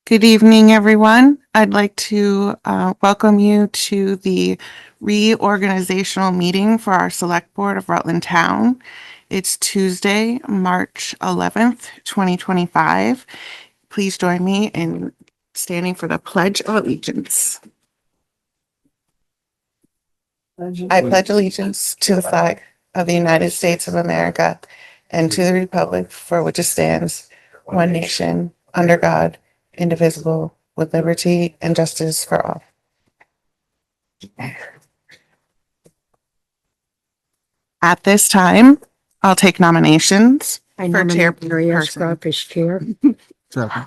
Good evening, everyone. I'd like to welcome you to the reorganizational meeting for our Select Board of Rutland Town. It's Tuesday, March 11th, 2025. Please join me in standing for the Pledge of Allegiance. I pledge allegiance to the flag of the United States of America and to the republic for which it stands, one nation, under God, indivisible, with liberty and justice for all. At this time, I'll take nominations I for nominate Mary chairperson. Ashcroft as chair. Second.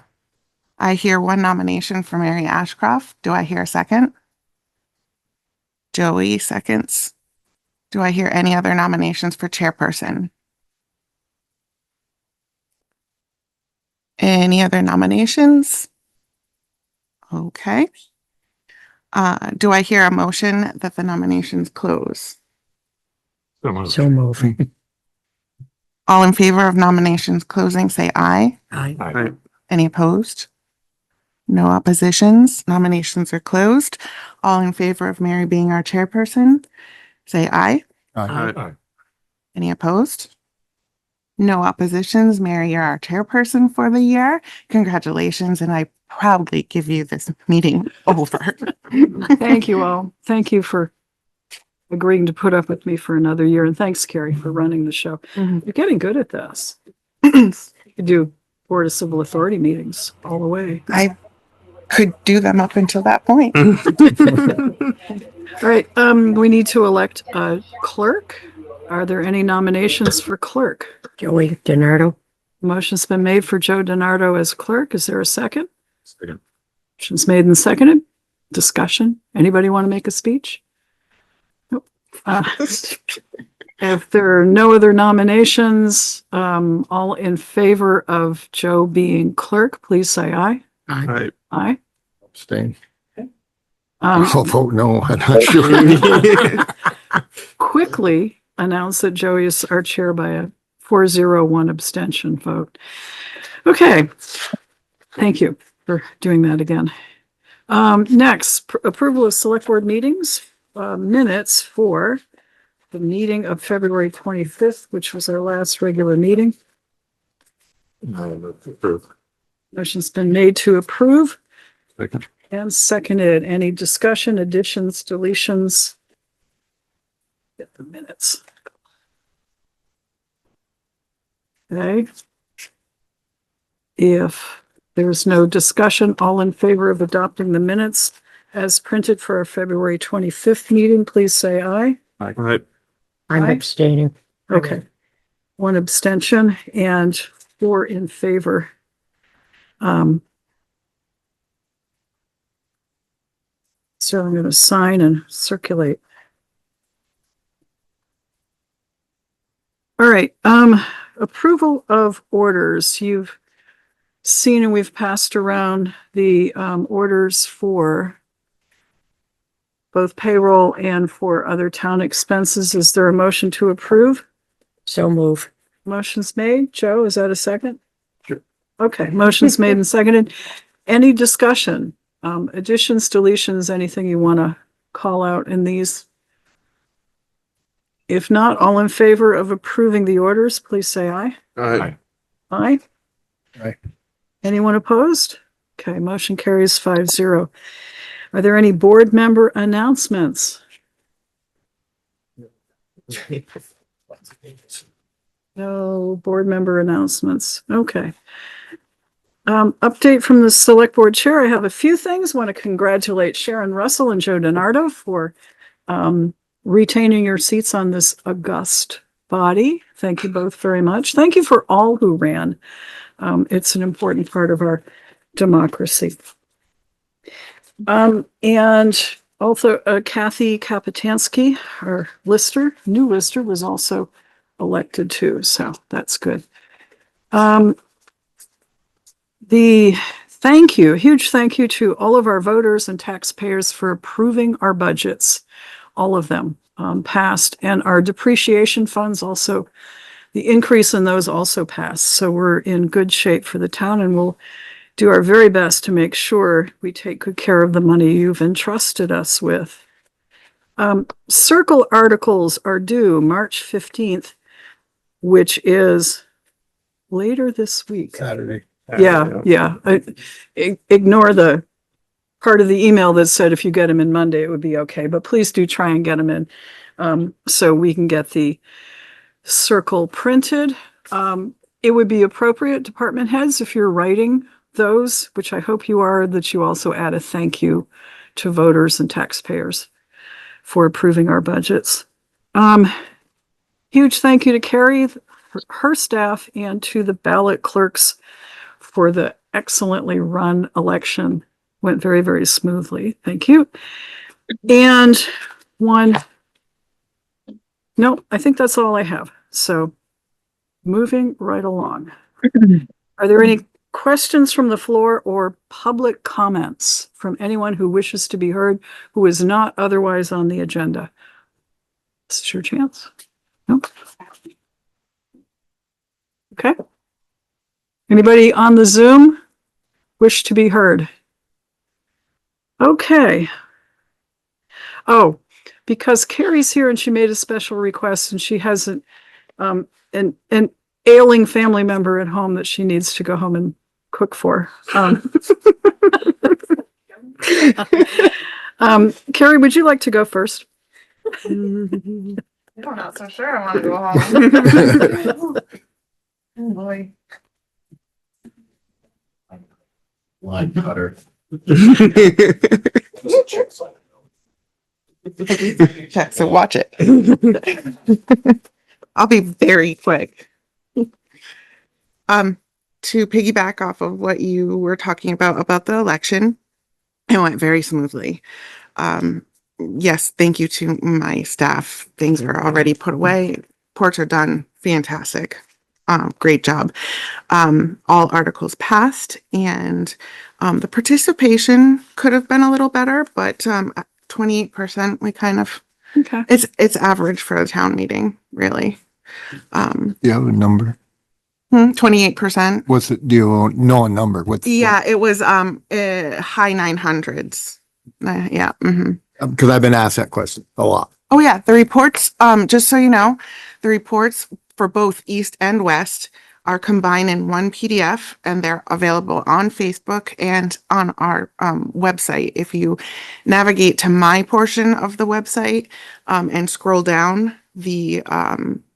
I hear one nomination for Mary Ashcroft. Do I hear a second? Joey seconds. Do I hear any other nominations for chairperson? Any other nominations? Okay. Do I hear a motion that the nominations close? So moving. All in favor of nominations closing, say aye. Aye. Any opposed? No oppositions. Nominations are closed. All in favor of Mary being our chairperson, say aye. Aye. Any opposed? No oppositions. Mary, you're our chairperson for the year. Congratulations, and I proudly give you this meeting over. Thank you all. Thank you for agreeing to put up with me for another year. And thanks, Kari, for running the show. Mhm. You're getting good at this. You could do Board of Civil Authority meetings all the way. I could do them up until that point. All right, we need to elect a clerk. Are there any nominations for clerk? Joey Denardo. Motion's been made for Joe Denardo as clerk. Is there a second? Second. Motion's made and seconded. Discussion. Anybody want to make a speech? Nope. If there are no other nominations, all in favor of Joe being clerk, please say aye. Aye. Aye. Abstain. Um, I'll vote no. I'm not sure. quickly announce that Joey is our chair by a 4-0-1 abstention vote. Okay. Thank you for doing that again. Next, approval of select board meetings, minutes for the meeting of February 25th, which was our last regular meeting. Motion's been made to approve Second. and seconded. Any discussion, additions, deletions? Get the minutes. Okay. If there's no discussion, all in favor of adopting the minutes as printed for our February 25th meeting, please say aye. Aye. I'm Aye. abstaining. Okay. One abstention and 4 in favor. So I'm going to sign and circulate. All right, approval of orders. You've seen and we've passed around the orders for both payroll and for other town expenses. Is there a motion to approve? So move. Motion's made. Joe, is that a second? Sure. Okay, motion's made and seconded. Any discussion? Additions, deletions, anything you want to call out in these? If not, all in favor of approving the orders, please say aye. Aye. Aye. Aye. Anyone opposed? Okay, motion carries 5-0. Are there any board member announcements? No board member announcements. Okay. Update from the Select Board Chair. I have a few things. Want to congratulate Sharon Russell and Joe Denardo for retaining your seats on this august body. Thank you both very much. Thank you for all who ran. It's an important part of our democracy. And also Kathy Kapitansky, our new lister, was also elected too, so that's good. Huge thank you to all of our voters and taxpayers for approving our budgets, all of them passed, and our depreciation funds also, the increase in those also passed. So we're in good shape for the town, and we'll do our very best to make sure we take good care of the money you've entrusted us with. Circle articles are due March 15th, which is later this week. Saturday. Yeah. Ignore the part of the email that said if you get them in Monday, it would be okay, but please do try and get them in so we can get the circle printed. It would be appropriate, department heads, if you're writing those, which I hope you are, that you also add a thank you to voters and taxpayers for approving our budgets. Huge thank you to Kari, her staff, and to the ballot clerks for the excellently run election. Went very, very smoothly. Thank you. And I think that's all I have. So moving right along. Are there any questions from the floor or public comments from anyone who wishes to be heard who is not otherwise on the agenda? This is your chance. Nope. Okay. Anybody on the Zoom wish to be heard? Okay. Oh, because Kari's here and she made a special request and she has an ailing family member at home that she needs to go home and cook for. Kari, would you like to go first? I'm not so sure I want to go home. Oh boy. Line cutter. Check, so watch it. I'll be very quick. To piggyback off of what you were talking about the election, it went very smoothly. Yes, thank you to my staff. Things are already put away. Reports are done. Fantastic. Great job. All articles passed, and the participation could have been a little better, but 28%, we kind of, Okay. it's average for a town meeting, really. You have a number? 28%. What's it, do you know a number? What's? Yeah, it was high 900s. Yeah. Because I've been asked that question a lot. Oh yeah, the reports, just so you know, the reports for both East and West are combined in one PDF, and they're available on Facebook and on our website. If you navigate to my portion of the website and scroll down, the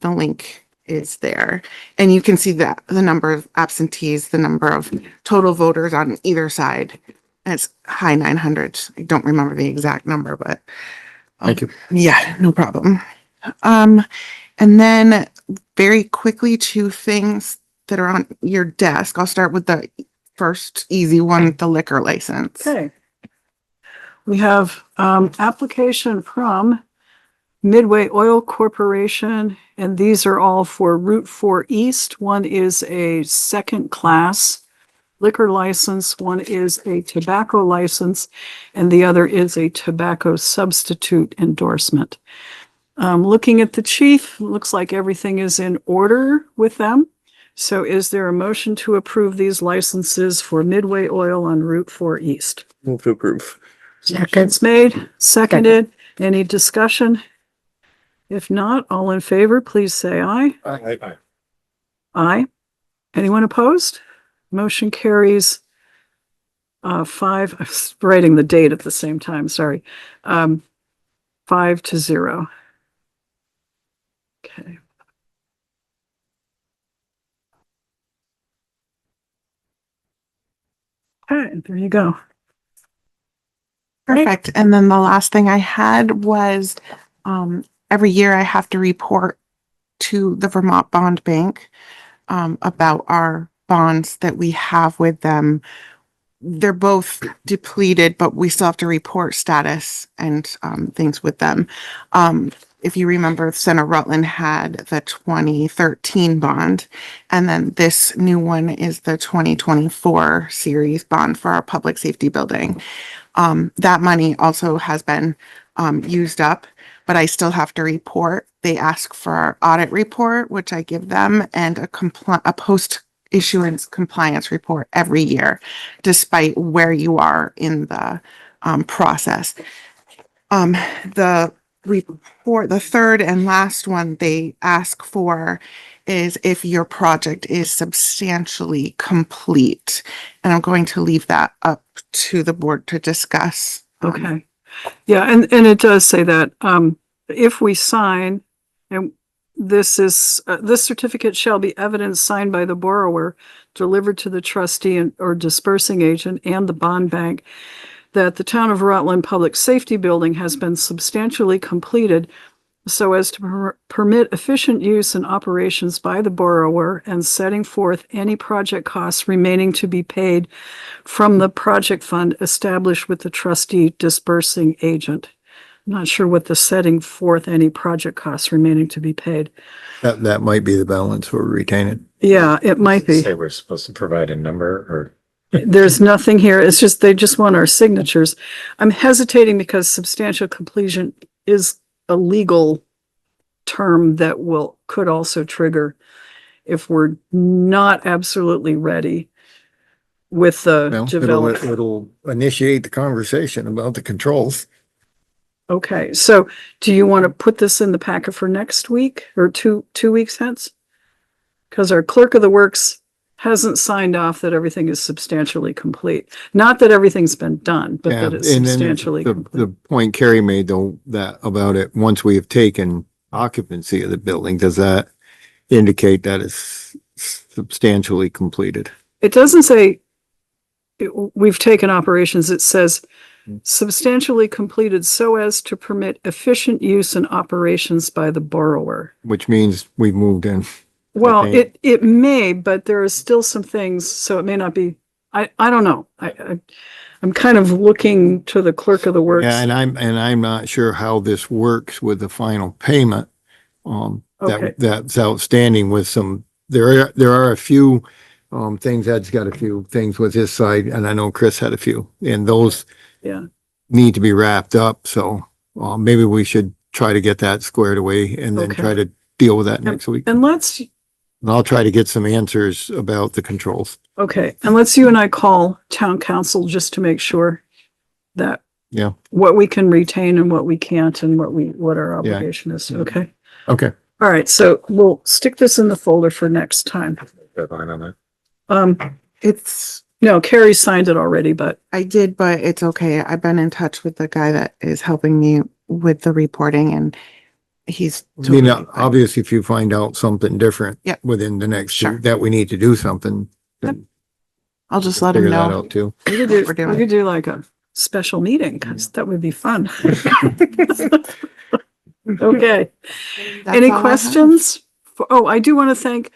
link is there, and you can see that the number of absentees, the number of total voters on either side. And it's high 900s. I don't remember the exact number, but Thank you. yeah, no problem. And then very quickly, two things that are on your desk. I'll start with the first easy one, the liquor license. Okay. We have application from Midway Oil Corporation, and these are all for Route 4 East. One is a second class liquor license, one is a tobacco license, and the other is a tobacco substitute endorsement. Looking at the chief, looks like everything is in order with them. So is there a motion to approve these licenses for Midway Oil on Route 4 East? Move to approve. Second. It's made, seconded. Any discussion? If not, all in favor, please say aye. Aye. Aye. Anyone opposed? Motion carries 5, I'm writing the date at the same time, sorry. 5-0. Okay. Okay, there you go. Perfect. And then the last thing I had was every year I have to report to the Vermont Bond Bank about our bonds that we have with them. They're both depleted, but we still have to report status and things with them. If you remember, Center Rutland had the 2013 bond, and then this new one is the 2024 series bond for our public safety building. That money also has been used up, but I still have to report. They ask for our audit report, which I give them, and a post issuance compliance report every year, despite where you are in the process. The report, the third and last one they ask for is if your project is substantially complete. And I'm going to leave that up to the board to discuss. Okay. Yeah, and it does say that, if we sign, and this certificate shall be evidence signed by the borrower, delivered to the trustee or dispersing agent and the bond bank, that the town of Rutland Public Safety Building has been substantially completed so as to permit efficient use and operations by the borrower, and setting forth any project costs remaining to be paid from the project fund established with the trustee dispersing agent. I'm not sure what the setting forth any project costs remaining to be paid. That might be the balance we're retaining. Yeah, it might be. Say we're supposed to provide a number or. There's nothing here. It's just, they just want our signatures. I'm hesitating because substantial completion is a legal term that could also trigger if we're not absolutely ready with the Well, development. it'll initiate the conversation about the controls. Okay, so do you want to put this in the packet for next week or two weeks hence? Because our clerk of the works hasn't signed off that everything is substantially complete. Not that everything's been done, but Yeah, that it's and then substantially the complete. point Kari made though, that about it, once we have taken occupancy of the building, does that indicate that it's substantially completed? It doesn't say we've taken operations. It says substantially completed so as to permit efficient use and operations by the borrower. Which means we've moved in. Well, think. it may, but there are still some things, so it may not be, I don't know. I'm kind of looking to the clerk of the works. Yeah, and I'm not sure how this works with the final payment. Okay. That's outstanding with some, there are a few, things, Ed's got a few things with his side, and I know Chris had a few, and those Yeah, need to be wrapped up, so, maybe we should try to get that squared away and then Okay. try to deal with that next week. and let's, And I'll try to get some answers about the controls. okay, and let's you and I call town council just to make sure that Yeah. what we can retain and what we can't and what our obligation is, okay? Okay. All right, so we'll stick this in the folder for next time. Deadline on that. It's, No, Kari signed it already, but I did, but it's okay. I've been in touch with the guy that is helping me with the reporting, and he's. I mean, totally fine. obviously, if you find out something different. Yep. Within the next, Sure. that we need to do something. then I'll just let him Figure that know. out too. we could We're do, doing. we could do like a special meeting, because that would be fun. Okay, That's any all I have. questions? Oh, I do want to thank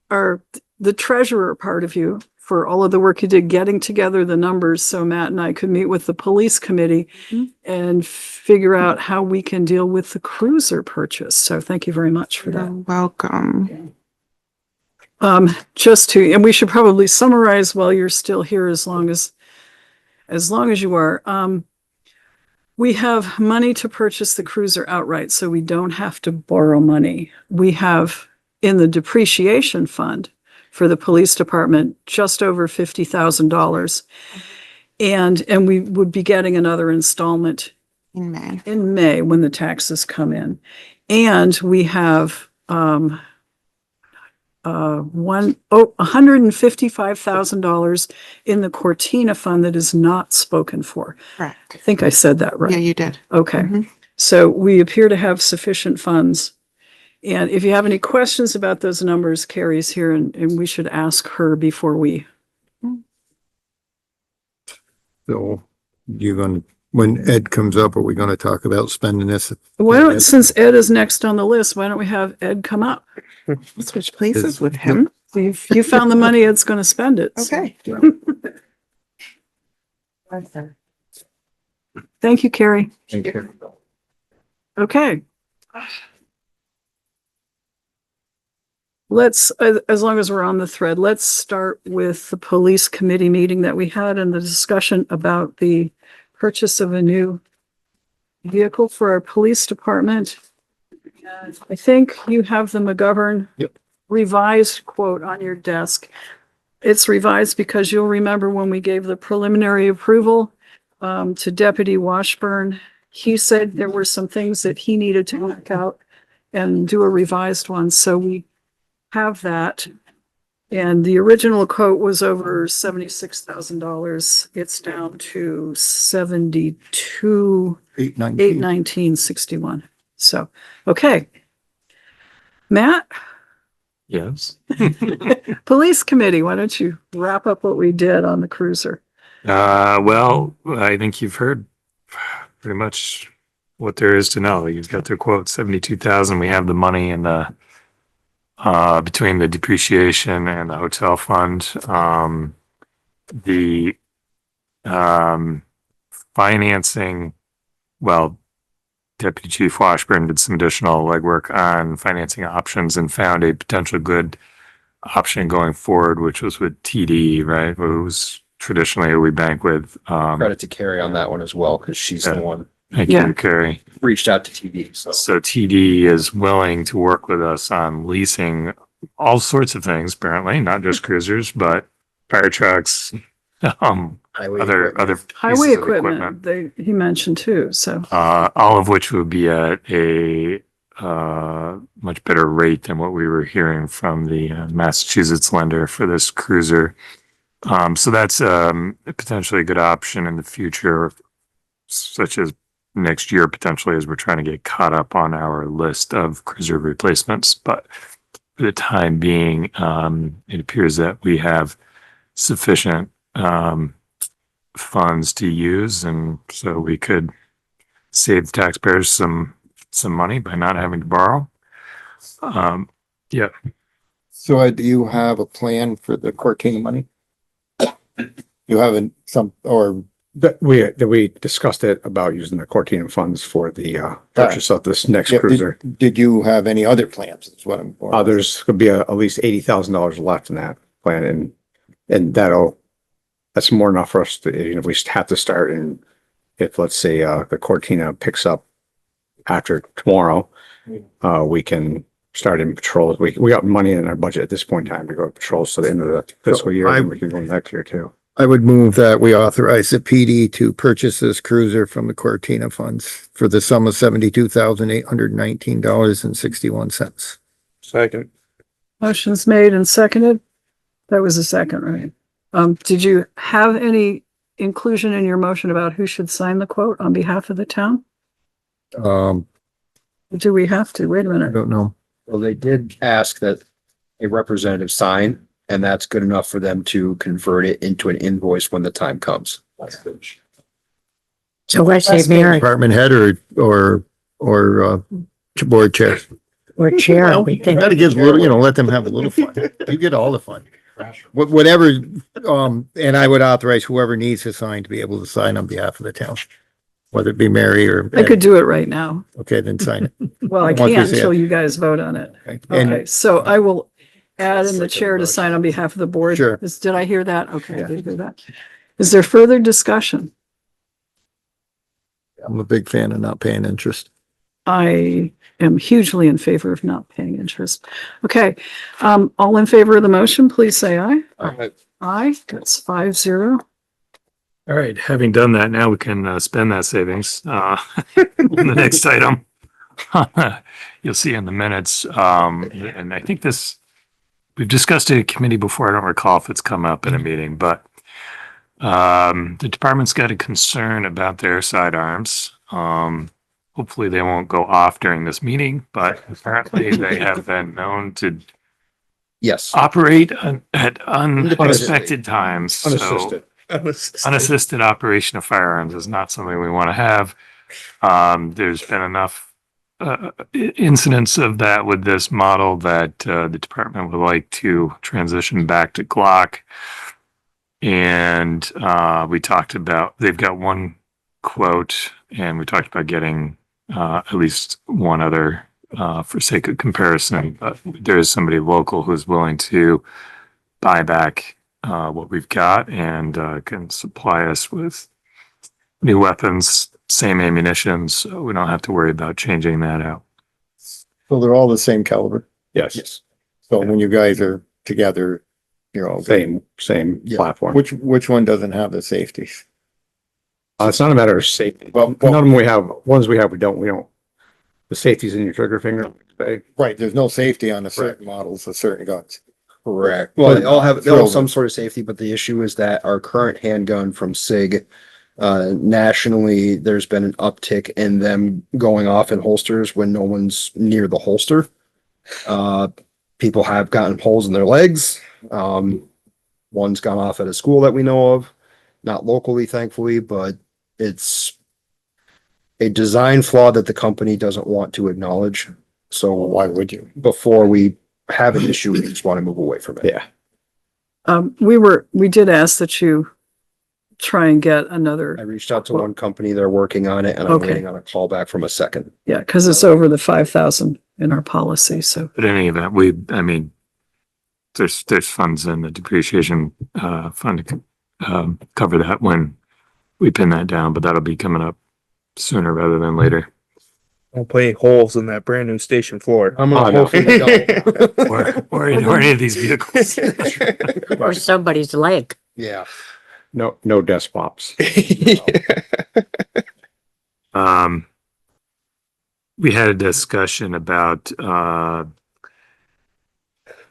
the treasurer part of you for all of the work you did getting together the numbers so Matt and I could meet with the police committee Mhm. and figure out how we can deal with the cruiser purchase. So thank you very much for You're that. welcome. And we should probably summarize while you're still here, as long as you are. We have money to purchase the cruiser outright, so we don't have to borrow money. We have in the depreciation fund for the police department just over $50,000. And we would be getting another installment In May. in May when the taxes come in. And we have $155,000 in the Cortina fund that is not spoken for. I Correct. think I said that Yeah, right. you did. Okay, Mhm. so we appear to have sufficient funds. And if you have any questions about those numbers, Kari's here, and we should ask her before we. So you're gonna, when Ed comes up, are we gonna talk about spending this? Why don't, since Ed is next on the list, why don't we have Ed come up? Switch places with him. You found the money, Ed's gonna spend it. so. Okay. Thank you, Kari. Thank you. Okay. Let's, as long as we're on the thread, let's start with the police committee meeting that we had and the discussion about the purchase of a new vehicle for our police department. I think you have the McGovern. Yep. revised quote on your desk. It's revised because you'll remember when we gave the preliminary approval to Deputy Washburn, he said there were some things that he needed to work out and do a revised one. So we have that. And the original quote was over $76,000. It's down to 819.61. So, okay. Matt, Yes. Police Committee, why don't you wrap up what we did on the cruiser? Well, I think you've heard pretty much what there is to know. You've got their quote, 72,000. We have the money in the between the depreciation and the hotel fund. The financing, well, Deputy Chief Washburn did some additional legwork on financing options and found a potential good option going forward, which was with TD, right? It was traditionally who we bank with. Credit to Kari on that one as well, because she's the Yeah. one Thank Yeah. you, Kari. reached out to TD. So TD is willing to work with us on leasing all sorts of things, apparently, not just cruisers, but fire trucks, other Highway pieces of equipment, he mentioned too, so. all of which would be at a much better rate than what we were hearing from the Massachusetts lender for this cruiser. So that's potentially a good option in the future, such as next year potentially, as we're trying to get caught up on our list of cruiser replacements. But for the time being, it appears that we have sufficient funds to use, and so we could save the taxpayers some money by not having to borrow. Yeah. So do you have a plan for the Cortina money? You haven't That we discussed it about using the Cortina funds for the purchase of this next yeah, cruiser. did you have any other plans? Is what I'm. There's gonna be at least $80,000 left in that plan, and that's more than enough for us to, if we have to start, and if, let's say, the Cortina picks up after tomorrow, we can start in patrols. We got money in our budget at this point in time to go to patrols to the end of the fiscal year, and we can go next year too. I would move that we authorize the PD to purchase this cruiser from the Cortina funds for the sum of $72,819.61. Second. Motion's made and seconded. That was a second, right? Did you have any inclusion in your motion about who should sign the quote on behalf of the town? Do we have to? Wait a I minute. don't know. Well, they did ask that a representative sign, and that's good enough for them to convert it into an invoice when the time comes. So I say Mary Department head or board chair. or chair, Well, we you think. gotta give a little, let them have a little fun. You get all the fun. Whatever, and I would authorize whoever needs to sign to be able to sign on behalf of the town. Whether it be Mary or. I could do it right now. Okay, then sign it. Well, I Once we can't see it. until you guys vote on it. Okay. Okay, And so I will add in the chair to sign on behalf of the board. Sure. Did I hear that? Okay, I did hear that. Is there further discussion? I'm a big fan of not paying interest. I am hugely in favor of not paying interest. Okay, all in favor of the motion, please say aye. Aye, that's 5-0. All right, having done that, now we can spend that savings. The next item, you'll see in the minutes, and I think we've discussed it at committee before. I don't recall if it's come up in a meeting, but the department's got a concern about their sidearms. Hopefully they won't go off during this meeting, but apparently they have been known to Yes. operate at unexpected times. So unassisted operation of firearms is not something we want to have. There's been enough incidents of that with this model that the department would like to transition back to Glock. And we talked about, they've got one quote, and we talked about getting at least one other for sake of comparison. But there is somebody local who's willing to buy back what we've got and can supply us with new weapons, same ammunition, so we don't have to worry about changing that out. So they're all the same caliber. Yes. So when you guys are together, you're all good. Same Yeah. platform. Which one doesn't have the safeties? It's not a matter of safety. Well, None of them we have, ones we have, we don't. The safety's in your trigger finger. Say. Right, there's no safety on the certain models of certain guns. Correct. Well, they all have Throw some them. sort of safety, but the issue is that our current handgun from SIG, nationally, there's been an uptick in them going off in holsters when no one's near the holster. People have gotten holes in their legs. One's gone off at a school that we know of, not locally, thankfully, but it's a design flaw that the company doesn't want to acknowledge. So Why would you? before we have an issue, we just want to move away from it. Yeah. We did ask that you try and get I another, reached out to one company, they're working on it, and I'm Okay. waiting on a call back from a second. yeah, because it's over the 5,000 in our policy, so. But in any event, I mean, there's funds in the depreciation, fund to, cover that when we pin that down, but that'll be coming up sooner rather than later. Don't put any holes in that brand new station floor. I'm gonna no. hopefully don't. Or any of these vehicles. Or somebody's leg. Yeah. No desk pops. We had a discussion about,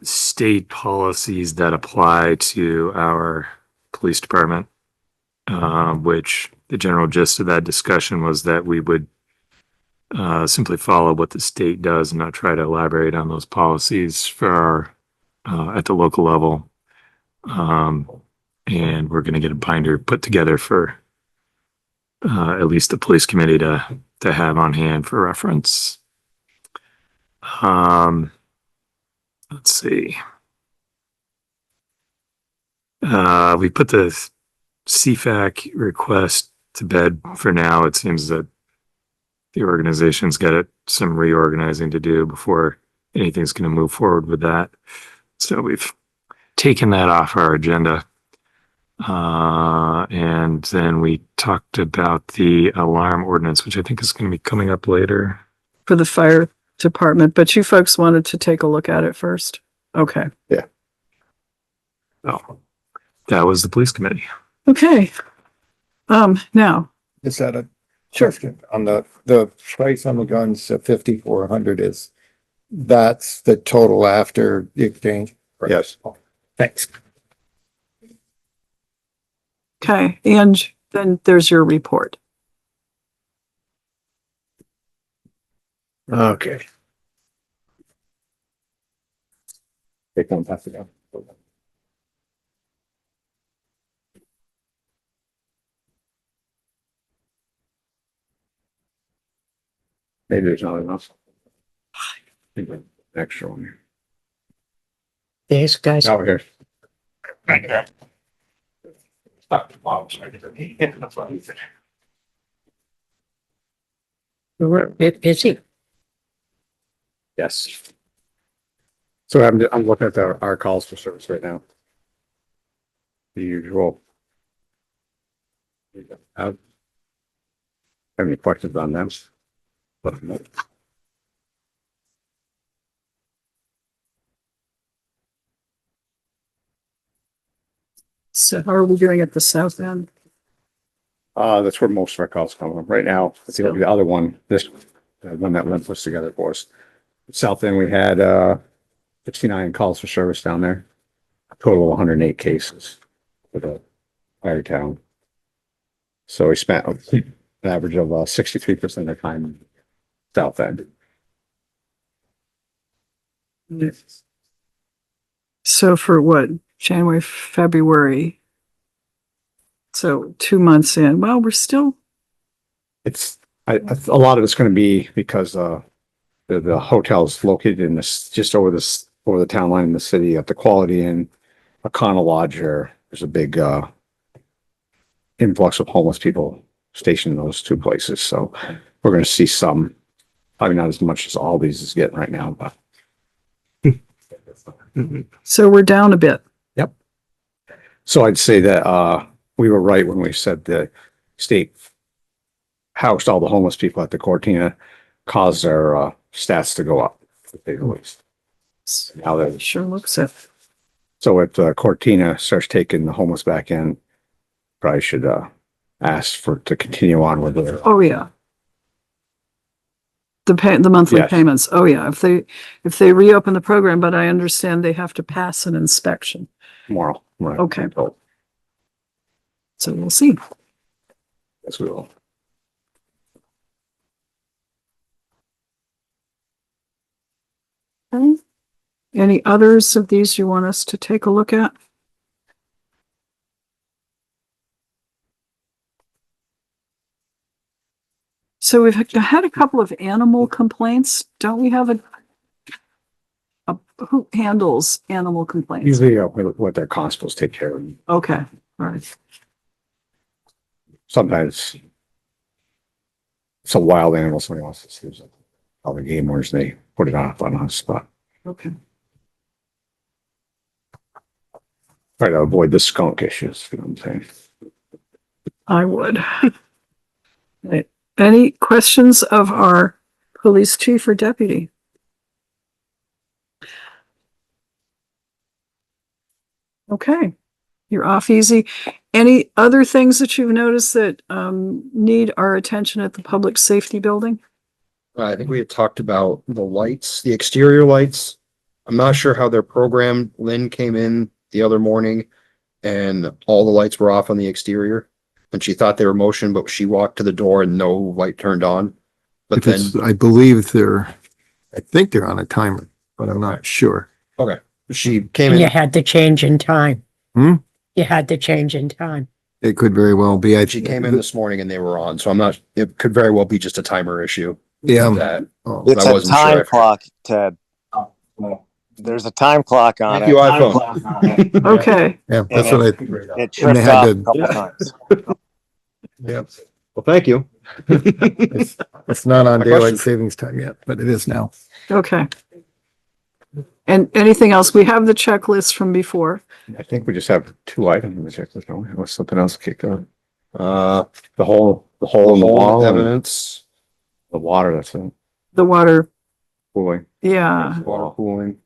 state policies that apply to our police department. Which the general gist of that discussion was that we would simply follow what the state does and not try to elaborate on those policies for our, at the local level. And we're gonna get a binder put together for at least the police committee to have on hand for reference. Let's see. We put the CFAC request to bed for now. It seems that the organization's got some reorganizing to do before anything's going to move forward with that. So we've taken that off our agenda. And then we talked about the alarm ordinance, which I think is going to be coming up later. For the fire department, but you folks wanted to take a look at it first? Okay, Oh, that was the police committee. okay. Now, Is that a Sure. question? On the price on the guns, 5,400 is, that's the total after the exchange? Yes. Thanks. okay, and then there's your report. Okay. Take one pass it down. Maybe there's not enough. Extra one here. There's guys. Over here. We're a bit busy. Yes. So I'm looking at our calls for service right now. The usual. Have any questions on them? Let them know. So how are we doing at the south end? That's where most of our calls come from right now. The other one, this, one that Lynn puts together for us. South end, we had, 69 calls for service down there. Total of 108 cases for the entire town. So we spent an average of 63% of the time in south end. So for what, January, February? So 2 months in, well, we're still, It's, a lot of it's gonna be because, the hotel's located in this, just over the town line in the city at the Quality Inn, Econo Lodge. There's a big, influx of homeless people stationed in those two places. So we're gonna see some, probably not as much as Aldi's is getting right now, but. so we're down a bit. So I'd say that, we were right when we said the state housed all the homeless people at the Cortina, caused our, stats to go up, to say the least. Now that, Sure looks it. so if Cortina starts taking the homeless back in, probably should ask for to continue on with it. Oh, yeah. The monthly Yes. payments. Oh, yeah. If they reopen the program, but I understand they have to pass an inspection. Tomorrow. Right. Okay. So, So we'll see. yes, we will. Any others of these you want us to take a look at? So we've had a couple of animal complaints. Don't we have who handles animal complaints? Usually what their constables take care of. Okay, all right. Sometimes it's a wild animal, somebody wants to see all the game wars, they put it off on us, but Okay. try to avoid the skunk issues, you know what I'm saying? I would. Right. Any questions of our police chief or deputy? Okay, you're off easy. Any other things that you've noticed that need our attention at the public safety building? I think we had talked about the lights, the exterior lights. I'm not sure how they're programmed. Lynn came in the other morning and all the lights were off on the exterior. And she thought they were motion, but she walked to the door and no light turned on. But If then, it's, I believe I think they're on a timer, but I'm not sure. okay, she came You in, had to change in time. Hmm? You had to change in time. It could very well be. she came in this morning and they were on. So I'm not, it could very well be just a timer issue. Yeah. That, Oh, It's I a wasn't sure time if- clock, Ted. There's a time clock on Thank it. you, iPhone. Okay, yeah, that's what I, It And tripped they had off to- a couple times. yeah. Well, thank you. It's not on My daylight question- savings time yet, but it is now. okay. And anything else? We have the checklist from before. I think we just have two items in the checklist, don't we? Unless something else kicked on. Uh, The hole in the wall and evidence, the water, that's it, The water, cooling. yeah. water cooling.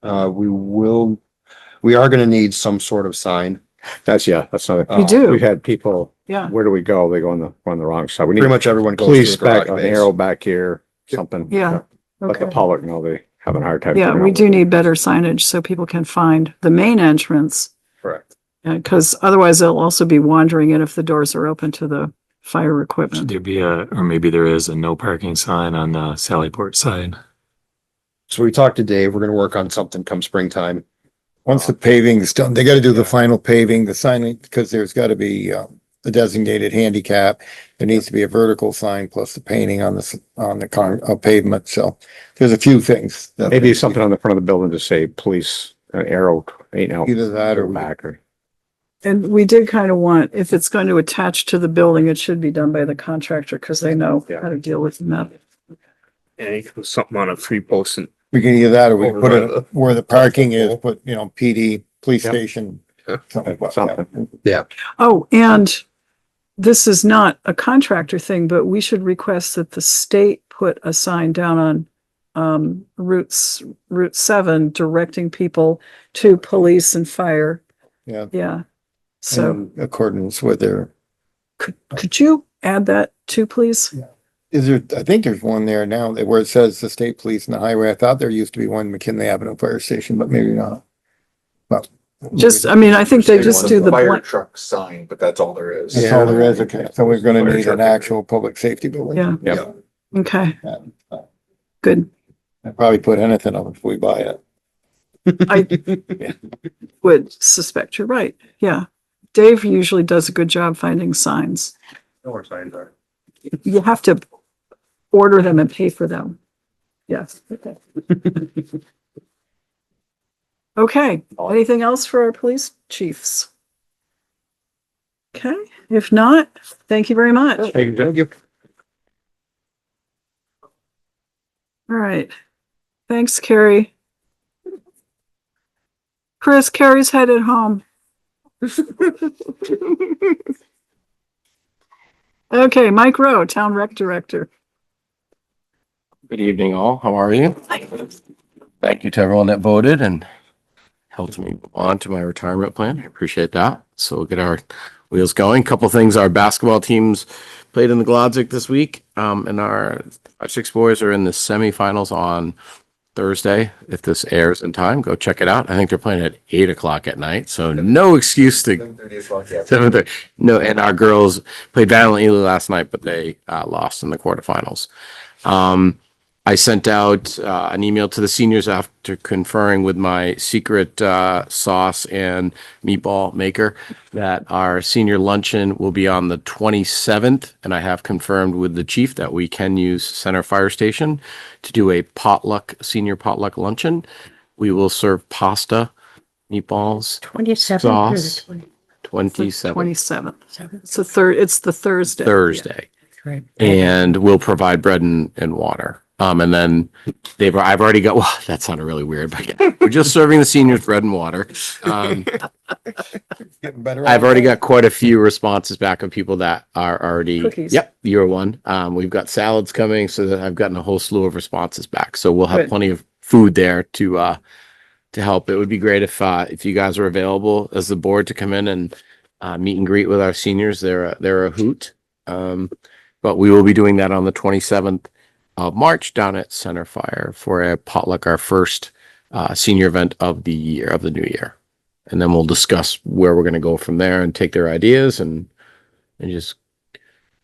We are gonna need some sort of sign. That's another. You do. We've had people, Yeah, where do we go? They go on the wrong side. We Pretty need much everyone goes police to the garage back, an base. arrow back here, something. yeah. Let the Okay. public know they have a hard time. Yeah, figuring we out do what- need better signage so people can find the main entrance. Correct. Because otherwise they'll also be wandering in if the doors are open to the fire Should equipment. there be or maybe there is a no parking sign on the Sallyport side? So we talked to Dave. We're gonna work on something come springtime. Once the paving's done, they gotta do the final paving, the signing, because there's gotta be, the designated handicap. There needs to be a vertical sign plus the painting on the pavement. So there's a few things. that- Maybe something on the front of the building to say police, an arrow, ain't out. Either that or Back or. And we did kind of want, if it's going to attach to the building, it should be done by the contractor because they know how to deal with that. And you can put something on a tree post and we can either that or we put Over it where the parking is, put, PD, police Yep. station. Something like that. Something. Oh, and this is not a contractor thing, but we should request that the state put a sign down on Route 7 directing people to police and fire. Yeah. Yeah. So In accordance with their, could you add that too, please? is there, I think there's one there now that where it says the state police and the highway. I thought there used to be one McKinley Avenue Fire Station, but maybe not. Well. Just, I mean, I think they just do the blank. truck sign, but that's all there is. That's all there is. Okay. So we're gonna Fire need truck an area. actual public safety building. Yeah, Yep. okay, Yeah. good. I'd probably put anything up if we buy it. I would suspect you're right. Yeah. Dave usually does a good job finding signs. know where signs are. You have to order them and pay for them. Yes. Okay. Okay, anything else for our police chiefs? Okay, if not, thank you very much. Thank you. All right. Thanks, Kari. Chris, Kari's headed home. Okay, Mike Rowe, Town Rec Director. Good evening, all. How are you? Thank you to everyone that voted and helped me move on to my retirement plan. I appreciate that. So we'll get our wheels going. Couple things. Our basketball teams played in the Glodzik this week. And our six boys are in the semifinals on Thursday. If this airs in time, go check it out. I think they're playing at 8 o'clock at night. So no excuse to 7:30. No, and our girls played valiantly last night, but they lost in the quarterfinals. I sent out an email to the seniors after conferring with my secret sauce and meatball maker that our senior luncheon will be on the 27th. And I have confirmed with the chief that we can use Center Fire Station to do a senior potluck luncheon. We will serve pasta, meatballs, 27th sauce. or the 27th. 27th. 27th? It's the Thursday. Thursday. Right. And we'll provide bread and water. And then I've already got, well, that sounded really weird, but yeah, we're just serving the seniors bread and water. Getting better. I've already got quite a few responses back of people that are already, Cookies. yep, you're one. We've got salads coming, so that I've gotten a whole slew of responses back. So we'll have Good. plenty of food there to help. It would be great if you guys are available as the board to come in and meet and greet with our seniors. They're a hoot. But we will be doing that on the 27th of March down at Center Fire for a potluck, our first senior event of the year, of the new year. And then we'll discuss where we're going to go from there and take their ideas and just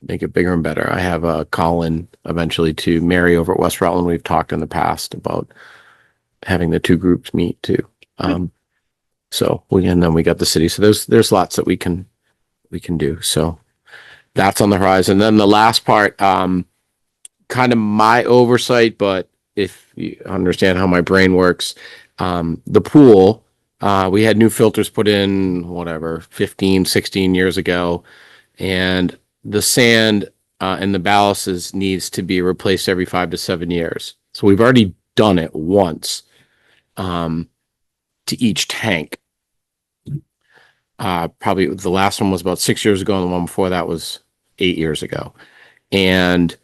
make it bigger and better. I have a call in eventually to Mary over at West Rutland. We've talked in the past about having the two groups meet too. And then we got the city. So there's lots that we can do. So that's on the horizon. Then the last part, kind of my oversight, but if you understand how my brain works, the pool, we had new filters put in, 15, 16 years ago. And the sand and the ballasts needs to be replaced every 5 to 7 years. So we've already done it once to each tank. Probably the last one was about 6 years ago, and the one before that was 8 years ago. And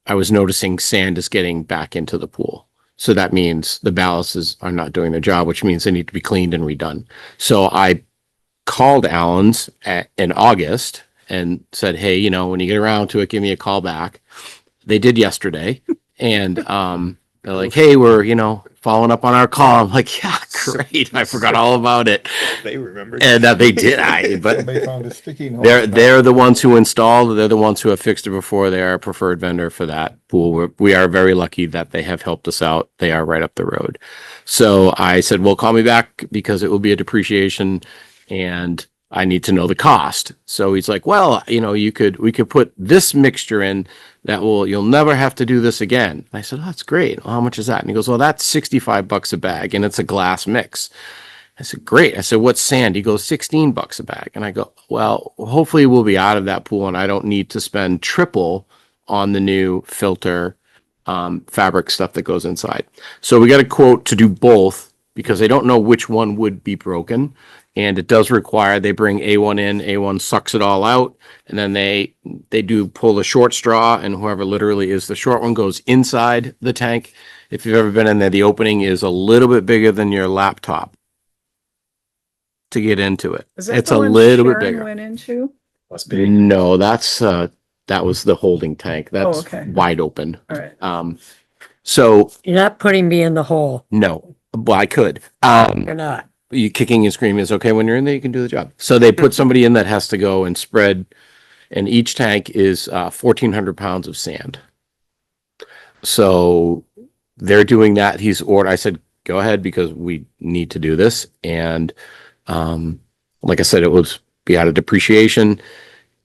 I was noticing sand is getting back into the pool. So that means the ballasts are not doing their job, which means they need to be cleaned and redone. So I called Allen's in August and said, hey, when you get around to it, give me a call back. They did yesterday. And they're like, hey, we're, following up on our call. I'm like, yeah, great. I forgot all about it. They remembered. And they did. But They found a sticky note. they're the ones who installed. They're the ones who have fixed it before. They are a preferred vendor for that pool. We are very lucky that they have helped us out. They are right up the road. So I said, well, call me back because it will be a depreciation and I need to know the cost. So he's like, well, we could put this mixture in you'll never have to do this again. I said, oh, that's great. Well, how much is that? And he goes, well, that's $65 a bag and it's a glass mix. I said, great. I said, what's sand? He goes, $16 a bag. And I go, well, hopefully we'll be out of that pool and I don't need to spend triple on the new filter, fabric stuff that goes inside. So we got a quote to do both because they don't know which one would be broken. And it does require, they bring A1 in, A1 sucks it all out. And then they do pull the short straw and whoever literally is the short one goes inside the tank. If you've ever been in there, the opening is a little bit bigger than your laptop to get into it. Is that It's the a one little bit Sharon bigger. went into? Must be. No, that was the holding tank. That's okay. wide open. All right. So You're not putting me in the hole. no, well, I could. You're not. You kicking and screaming is okay when you're in there, you can do the job. So they put somebody in that has to go and spread, and each tank is 1,400 pounds of sand. So they're doing that. He's ordered. I said, go ahead because we need to do this. And like I said, it will be out of depreciation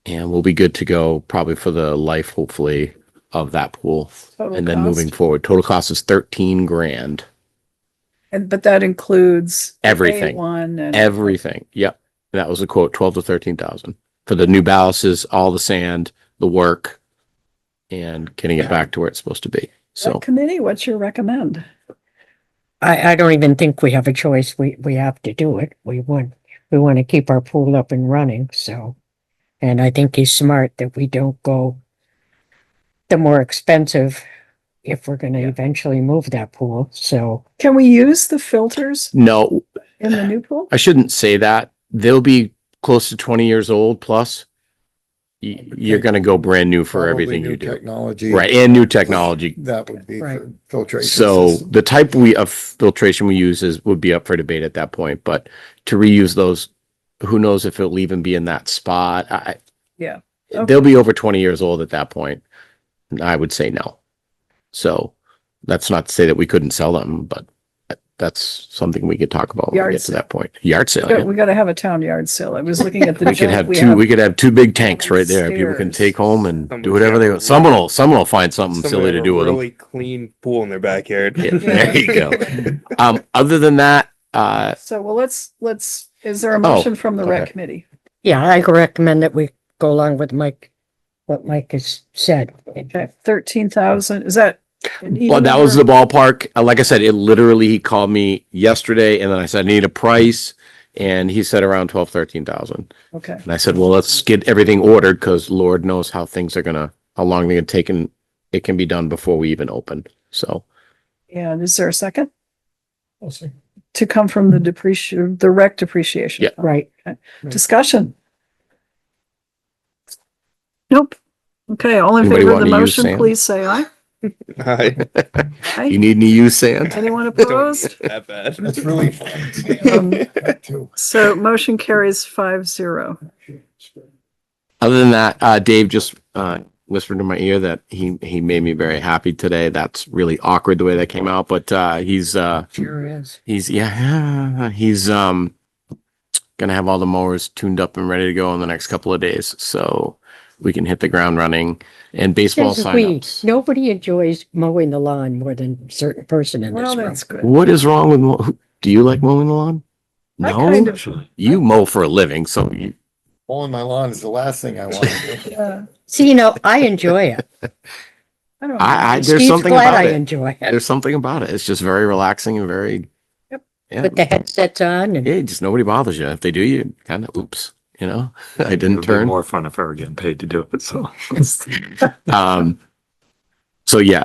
and we'll be good to go probably for the life, hopefully, of that pool. Total And then cost? moving forward, total cost is 13 grand. But that includes Everything. A1 and Everything. Yep. That was a quote, 12 to 13,000 for the new ballasts, all the sand, the work, and getting it back to where it's supposed to be. So That committee, what's your recommend? I don't even think we have a choice. We have to do it. We want to keep our pool up and running. So, and I think he's smart that we don't go the more expensive if we're gonna eventually move that pool, so. Can we use the filters No, in the new pool? I shouldn't say that. They'll be close to 20 years old plus. You're gonna go brand new for Probably everything new you do. Technology. Right, and new technology. That would be Right. for filtration. So system. the type of filtration we use would be up for debate at that point, but to reuse those, who knows if it'll even be in that spot? Yeah. They'll be over 20 years old at that point. I would say no. So that's not to say that we couldn't sell them, but that's something we could talk about when we Yard get to sale. that point. Yard sale. Yeah, yeah. we gotta have a town yard sale. I was looking at the. We could junk have we could have two big tanks right there. People can Stairs. take home and do Somebody's whatever got they a want. Someone will find something Somebody silly have to a do with them. really clean pool in their backyard. Yeah, there you go. Other than that, So, well, let's, is there a motion from the rec okay. committee? Yeah, I recommend that we go along with Mike, what Mike has said. Okay, 13,000, is that? an even well, that was the number? ballpark. Like I said, it literally, he called me yesterday and then I said, I need a price. And he said around 13,000. Okay, And I said, well, let's get everything ordered because Lord knows how things are how long they're gonna take and it can be done before we even open. So and is there a second? To come from the rec depreciation? Yeah. Right. Discussion? Nope. Okay, all in Anybody favor of want the to use motion, sand? please say aye. Hi. Aye. you need any used sand? Anyone opposed? That bad. That's really Um, fun. Too. So motion carries 5-0. Other than that, Dave just whispered in my ear that he made me very happy today. That's really awkward the way that came out, but he's Sure is. he's gonna have all the mowers tuned up and ready to go in the next couple of days, so we can hit the ground running. And baseball Says we. signups. Nobody enjoys mowing the lawn more than a certain person in Well, this room. that's good. What is wrong with do you like mowing the lawn? I No, kind of- you mow for a living, so you, Mowing my lawn is the last thing I want to do. Yeah, See, I enjoy it. I don't know. there's Steve's something glad about I it. enjoy it. There's something about it. It's just very relaxing and very. Yep. Yeah. Put the headsets on and Yeah, just nobody bothers you. If they do, you kind of oops. I It didn't would be turn. more fun if I were getting paid to do it. So So yeah,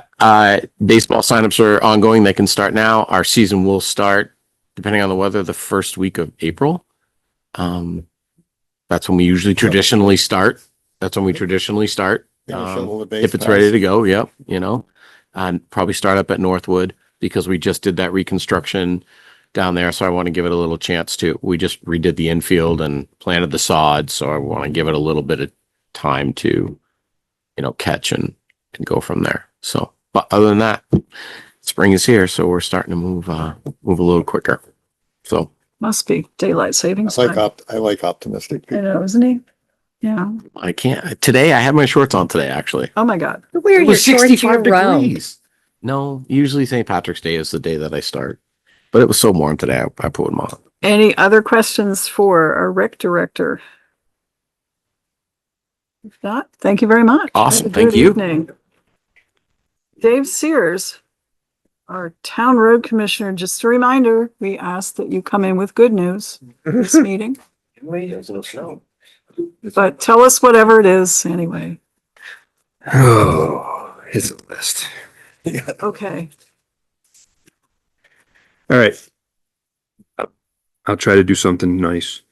baseball signups are ongoing. They can start now. Our season will start, depending on the weather, the first week of April. That's when we usually traditionally start. That's when we traditionally start. Gonna shovel the base If it's paths. ready to go, yep, and probably start up at Northwood because we just did that reconstruction down there. So I want to give it a little chance to, we just redid the infield and planted the sod. So I want to give it a little bit of time to, catch and go from there. So, but other than that, spring is here. So we're starting to move a little quicker. So Must be daylight savings I time. like optimistic I people. know, isn't he? Yeah. I can't, today I had my shorts on today, actually. Oh, my God. you wear It your was shorts 65 year round. degrees. No, usually St. Patrick's Day is the day that I start, but it was so warm today. I put them on. Any other questions for our rec director? If not, thank you very much. Awesome, Have a thank good you. evening. Dave Sears, our town road commissioner, just a reminder, we ask that you come in with good news this meeting. But tell us whatever it is anyway. Oh, here's a list. Okay. All right. I'll try to do something nice.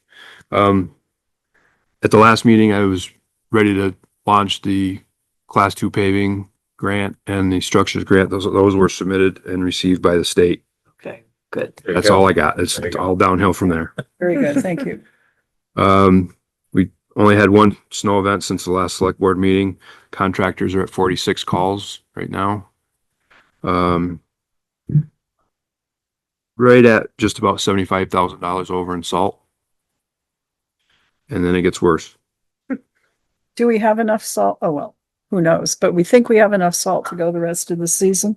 At the last meeting, I was ready to launch the class 2 paving grant and the structures grant. Those were submitted and received by the state. Okay, good. That's all I got. It's all downhill from there. Very good. Thank you. We only had one snow event since the last select board meeting. Contractors are at 46 calls right now. Right at just about $75,000 over in salt. And then it gets worse. Do we have enough salt? Oh, well, who knows? But we think we have enough salt to go the rest of the season.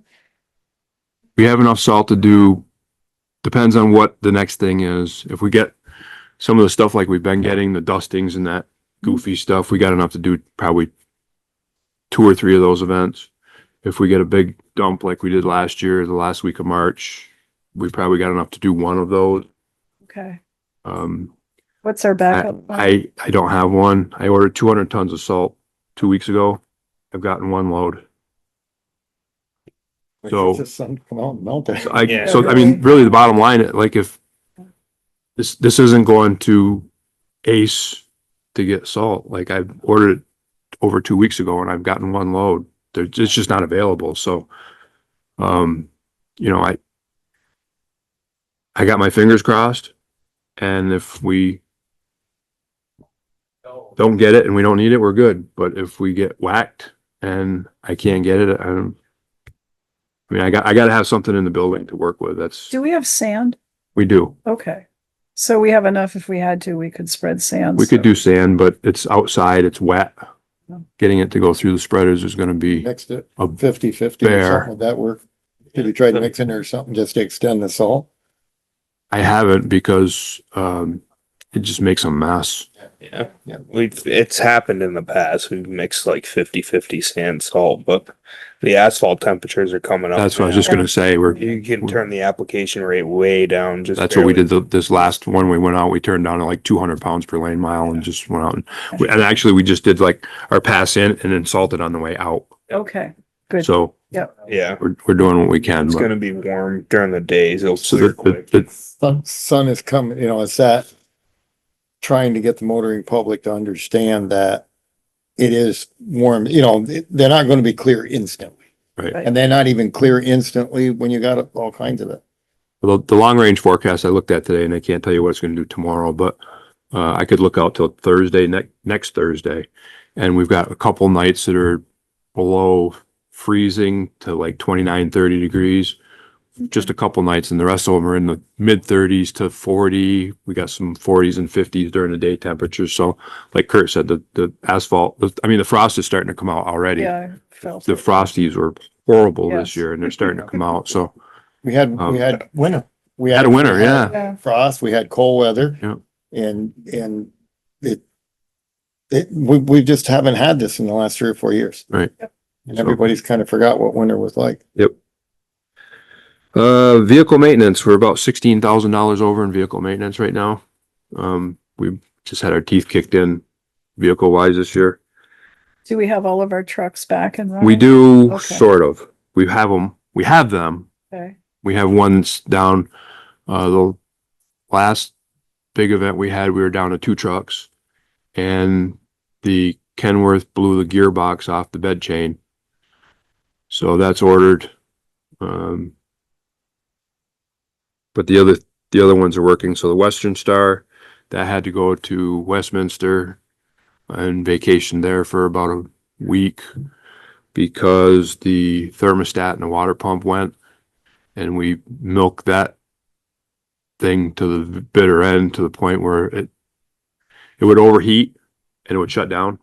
We have enough salt to do, depends on what the next thing is. If we get some of the stuff like we've been getting, the dustings and that goofy stuff, we got enough to do probably 2 or 3 of those events. If we get a big dump like we did last year, the last week of March, we probably got enough to do 1 of those. Okay. Um, What's our backup? I don't have one. I ordered 200 tons of salt 2 weeks ago. I've gotten 1 load. So- It's the sun come out and melt it. I mean, really the bottom line, like if this isn't going to Ace to get salt, like I ordered it over 2 weeks ago and I've gotten one load. It's just not available. So, you know, I got my fingers crossed, and if we don't get it and we don't need it, we're good. But if we get whacked and I can't get it, I mean, I got to have something in the building to work with. Do we have sand? We do. Okay. So we have enough if we had to, we could spread sand. We could do sand, but it's outside, it's wet. Getting it to go through the spreaders is gonna be, Mixed it A 50-50 or bear. something. Would that work? Did we try to mix in there or something just to extend the salt? I haven't because, it just makes a mess. Yeah, it's happened in the past. We've mixed like 50-50 sand salt, but the asphalt temperatures are coming up. That's what I was now. just gonna say. You can turn the application rate way down. Just That's what we barely. did this last one. We went out, we turned down to like 200 pounds per lane mile and just went out and actually we just did like our pass in and then salted on the way out. Okay, good. So Yeah, we're doing what we can. it's but- gonna be warm during the days. It'll So clear quick. Sun is coming, it's that trying to get the motoring public to understand that it is warm, they're not going to be clear instantly. Right. And they're not even clear instantly when you got all kinds of it. The long range forecast I looked at today, and I can't tell you what it's going to do tomorrow, but I could look out till Thursday, next Thursday, and we've got a couple nights that are below freezing to like 29, 30 degrees. Just a couple nights, and the rest of them are in the mid 30s to 40. We got some 40s and 50s during the day temperatures. So, like Kurt said, the asphalt, the frost is starting to come out already. Yeah, I felt The it. frosties were horrible Yes. this year, and they're starting to come out. So, We had winter. We had a winter, yeah. Yeah. Frost, we had cold weather. Yeah. And we just haven't had this in the last 3 or 4 years. Right. And everybody's kind of forgot what winter was like. Yep. Vehicle maintenance, we're about $16,000 over in vehicle maintenance right now. We just had our teeth kicked in vehicle wise this year. Do we have all of our trucks back and running? We do Okay. sort of. We have them. Okay. We have ones down, the last big event we had, we were down to 2 trucks and the Kenworth blew the gearbox off the bed chain. So that's ordered. But the other ones are working. So the Western Star, that had to go to Westminster and vacation there for about a week because the thermostat and the water pump went, and we milked that thing to the bitter end to the point where it would overheat and it would shut down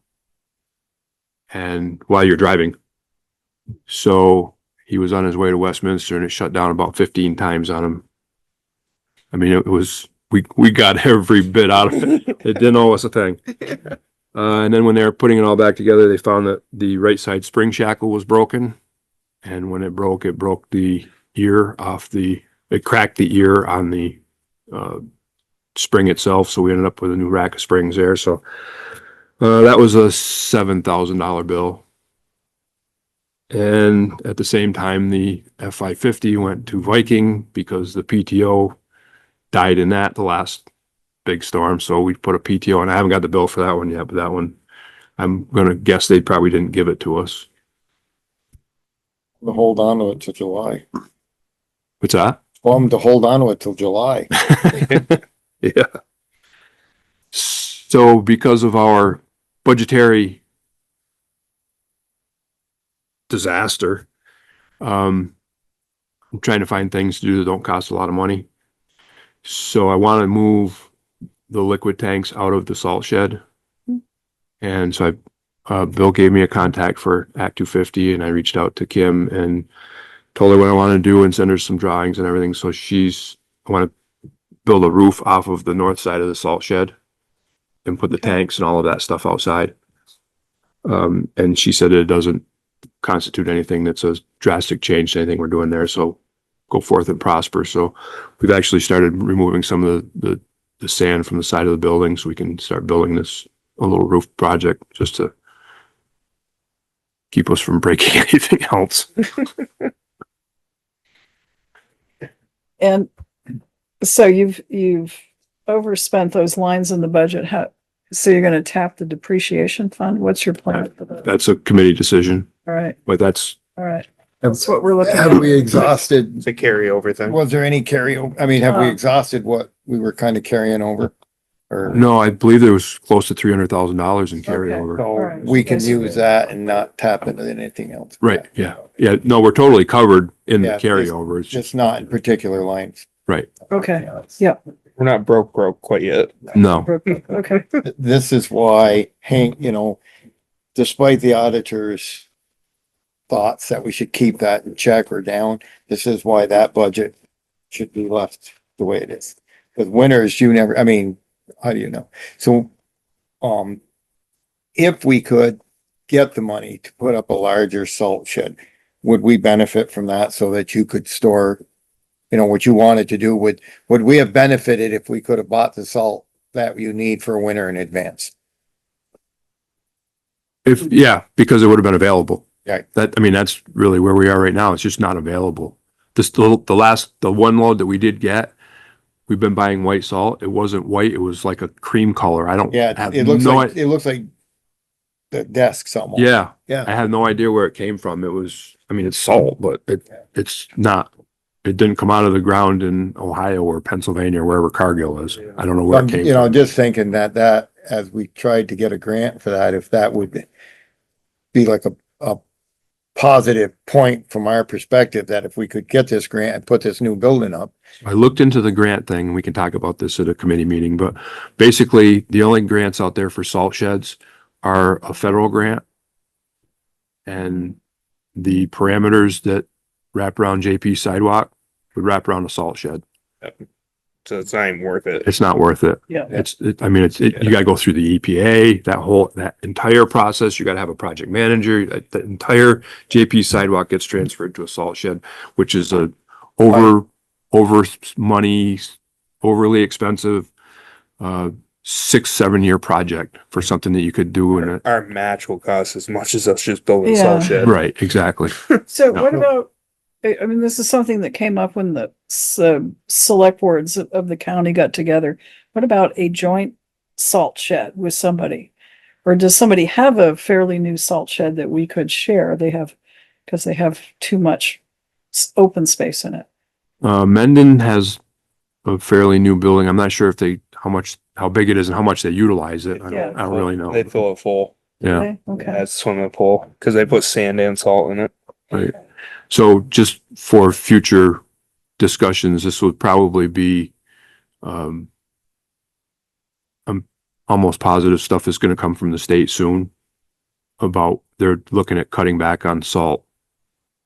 and while you're driving. So he was on his way to Westminster and it shut down about 15 times on him. I mean, it was, we got every bit out of it. It didn't owe us a thing. And then when they were putting it all back together, they found that the right side spring shackle was broken. And when it broke the ear off it cracked the ear on the spring itself. So we ended up with a new rack of springs there. So that was a $7,000 bill. And at the same time, the F550 went to Viking because the PTO died in that, the last big storm. So we put a PTO, and I haven't got the bill for that one yet, but that one, I'm going to guess they probably didn't give it to us. To hold on to it till July. What's that? Well, I'm to hold on to it till July. Yeah. So because of our budgetary disaster, I'm trying to find things to do that don't cost a lot of money. So I want to move the liquid tanks out of the salt shed. And so Bill gave me a contact for Act 250, and I reached out to Kim and told her what I want to do and send her some drawings and everything. So I want to build a roof off of the north side of the salt shed and put the tanks and all of that stuff outside. And she said it doesn't constitute anything that's a drastic change to anything we're doing there. So go forth and prosper. So we've actually started removing some of the sand from the side of the building so we can start building a little roof project just to keep us from breaking anything else. And so you've overspent those lines in the budget. So you're gonna tap the depreciation fund? What's your plan for that? That's a committee decision, All right, but that's, all right. That's what we're looking Have at. we exhausted, It's a carryover thing. was there any carryover? I mean, have we Uh, exhausted what we were kind of carrying over? Or, no, I believe there was close to $300,000 in carryover. so Alright. we can use that and not tap into anything else? Right, yeah. Yeah, no, we're totally covered in the Yeah, carryover. It's Just not in particular lines. right. Okay, yeah, We're not broke quite yet. No, okay. This is why Hank, despite the auditor's thoughts that we should keep that in check or down, this is why that budget should be left the way it is. Because winters, how do you know? So, if we could get the money to put up a larger salt shed, would we benefit from that so that you could store, what you wanted to do? Would we have benefited if we could have bought the salt that you need for winter in advance? because it would have been available. Right. That's really where we are right now. It's just not available. The one load that we did get, we've been buying white salt. It wasn't white. It was like a cream color. I don't Yeah, have it looks no like, the desk almost. Yeah, Yeah. I have no idea where it came from. It's salt, but it's not, it didn't come out of the ground in Ohio or Pennsylvania or wherever Cargill is. I don't know where it came from. Just thinking that as we tried to get a grant for that, if that would be like a positive point from our perspective, that if we could get this grant and put this new building up. I looked into the grant thing. We can talk about this at a committee meeting, but basically the only grants out there for salt sheds are a federal grant. And the parameters that wrap around JP sidewalk would wrap around a salt shed. So it's not even worth it. It's not worth it. Yeah. You gotta go through the EPA, that entire process. You gotta have a project manager. The entire JP sidewalk gets transferred to a salt shed, which is over money, overly expensive, 6-7 year project for something that you could do in Our match will cost as much as us just building a Yeah. salt shed. right, exactly. So No. what about, this is something that came up when the select boards of the county got together. What about a joint salt shed with somebody? Or does somebody have a fairly new salt shed that we could share? Because they have too much open space in it. Mendon has a fairly new building. I'm not sure how big it is and how much they utilize it. Yeah. I don't really know. They fill it full. Yeah. Okay, okay. That's swimming pool because they put sand and salt in it. Right. So just for future discussions, this would probably be, I'm almost positive stuff is going to come from the state soon about they're looking at cutting back on salt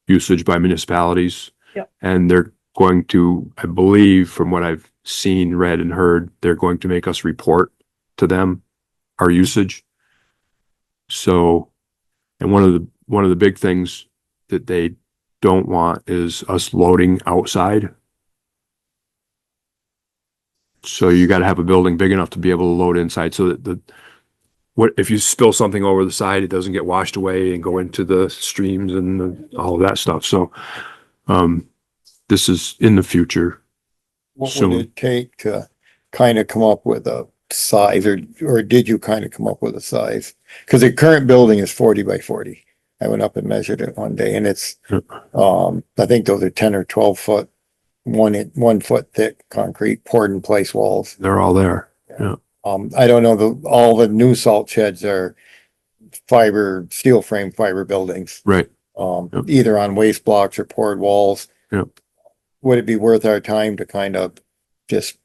usage by municipalities. Yep. And they're going to, I believe, from what I've seen, read and heard, they're going to make us report to them our usage. So, and one of the big things that they don't want is us loading outside. So you got to have a building big enough to be able to load inside so that if you spill something over the side, it doesn't get washed away and go into the streams and all of that stuff. So, this is in the future. What Soon. would it take to kind of come up with a size, or did you kind of come up with a size? Because the current building is 40 by 40. I went up and measured it one day, and it's, I think those are 10 or 12 foot, 1 foot thick concrete poured in place walls. They're all there. Yeah. I don't know, all the new salt sheds are steel frame fiber buildings, Right. Yep. either on waste blocks or poured walls. Yep. Would it be worth our time to kind of just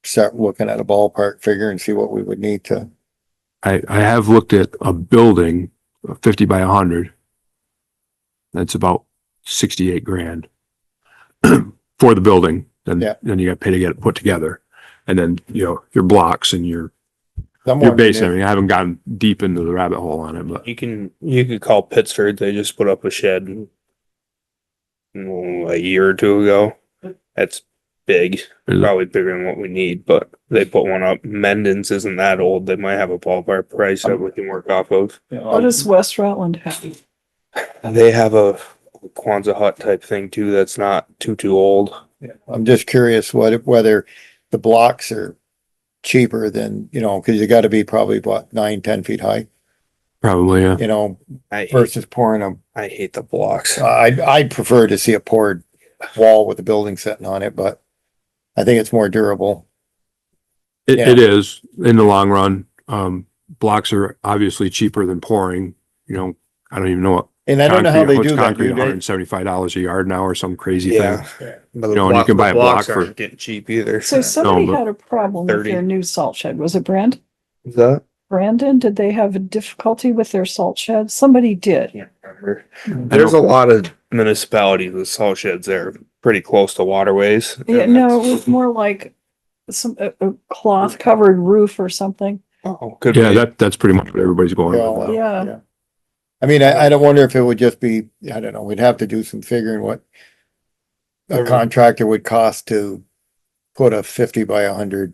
start looking at a ballpark figure and see what we would need to? I have looked at a building, 50 by 100. That's about 68 grand for the building. Then you got to pay to get it put together. And then, your blocks and your base and everything. I haven't gotten deep into the rabbit hole on it, but You could call Pittsford. They just put up a shed a year or two ago. That's big, probably bigger than what we need, but they put one up. Mendon's isn't that old. They might have a ballpark price that we can work off of. What does West Rutland have? They have a Quonset hut type thing too. That's not too old. I'm just curious whether the blocks are cheaper than, cause you gotta be probably what, 9, 10 feet high, Probably, yeah. versus pouring them. I hate the blocks. I'd prefer to see a poured wall with a building sitting on it, but I think it's more durable. It is in the long run. Blocks are obviously cheaper than pouring, I don't even know what. And I don't know how they what's do that. concrete, Do they? $175 a yard now or some crazy thing. Yeah. But You know, and you can buy a block blocks for- aren't getting cheap either. So somebody but- had a problem with 30. their new salt shed. Was it Brand? Is that? Brandon? Did they have a difficulty with their salt shed? Somebody did. Can't remember. There's a lot of municipalities with salt sheds there pretty close to waterways. Yeah, and no, it that's- was more like a cloth covered roof or something. Oh, could Yeah, be. that's pretty much what everybody's going with. Well, now. Yeah. I mean, I don't wonder if it would just be, I don't know, we'd have to do some figuring what a contractor would cost to put a 50 by 100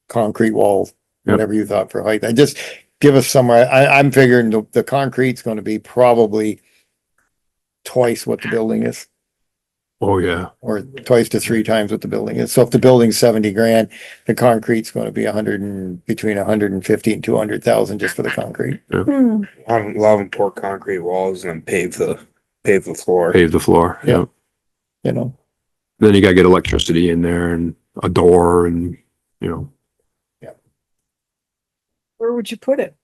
concrete wall, Yep. whatever you thought for height. I just give us somewhere. I'm figuring the concrete's gonna be probably twice what the building is, Oh, yeah. or twice to 3 times what the building is. So if the building's 70 grand, the concrete's gonna be between 150 and 200,000 just for the concrete. Hmm. I'm loving pour concrete walls and then pave the floor. Pave the floor. Yeah. Yeah. You know, Then you gotta get electricity in there and a door and, Where would you put it?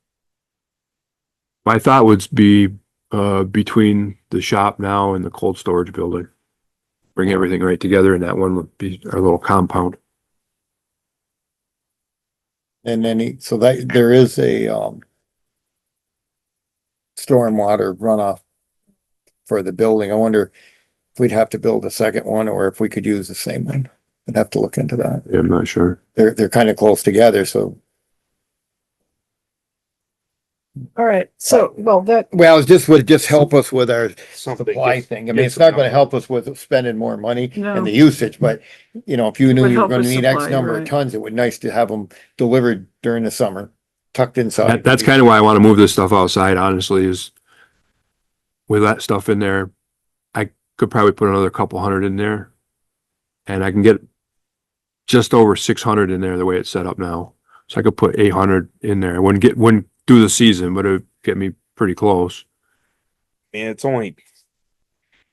my thought would be, between the shop now and the cold storage building. Bring everything right together and that one would be our little compound. and then so that there is a stormwater runoff for the building. I wonder if we'd have to build a second one or if we could use the same one. I'd have to look into that. Yeah, I'm not sure. They're kind of close together, so. All right. So, well, that, Well, it just would just help us with our Something supply gets- thing. I mean, gets it's not gonna them help us with spending more money No. and the usage, but if you knew Would you were help gonna with need X supply, number right. of tons, it would nice to have them delivered during the summer, tucked inside. That's kind of why I want to move this stuff outside, honestly, is with that stuff in there, I could probably put another couple hundred in there. And I can get just over 600 in there the way it's set up now. So I could put 800 in there. Wouldn't do the season, but it'd get me pretty close. Man, it's only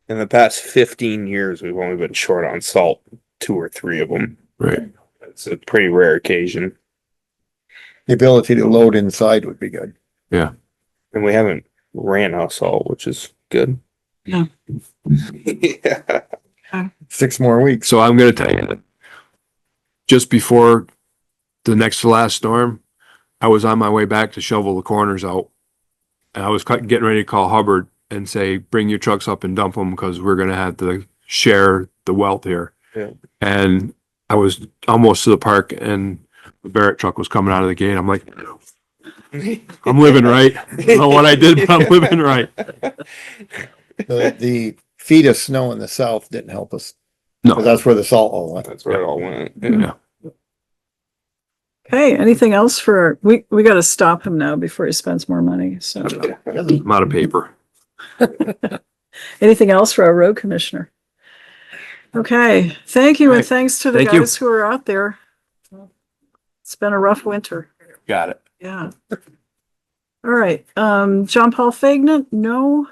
in the past 15 years we've only been short on salt, 2 or 3 of them. Right. It's a pretty rare occasion, The ability to load inside would be good. and we haven't ran out of salt, which is good. No. Yeah. 6 more weeks. So I'm gonna tell you that just before the next to last storm, I was on my way back to shovel the corners out. And I was getting ready to call Hubbard and say, bring your trucks up and dump them because we're gonna have to share the wealth here. Yeah. And I was almost to the park and the Barrett truck was coming out of the gate. I'm like, I'm living right. I don't know what I did, but I'm living right. The feet of snow in the south didn't help us. No. 'Cause that's where the salt all went. That's where it all went. Yeah. hey, anything else for, we got to stop him now before he spends more money. So I'm out of paper. anything else for our road commissioner? Okay, thank you. And thanks to the Thank you. guys who are out there. It's been a rough winter. Got it. Yeah. All right. John Paul Faignant, no.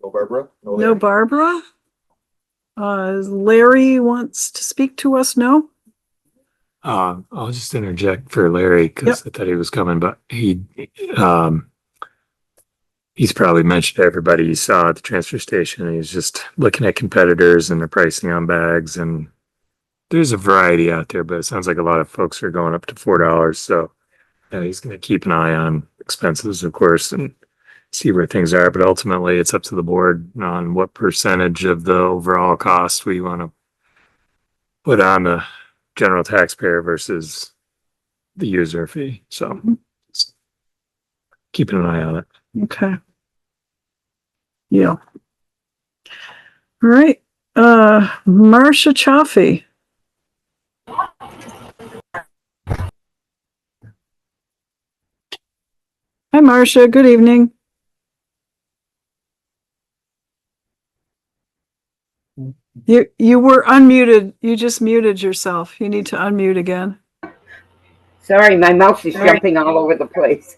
No Barbara? No Barbara. Larry wants to speak to us, no? I'll just interject for Larry because I thought he was coming, but he's probably mentioned to everybody he saw at the transfer station. He's just looking at competitors and the pricing on bags, and there's a variety out there, but it sounds like a lot of folks are going up to $4. So he's going to keep an eye on expenses, of course, and see where things are. But ultimately, it's up to the board on what percentage of the overall cost we want to put on the general taxpayer versus the user fee. So just keeping an eye on it. Okay. Yeah. All right. Marcia Chioffi. Hi, Marcia. Good evening. You were unmuted. You just muted yourself. You need to unmute again. Sorry, my mouse is jumping all over the place.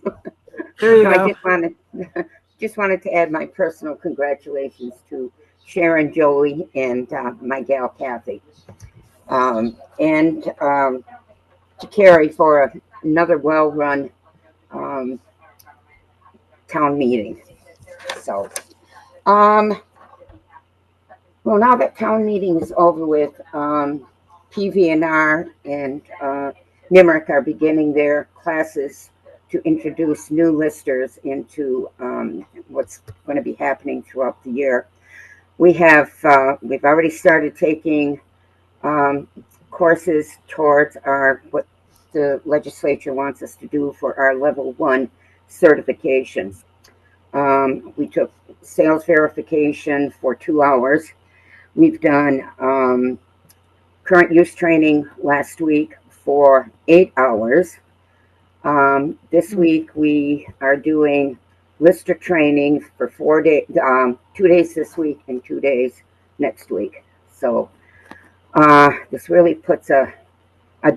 There you So go. I just wanted to add my personal congratulations to Sharon, Joey, and my gal Kathy, and to Kari for another well-run town meeting. So, well, now that town meeting is over with, PVNR and NIMRIC are beginning their classes to introduce new listers into what's going to be happening throughout the year. We've already started taking courses towards what the legislature wants us to do for our level 1 certifications. We took sales verification for 2 hours. We've done current use training last week for 8 hours. This week we are doing lister training for 4 days, 2 days this week and 2 days next week. So this really puts a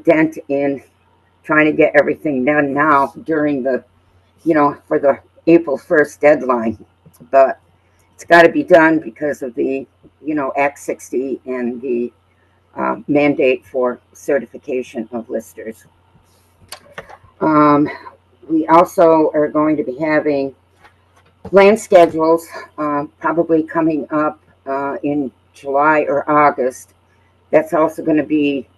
dent in trying to get everything done now during the, for the April 1st deadline. But it's got to be done because of the, Act 60 and the mandate for certification of listers. We also are going to be having land schedules probably coming up in July or August. That's also going to be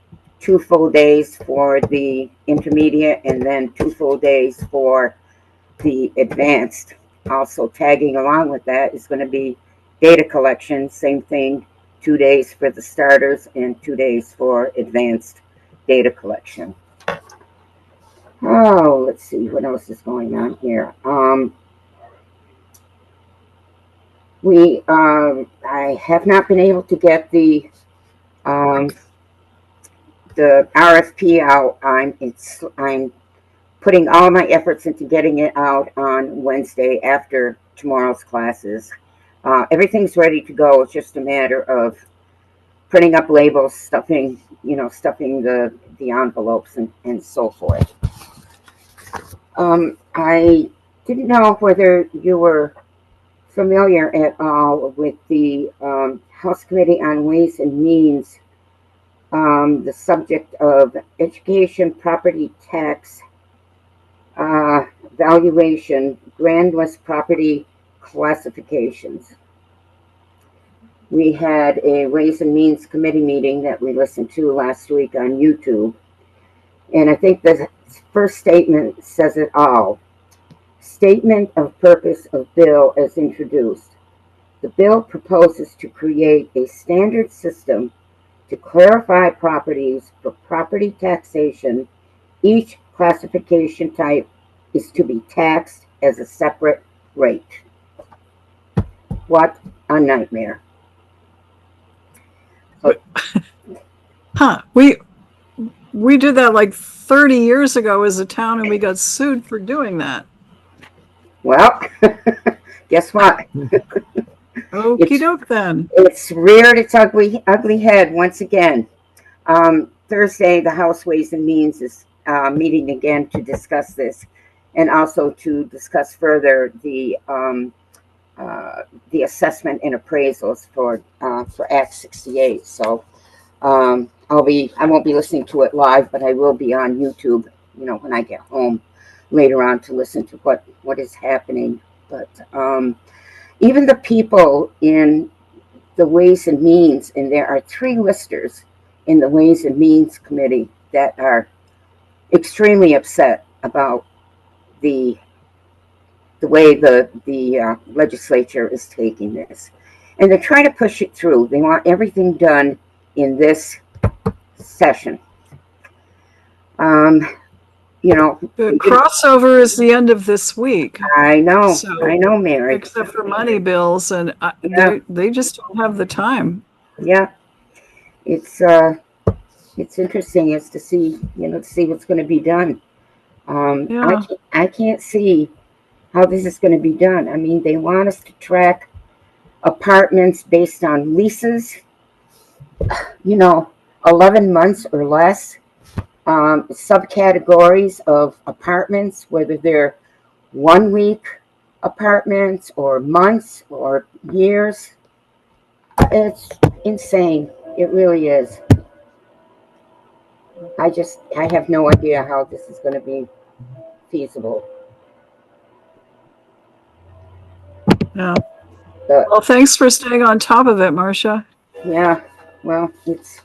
2 full days for the intermediate and then 2 full days for the advanced. Also tagging along with that is going to be data collection, same thing, 2 days for the starters and 2 days for advanced data collection. Oh, let's see what else is going on here. I have not been able to get the RFP out. I'm putting all my efforts into getting it out on Wednesday after tomorrow's classes. Everything's ready to go. It's just a matter of printing up labels, stuffing the envelopes and so forth. I didn't know whether you were familiar at all with the House Committee on Ways and Means, the subject of education property tax valuation, grand list property classifications. We had a Ways and Means Committee meeting that we listened to last week on YouTube. And I think the first statement says it all. Statement of purpose of bill as introduced. The bill proposes to create a standard system to clarify properties for property taxation. Each classification type is to be taxed as a separate rate. What a nightmare. Huh. We did that like 30 years ago as a town and we got sued for doing that. Well, guess what? Okie doke then. It's reared its ugly head once again. Thursday, the House Ways and Means is meeting again to discuss this, and also to discuss further the assessment and appraisals for Act 68. So I won't be listening to it live, but I will be on YouTube, when I get home later on to listen to what is happening. But even the people in the Ways and Means, and there are 3 listers in the Ways and Means Committee that are extremely upset about the way the legislature is taking this. And they're trying to push it through. They want everything done in this session. The crossover is the end of this week. I know, So, I know, Mary. Except for money bills, and Yeah. they just don't have the time. Yeah, it's interesting as to see what's going to be done. Yeah. I can't see how this is going to be done. I mean, they want us to track apartments based on leases 11 months or less, subcategories of apartments, whether they're 1 week apartments or months or years. It's insane. It really is. I have no idea how this is going to be feasible. Yeah. But Well, thanks for staying on top of it, Marcia. yeah, well, it's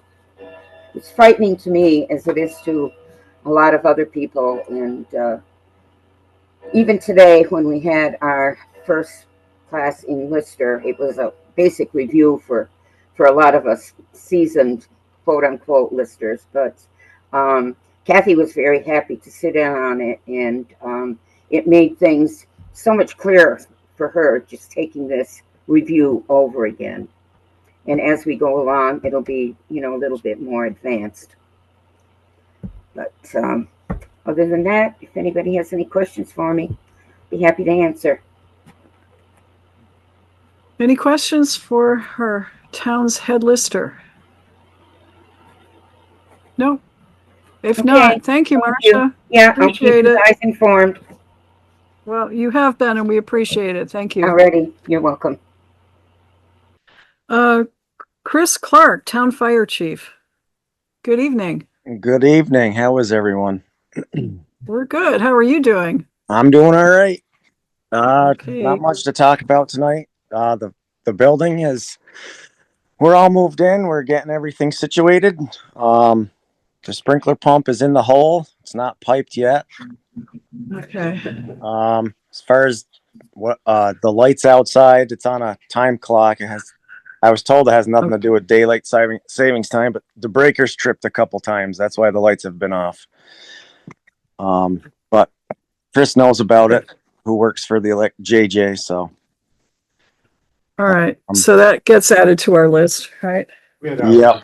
frightening to me as it is to a lot of other people. And even today, when we had our first class in Lister, it was a basic review for a lot of us seasoned quote unquote listers. But Kathy was very happy to sit in on it, and it made things so much clearer for her just taking this review over again. And as we go along, it'll be, a little bit more advanced. But other than that, if anybody has any questions for me, be happy to answer. Any questions for her town's head lister? No. If Okay. not, thank you, Marcia. Yeah, I'll keep Appreciate you it. guys informed. Well, you have been, and we appreciate it. Thank you. Alrighty, you're welcome. Chris Clark, Town Fire Chief. Good evening. Good evening. How is everyone? We're good. How are you doing? I'm doing all right. Okay. Not much to talk about tonight. The building is, we're all moved in. We're getting everything situated. The sprinkler pump is in the hole. It's not piped yet. Okay. As far as what the lights outside, it's on a time clock. I was told it has nothing to do with daylight savings time, but the breaker's tripped a couple times. That's why the lights have been off. But Chris knows about it, who works for the JJ. So. All right. So that gets added to our list, right? Yeah.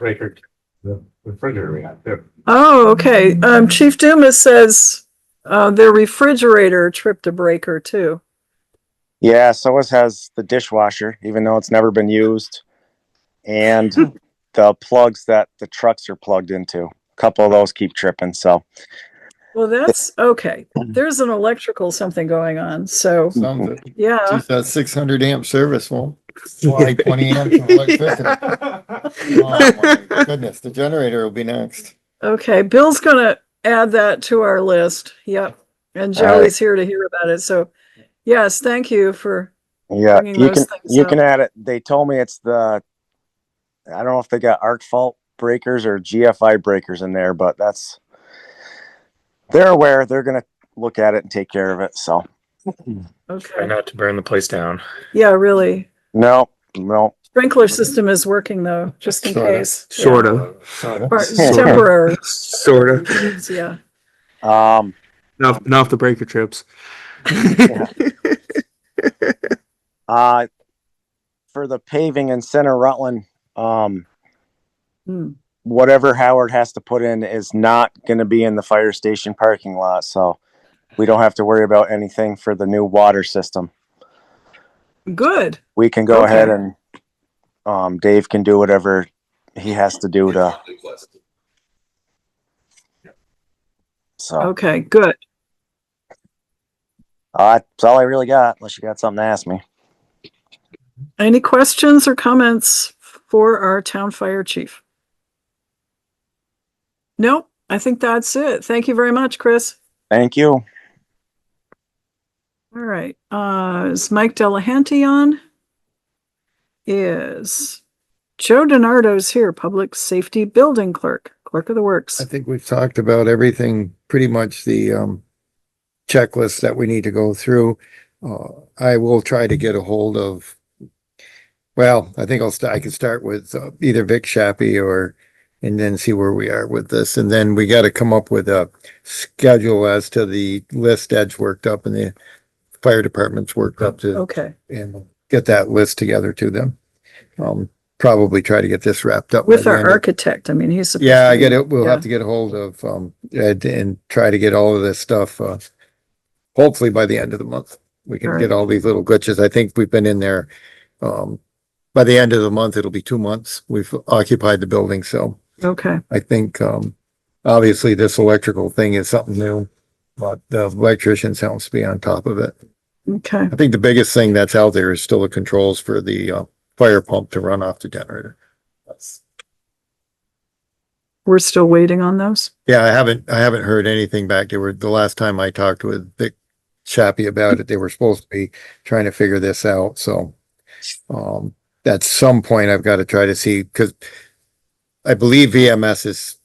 The refrigerator we had too. Oh, okay. Chief Dumas says their refrigerator tripped a breaker too. Yeah, so has the dishwasher, even though it's never been used, and the plugs that the trucks are plugged into. A couple of those keep tripping. So. Well, that's okay. There's an electrical something going on. So yeah, Just that 600 amp service won't fly 20 amps of electricity. Oh my goodness, the generator will be next. okay. Bill's gonna add that to our list. Yep. And Joey's here to hear about it. So yes, thank you for bringing those things you up. can add it. They told me it's I don't know if they got arc fault breakers or GFI breakers in there, but they're aware. They're gonna look at it and take care of it. So. Okay. Try not to burn the place down. Yeah, really. No. Sprinkler system is working though, just in case. Sort of. Temporary. Sort of. Yeah. Not the breaker trips. For the paving in center Rutland, whatever Howard has to put in is not going to be in the fire station parking lot. So we don't have to worry about anything for the new water system. Good. We can go ahead and Dave can do whatever he has to do to. So. Okay, good. That's all I really got, unless you got something to ask me. Any questions or comments for our town fire chief? Nope, I think that's it. Thank you very much, Chris. Thank you. All right. Is Mike Delehanty on? Is Joe Denardo's here, Public Safety Building Clerk, Clerk of the Works. I think we've talked about everything, pretty much the checklist that we need to go through. I will try to get a hold of, I think I can start with either Vic Shappy and then see where we are with this. And then we got to come up with a schedule as to the list Ed's worked up and the fire department's worked up to. Okay. And get that list together to them. Probably try to get this wrapped up. With our architect. I mean, he's supposed Yeah, I to get it. We'll have to get a hold of Ed and try to get all of this stuff. Hopefully by the end of the month, we can get all these little glitches. I think we've been in there by the end of the month, it'll be 2 months. We've occupied the building, so Okay, I think, obviously this electrical thing is something new, but the electrician sounds to be on top of it. okay. I think the biggest thing that's out there is still the controls for the, fire pump to run off the generator. We're still waiting on those? Yeah, I haven't heard anything back. The last time I talked with Vic Chappie about it, they were supposed to be trying to figure this out, so. At some point I've got to try to see, because I believe VMS has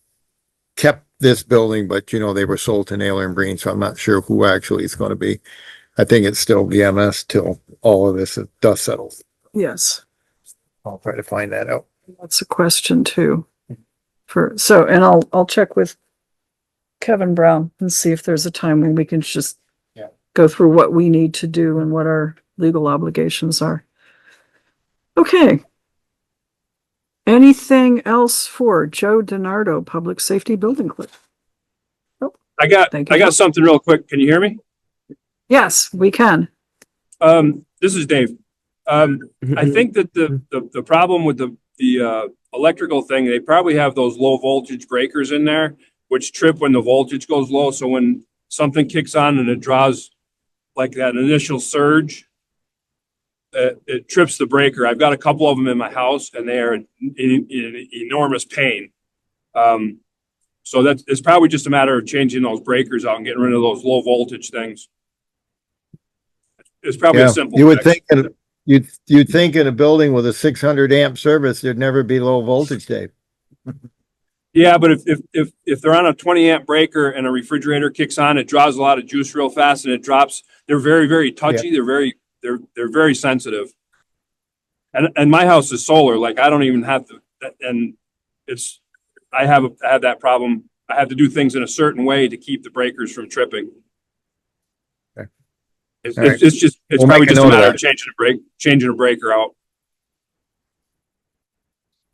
kept this building, but they were sold to Naylor and Breen, so I'm not sure who actually is going to be. I think it's still VMS till all of this dust settles. Yes, I'll try to find that out. that's a question too. And I'll check with Kevin Brown and see if there's a time when we can just go through what we need to do and what our legal obligations are. Okay. Anything else for Joe Denardo, Public Safety Building Clerk? I got something real quick. Can you hear me? Yes, we can. This is Dave. I think that the problem with the electrical thing, they probably have those low voltage breakers in there, which trip when the voltage goes low. So when something kicks on and it draws like that initial surge, it trips the breaker. I've got a couple of them in my house and they are in enormous pain. So it's probably just a matter of changing those breakers out and getting rid of those low voltage things. It's probably a simple You would fix. think, you'd think in a building with a 600 amp service, there'd never be low voltage, Dave. Yeah, but if they're on a 20 amp breaker and a refrigerator kicks on, it draws a lot of juice real fast and it drops. They're very, very touchy. They're very sensitive. And my house is solar. Like I don't even have to, and I have that problem. I have to do things in a certain way to keep the breakers from tripping. Okay. It's right. We'll probably just a matter of changing a breaker out.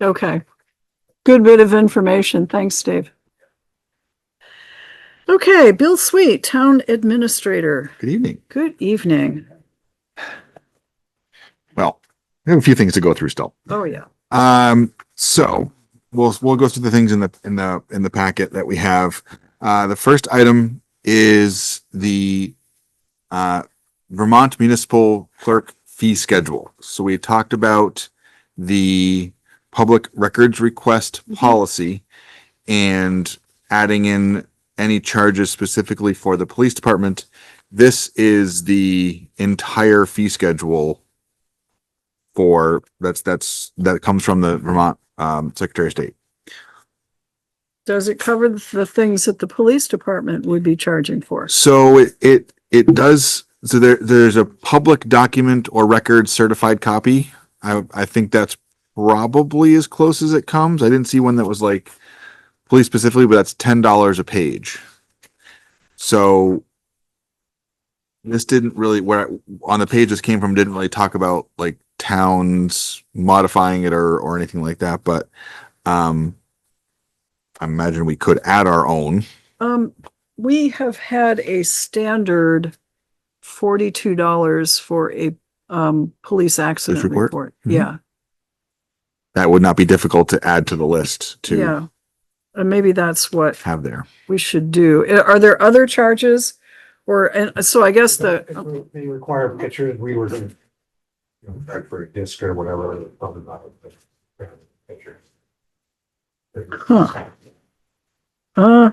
Okay. Good bit of information. Thanks, Dave. Okay, Bill Sweet, Town Administrator. Good evening. Good evening. Well, we have a few things to go through still. Oh, yeah. So we'll go through the things in the packet that we have. The first item is the Vermont Municipal Clerk fee schedule. So we talked about the public records request policy and adding in any charges specifically for the police department. This is the entire fee schedule that comes from the Vermont Secretary of State. Does it cover the things that the police department would be charging for? So it does. So there's a public document or record certified copy. I think that's probably as close as it comes. I didn't see one that was like police specifically, but that's $10 a page. So this didn't really, where on the page this came from, didn't really talk about like towns modifying it or anything like that. But I imagine we could add our own. We have had a standard $42 for a police accident report. Mm-hmm. Yeah. That would not be difficult to add to the list to Yeah. And maybe that's what have there. we should do. Are there other charges? And so I guess They require pictures. We were going to for a disc or whatever. Probably not pictures. Huh. I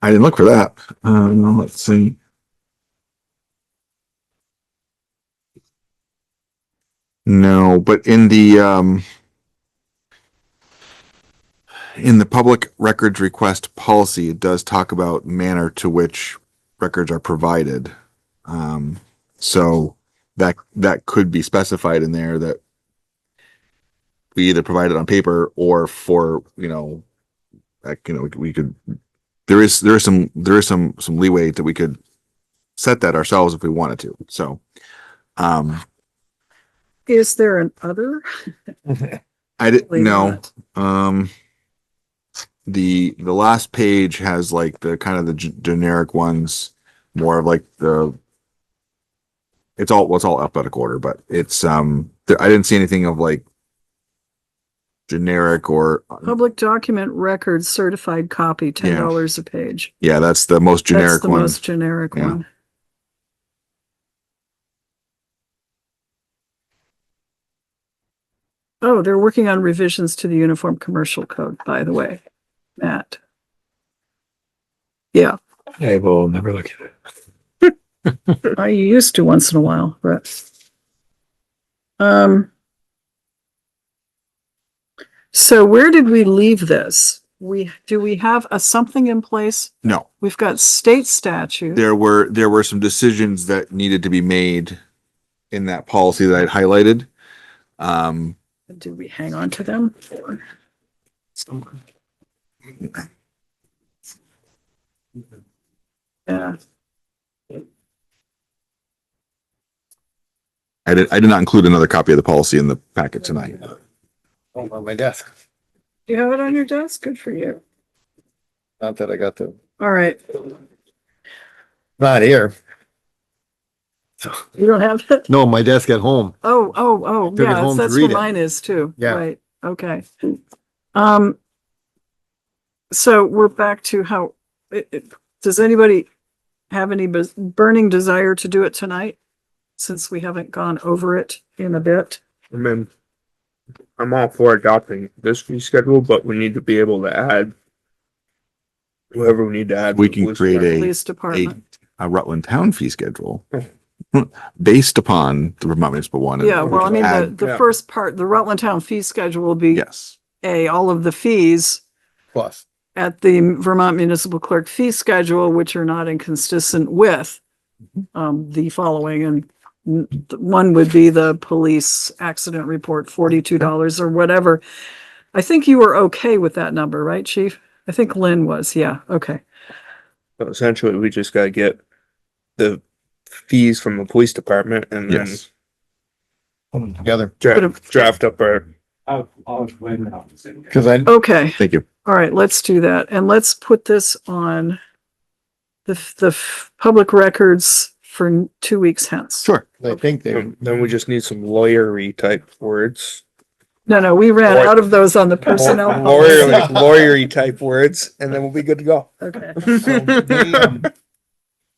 didn't look for that. Let's see. No, but in the public records request policy, it does talk about manner to which records are provided. So that could be specified in there that we either provide it on paper or for, we could, there is some leeway that we could set that ourselves if we wanted to. So, is there an other? I didn't know. The last page has like the kind of the generic ones, more of like the it's all alphabetical order, but it's, I didn't see anything of like generic or, Public document records certified copy, $10 a page. yeah, that's the most That's generic the one. most generic Yeah. one. Oh, they're working on revisions to the Uniform Commercial Code, by the way, Matt. Yeah, I will never look at it. I used to once in a while, but. So where did we leave this? Do we have something in place? No, We've got state statute. there were some decisions that needed to be made in that policy that I'd highlighted. Do we hang on to them? Yeah. I did not include another copy of the policy in the packet tonight. Oh, on my desk. Do you have it on your desk? Good for you. Not that I got to, All right. not here. You don't have it? No, my desk at home. Oh, Took it yeah, home to that's read where it. mine is too. Yeah. Right, okay. So we're back to how, does anybody have any burning desire to do it tonight? Since we haven't gone over it in a bit. I mean, I'm all for adopting this fee schedule, but we need to be able to add whoever we need to add. We to the can police create department. Police department. a Rutland town fee schedule based upon the Vermont Municipal one. Yeah, well, I mean, the Yeah. first part, the Rutland Town fee schedule will be Yes, all of the fees Plus. at the Vermont Municipal Clerk fee schedule, which are not inconsistent with the following, and one would be the police accident report, $42 or whatever. I think you were okay with that number, right, Chief? I think Lynn was, yeah, okay. So essentially, we just gotta get the fees from the police department and then yes. Put them together. draft up our. Cause I, Okay, Thank you. all right, let's do that. And let's put this on the public records for 2 weeks hence. Sure. I think they, Then we just need some lawyery type words. No, we ran out of those on the personnel. Lawyery type words, and then we'll be good to go. Okay.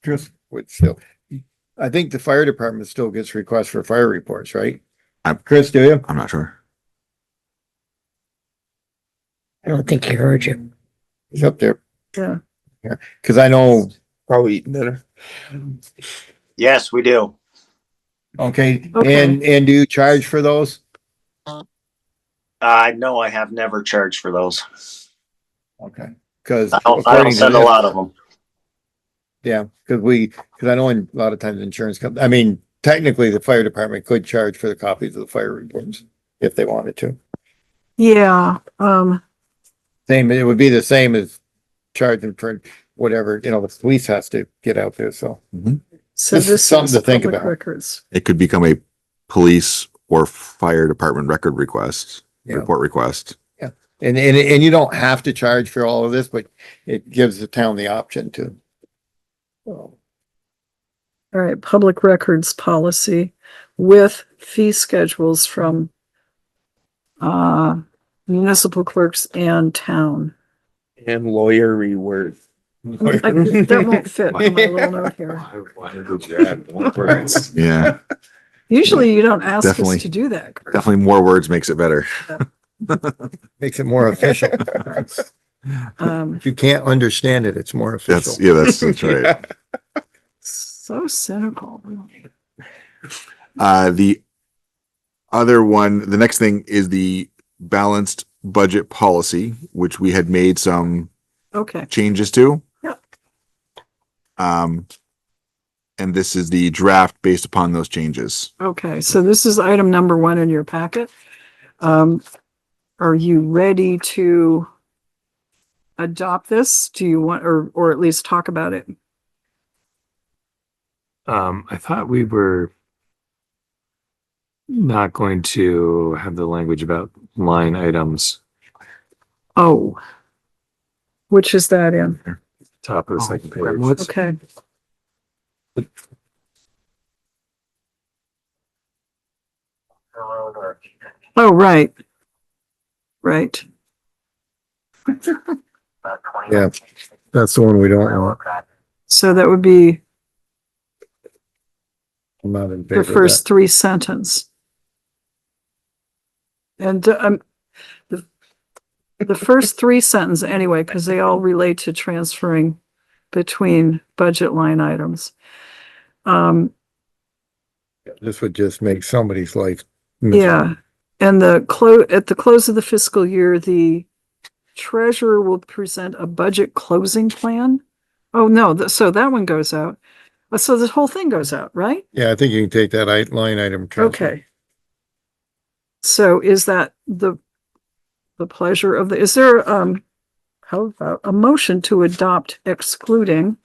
Chris would still, I think the fire department still gets requests for fire reports, right? Chris, do you? I'm not sure. I don't think he heard you. He's up there. Yeah. Cause I know, Probably eating dinner. Yes, we do. okay, Okay. and do you charge for those? No, I have never charged for those. Okay. Cause. I don't according to send a this- lot of them. Yeah, cause I know a lot of times insurance companies, I mean, technically the fire department could charge for the copies of the fire reports if they wanted to. Yeah, Same, it would be the same as charging for whatever, the police has to get out there, so. so This is this something is to think public about. records. It could become a police or fire department record request, Yeah. report request. And you don't have to charge for all of this, but it gives the town the option to. All right, public records policy with fee schedules from municipal clerks and town. And lawyery word. That won't fit on my little note here. Yeah, Usually you don't ask Definitely. us to do that. Chris. definitely more words makes it better. Makes it more official. If you can't understand it, it's more official. That's right. So cynical. The other one, the next thing is the balanced budget policy, which we had made some Okay, changes to. Yep. And this is the draft based upon those changes. okay, so this is item number 1 in your packet. Are you ready to adopt this? Do you want, or at least talk about it? I thought we were not going to have the language about line items. Oh, which is that in? Top of the second page. Okay, Oh, right. Right. Yeah, that's the one we don't want. So that would be I'm not in the favor of first that. three sentence. And the first three sentence anyway, because they all relate to transferring between budget line items. This would just make somebody's life. Yeah, and at the close of the fiscal year, the treasurer will present a budget closing plan. Oh, no, so that one goes out. So this whole thing goes out, right? Yeah, I think you can take that line item. transfer. Okay. So is that the pleasure of is there, how about a motion to adopt excluding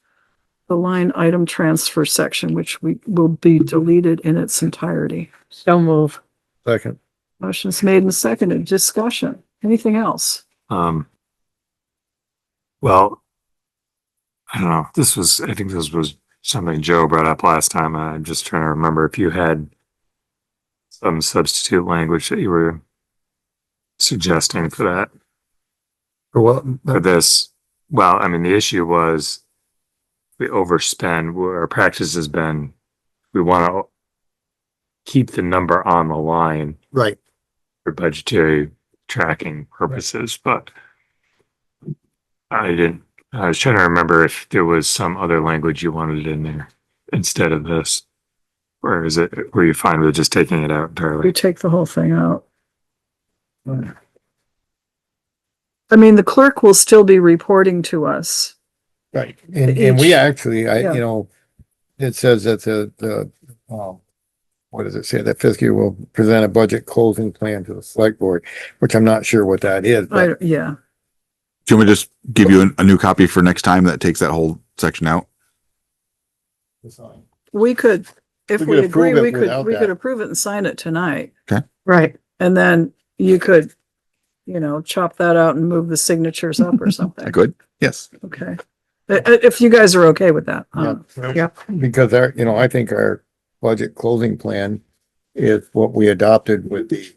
the line item transfer section, which will be deleted in its entirety? So move. Second. Motion's made and seconded. Discussion. Anything else? Well, I don't know. I think this was something Joe brought up last time. I'm just trying to remember if you had some substitute language that you were suggesting for that, For what? for this. Well, I mean, the issue was we overspend. Where our practice has been, we want to keep the number on the line Right. for budgetary tracking purposes, but I was trying to remember if there was some other language you wanted in there instead of this. Or were you fine with just taking it out We entirely? take the whole thing out. I mean, the clerk will still be reporting to us. Right. And we Each- actually, yeah. it says that what does it say? That fiscal year will present a budget closing plan to the select board, which I'm not sure what that is, but Yeah, Can we just give you a new copy for next time that takes that whole section out? we could, if We we could agree, approve it we could without that. approve it and sign it tonight. Right. And then you could, chop that out and move the signatures up or something. I could, yes. Okay. If you guys are okay with that. Yeah. Because I think our budget closing plan is what we adopted with the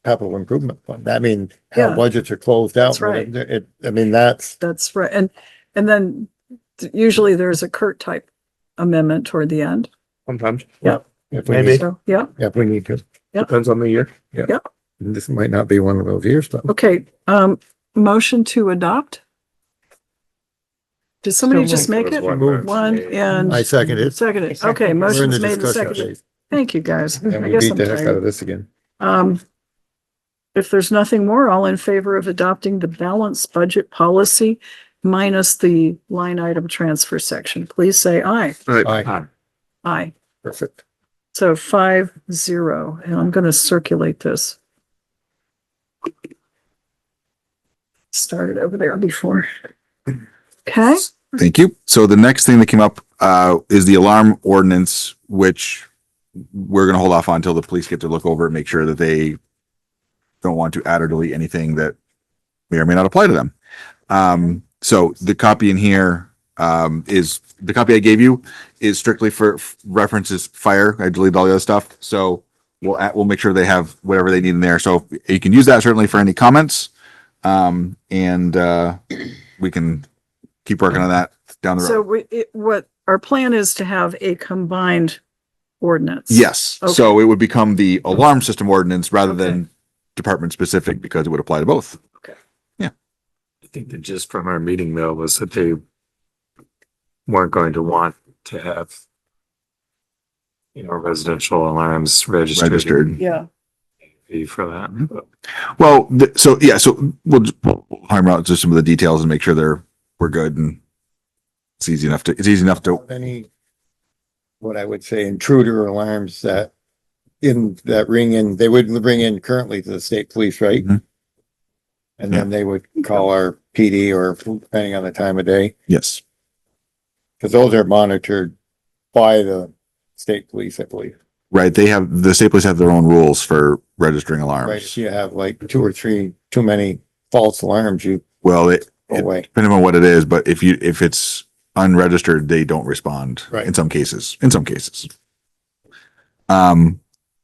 capital improvement fund. I mean, how Yeah. budgets are closed out. That's right. That's right. And then usually there's a Kurt type amendment toward the end. Sometimes. if we Maybe. need, So, yeah, if we need to. Depends on the year. This might not be one of those years, but okay. Motion to adopt. Did somebody So just make it? One and I second it. seconded. Okay, We're in motion's the made and discussion seconded. phase. Thank you, guys. And I we guess beat I'm the heck out of tired. this again. If there's nothing more, all in favor of adopting the balanced budget policy minus the line item transfer section, please say aye. Aye. Aye. Perfect. So 5-0, and I'm gonna circulate this. Started over there before. Okay, Thank you. So the next thing that came up is the alarm ordinance, which we're going to hold off on until the police get to look over it, make sure that they don't want to add or delete anything that may or may not apply to them. So the copy in here is the copy I gave you is strictly for references fire. I deleted all the other stuff. So we'll make sure they have whatever they need in there. So you can use that certainly for any comments. And we can keep working on that down the road. so what our plan is to have a combined ordinance. Yes. Okay. So it would become the alarm system ordinance rather Okay. than department specific because it would apply to both. I think that just from our meeting though was that they weren't going to want to have residential alarms registered. Yeah, Fee for that. But Well, so we'll hammer out just some of the details and make sure we're good and it's easy enough to Any, what I would say intruder alarms that ring in, they wouldn't ring in currently to the state police, right? Mhm. And then they would call our PD or depending on the time of day, yes. because those are monitored by the state police, I believe. Right. The state police have their own rules for registering Right, alarms. if you have like 2 or 3 too many false alarms, you Well, go away. depending on what it is, but if it's unregistered, they don't respond Right. in some cases.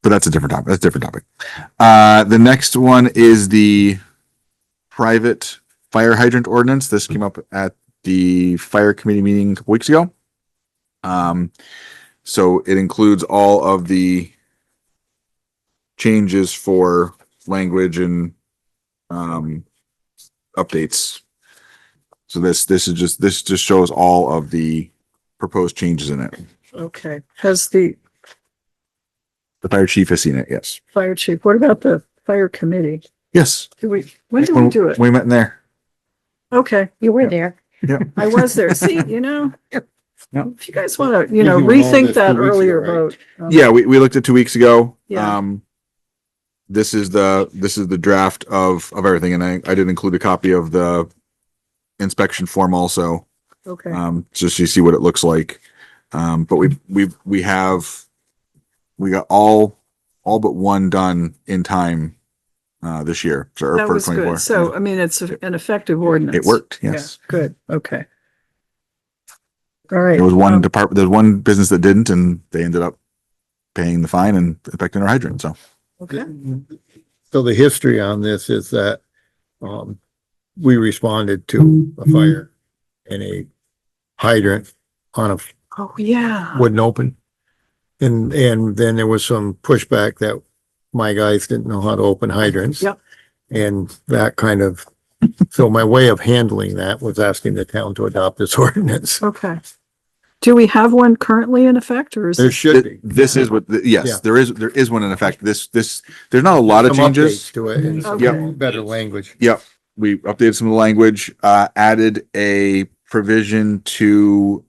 but that's a different topic. That's a different topic. The next one is the private fire hydrant ordinance. This came up at the fire committee meeting a couple weeks ago. So it includes all of the changes for language and updates. So this just shows all of the proposed changes in it. Okay. Has the The fire chief has seen it. Yes. fire chief, what about the fire committee? Yes. When did we do it? We met in there. Okay. You were there. Yeah. I was there. See, Yeah. if you guys want to, You're doing all rethink this that 2 weeks ago, earlier right? vote. Yeah, we looked at 2 weeks ago. Yeah. This is the draft of everything, and I did include a copy of the inspection form also, Okay. just so you see what it looks like. But we got all but one done in time this year. So, That for was 24. good. So, I mean, it's an effective ordinance. It worked. Yeah, Yes. good. Okay. All right. There was one department. There was one business that didn't, and they ended up paying the fine and affecting our hydrant. So. Okay. So the history on this is that, we responded to a fire in a hydrant on a Oh, yeah. wouldn't open. And then there was some pushback that my guys didn't know how to open hydrants. Yep. And that kind of, so my way of handling that was asking the town to adopt this ordinance. Okay. Do we have one currently in effect or is There it? should be. This is what, yes, Yeah. there is one in effect. There's not a lot of Some changes. updates to it and some Okay. better language. Yep. We updated some of the language, added a provision to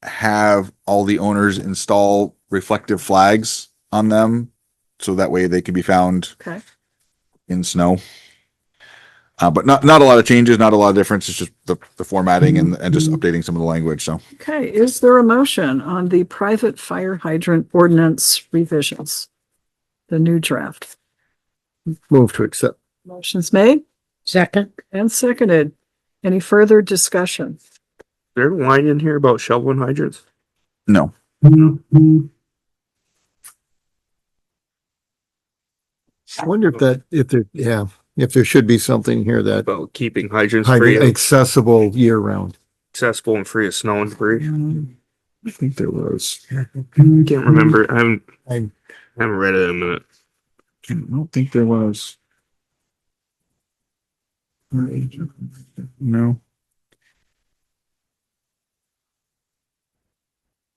have all the owners install reflective flags on them. So that way they can be found Okay. in snow. But not a lot of changes, not a lot of difference. It's just the formatting and just updating some of the language. So Okay. Is there a motion on the private fire hydrant ordinance revisions? The new draft. Move to accept. Motion's made Second. and seconded. Any further discussion? Is there a line in here about shoveling hydrants? no. I wonder if there should be something here that About keeping hydrants free, accessible year round. accessible and free of snow and debris. I think there was. Can't remember. I haven't I- read it in a minute. I don't think there was. No.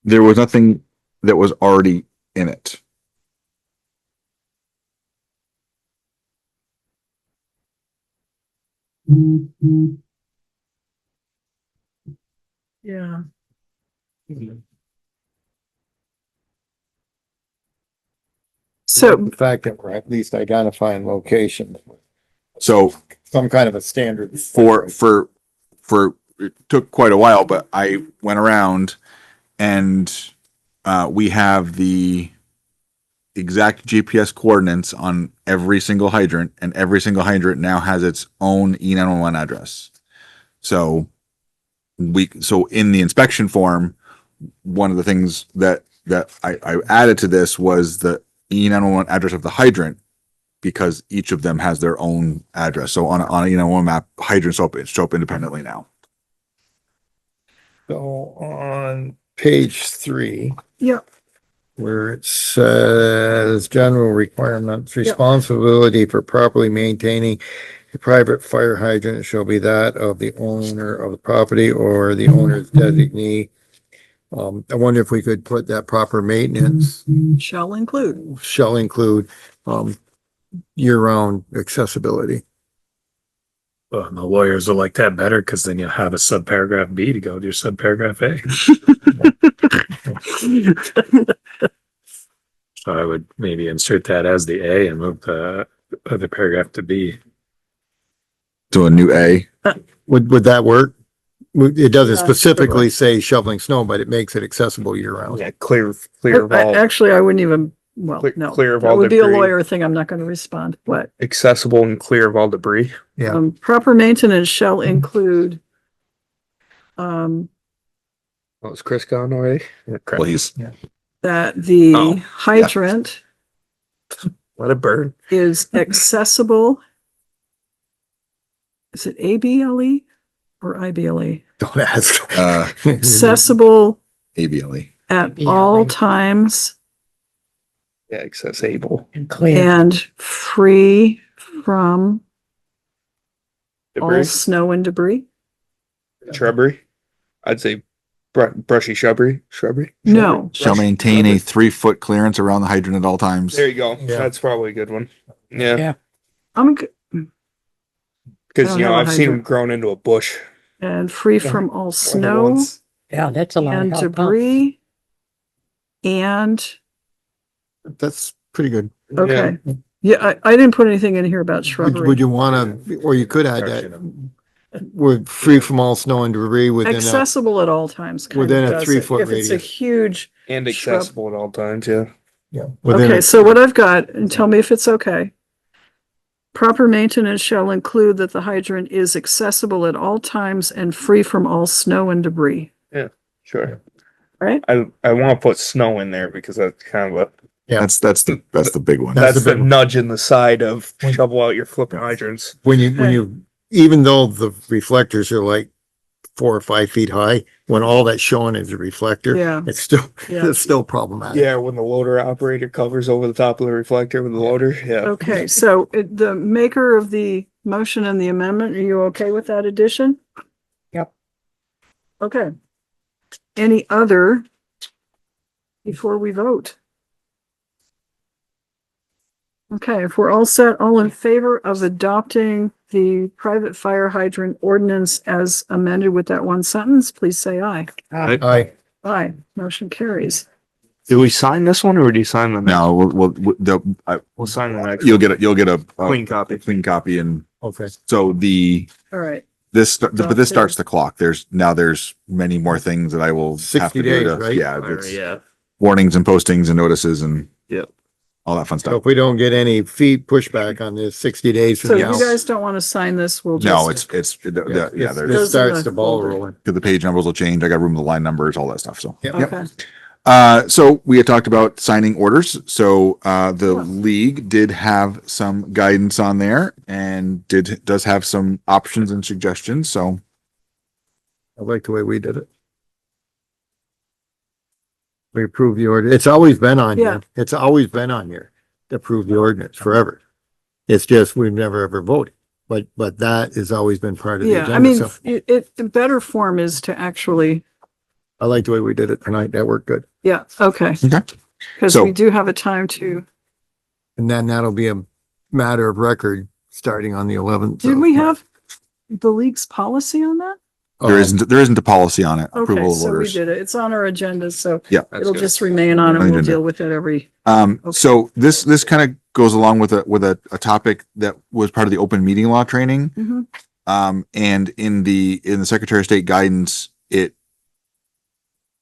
There was nothing that was already in it. Yeah. So, The fact that we're at least identifying location, So some kind of a standard. for it took quite a while, but I went around and we have the exact GPS coordinates on every single hydrant, and every single hydrant now has its own E911 address. So in the inspection form, one of the things that I added to this was the E911 address of the hydrant, because each of them has their own address. So on a E911 map, hydrants show up independently now. So on page 3, yeah, where it says general requirements, responsibility for properly maintaining a private fire hydrant shall be that of the owner of the property or the owner's designee. I wonder if we could put that proper maintenance shall include. shall include, year-round accessibility. Well, the lawyers will like that better because then you'll have a subparagraph B to go to your subparagraph A. So I would maybe insert that as the A and move the other paragraph to B. To a new A. Would that work? It doesn't Yeah. specifically say shoveling snow, but it makes it accessible year-round. Yeah, clear of all, Actually, I wouldn't even, well, no. clear of That all would be a debris. lawyer thing. I'm not going to respond. What? accessible and clear of all debris. Yeah. Proper maintenance shall include, Oh, is Chris gone already? Yeah, crap. Please. that the Oh, hydrant Let it burn. is accessible. Is it ABLE or IBLE? Don't ask. Accessible ABLE. at ABLE. all times Yeah, accessible. And clear. and free from all Debris, snow and debris? shrubbery. I'd say brushy shrubbery. No. Shall maintain a 3-foot clearance around the hydrant at all times. There you go. Yeah. That's probably a good one. Yeah. Yeah. I'm good. Because, I you don't know, have a I've seen them hydrant. grown into a bush. And free Yeah. from all More than snow once. Yeah, that's a lot of and help. huh? debris. And, That's pretty good. okay. Yeah, I didn't put anything in here about shrubbery. Would you want to, or you could add that, we're free from all snow and debris within a, Accessible at all times. kind of within a does it. 3-foot If it's a radius. huge, And Shrub. accessible at all times, yeah. within okay, a- so what I've got, and tell me if it's okay. Proper maintenance shall include that the hydrant is accessible at all times and free from all snow and debris. Sure. Right? I want to put snow in there because that's kind of a, Yeah. That's the big one. That's that's the the big one. nudge in the side of shovel out your flipping hydrants. when you, even though the reflectors are like 4 or 5 feet high, when all that's showing is a reflector, Yeah. it's still, Yeah. it's still problematic. Yeah, when the loader operator covers over the top of the reflector with the loader, yeah. Okay, so the maker of the motion and the amendment, are you okay with that addition? Yep. Okay. Any other before we vote? Okay, if we're all set, all in favor of adopting the private fire hydrant ordinance as amended with that one sentence, please say aye. Aye. Aye, motion carries. Do we sign this one or do you sign the next? No, We'll sign the next. you'll get a Clean copy. clean copy. And Okay. so All right, but this starts the clock. There's many more things that I will have 60 to do days, to, right? yeah, it's Yeah. warnings and postings and notices and Yep. all that fun So stuff. if we don't get any fee pushback on this 60 days so from if now. you guys don't want to sign this, we'll No, just. yeah, there's This starts in the a ball folder. rolling. the page numbers will change. I got room to line numbers, all that stuff. So, Yep. Okay, So we had talked about signing orders. So the Yeah. league did have some guidance on there and does have some options and suggestions. So I like the way we did it. We approved the order. It's always been on Yeah. here. It's always been on here to approve the ordinance forever. It's just we've never ever voted, but that has always been part of the yeah, I agenda. mean, So the better form is to actually, I like the way we did it tonight. That worked good. yeah, okay. Okay. Because So- we do have a time to, And then that'll be a matter of record starting on the 11th. did we have the league's policy on that? there isn't a policy on it. Okay, Approval of so we orders. did it. It's on our agenda, so Yeah. it'll just remain on and we'll Agenda. deal with it every, So this kind of goes along with a topic that was part of the open meeting law training. Mhm. And in the Secretary of State guidance, it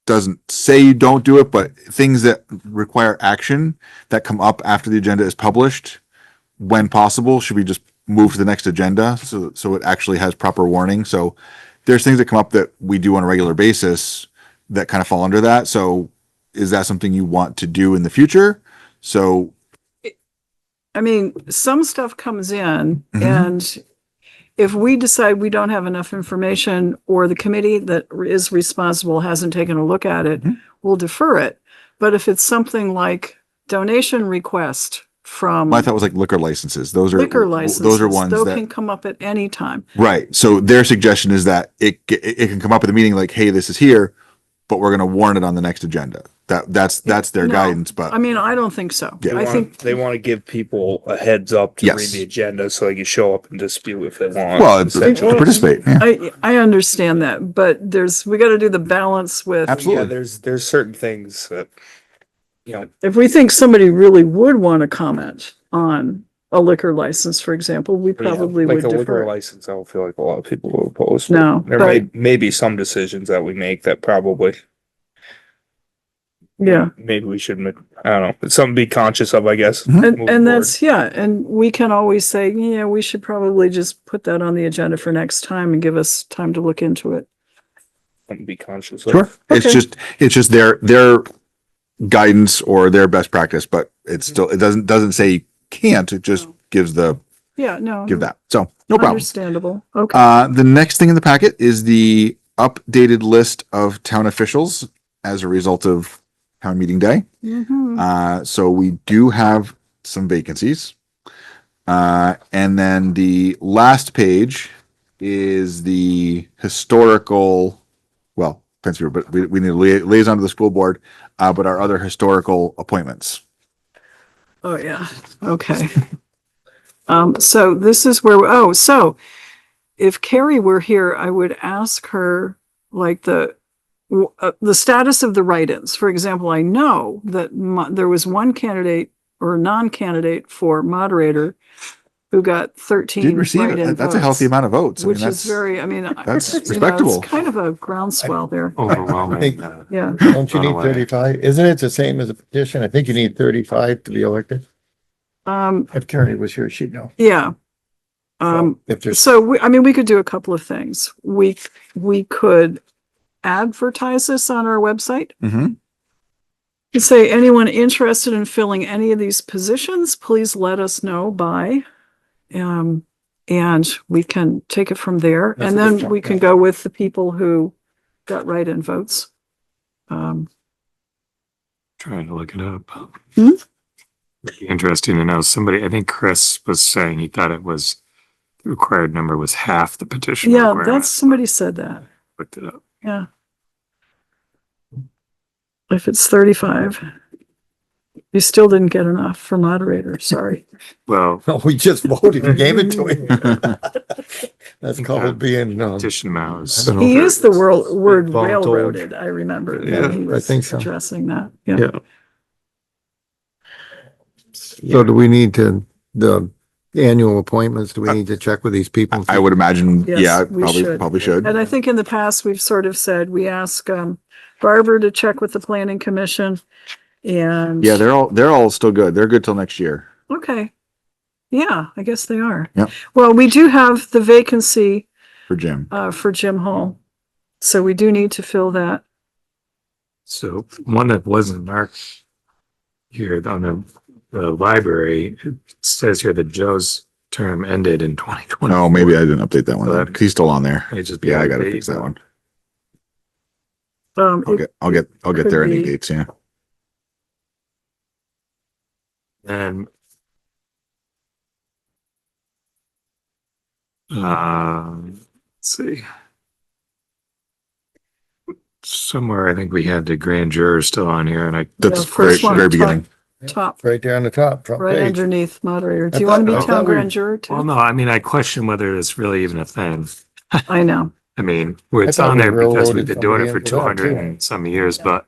doesn't say you don't do it, but things that require action that come up after the agenda is published, when possible, should be just moved to the next agenda. So it actually has proper warning. So there's things that come up that we do on a regular basis that kind of fall under that. So is that something you want to do in the future? So I mean, some stuff comes in Mhm. and if we decide we don't have enough information or the committee that is responsible hasn't taken a look at it, Mhm. we'll defer it. But if it's something like donation request from I thought it was like liquor licenses. Those are liquor licenses, Those are ones those that can come up at any time. right. So their suggestion is that it can come up at the meeting like, hey, this is here, but we're going to warn it on the next agenda. That's their No, guidance. But I mean, I don't think so. Yeah. I think, They want to give people a heads up to Yes. read the agenda so they can show up and dispute if they want. well, it's to essentially. participate. Yeah. I understand that, but we got to do the balance with. Absolutely. Yeah, there's certain things that, you know, If we think somebody really would want to comment on a liquor license, for example, we probably like would a liquor defer. license, I don't feel like a lot of people will oppose. No, There but- may be some decisions that we make that probably, Yeah, maybe we should, I don't know, it's something to be conscious of, I guess. Mhm. moving and forward. that's, yeah, and we can always say, yeah, we should probably just put that on the agenda for next time and give us time to look into it. Something to be conscious of. Sure. Okay. It's just their guidance or their best practice, but it's still, it doesn't say can't, it just gives Yeah, no. give that. So no problem. Understandable. Okay. The next thing in the packet is the updated list of town officials as a result of town meeting day. Mhm. So we do have some vacancies. And then the last page is the historical, well, but we need a liaison to the school board, but our other historical appointments. Oh, yeah. Okay. So this is where, so if Kari were here, I would ask her like the status of the write-ins. For example, I know that there was one candidate or non-candidate for moderator who got 13 Did receive write-in it. That's a votes, healthy amount of votes. which is very, I mean, that's you know, respectable. it's kind of a groundswell there. Overwhelming. Yeah. Don't you need Runaway. 35? Isn't it the same as a petition? I think you need 35 to be elected. If Kari was here, she'd know. Yeah. If there's, So we could do a couple of things. We could advertise this on our website. Mm-hmm. You say anyone interested in filling any of these positions, please let us know by, and we can take it from there. That's And a good then point, we can yeah. go with the people who got write-in votes. Trying to look it up. Hmm? It'd be interesting to know. Somebody, I think Chris was saying he thought it was, the required number was half the petition. Yeah, requirement. somebody said that. Looked it up. Yeah. If it's 35, you still didn't get enough for moderator, sorry. Well, we just voted and gave it to him. That's think called that being, petition mouse. He used the word Voluntold. railroaded, I remember that he I was think so. addressing that, yeah. So do we need to, the annual appointments, do we need to check with these people? I would imagine, Yes, yeah, we should. probably should. And I think in the past, we've sort of said, we ask Barbara to check with the planning commission and. Yeah, they're all still good. They're good till next year. Okay. Yeah, I guess they are. Yep. Well, we do have the vacancy For Jim. for Jim Hall. So we do need to fill that. So one that wasn't marked here on the library, it says here that Joe's term ended in 2020. Oh, maybe I didn't update that one. So then, 'cause he's still on there. May just be Yeah, I out of gotta date, fix that but- one. It- I'll get could their ending be- dates, yeah. And let's see. Somewhere I think we had the grand juror still on here, and I That's Yeah, very, first one, very top. beginning. Top, Right there on the top, front right page. underneath moderator. Do I you want to thought- be I town thought we- grand juror well, too? no, I mean I question whether it's really even a thing. I know. I mean, where it's thought on we there because railroaded we've been doing it somebody for into that, 200 too. and some years, but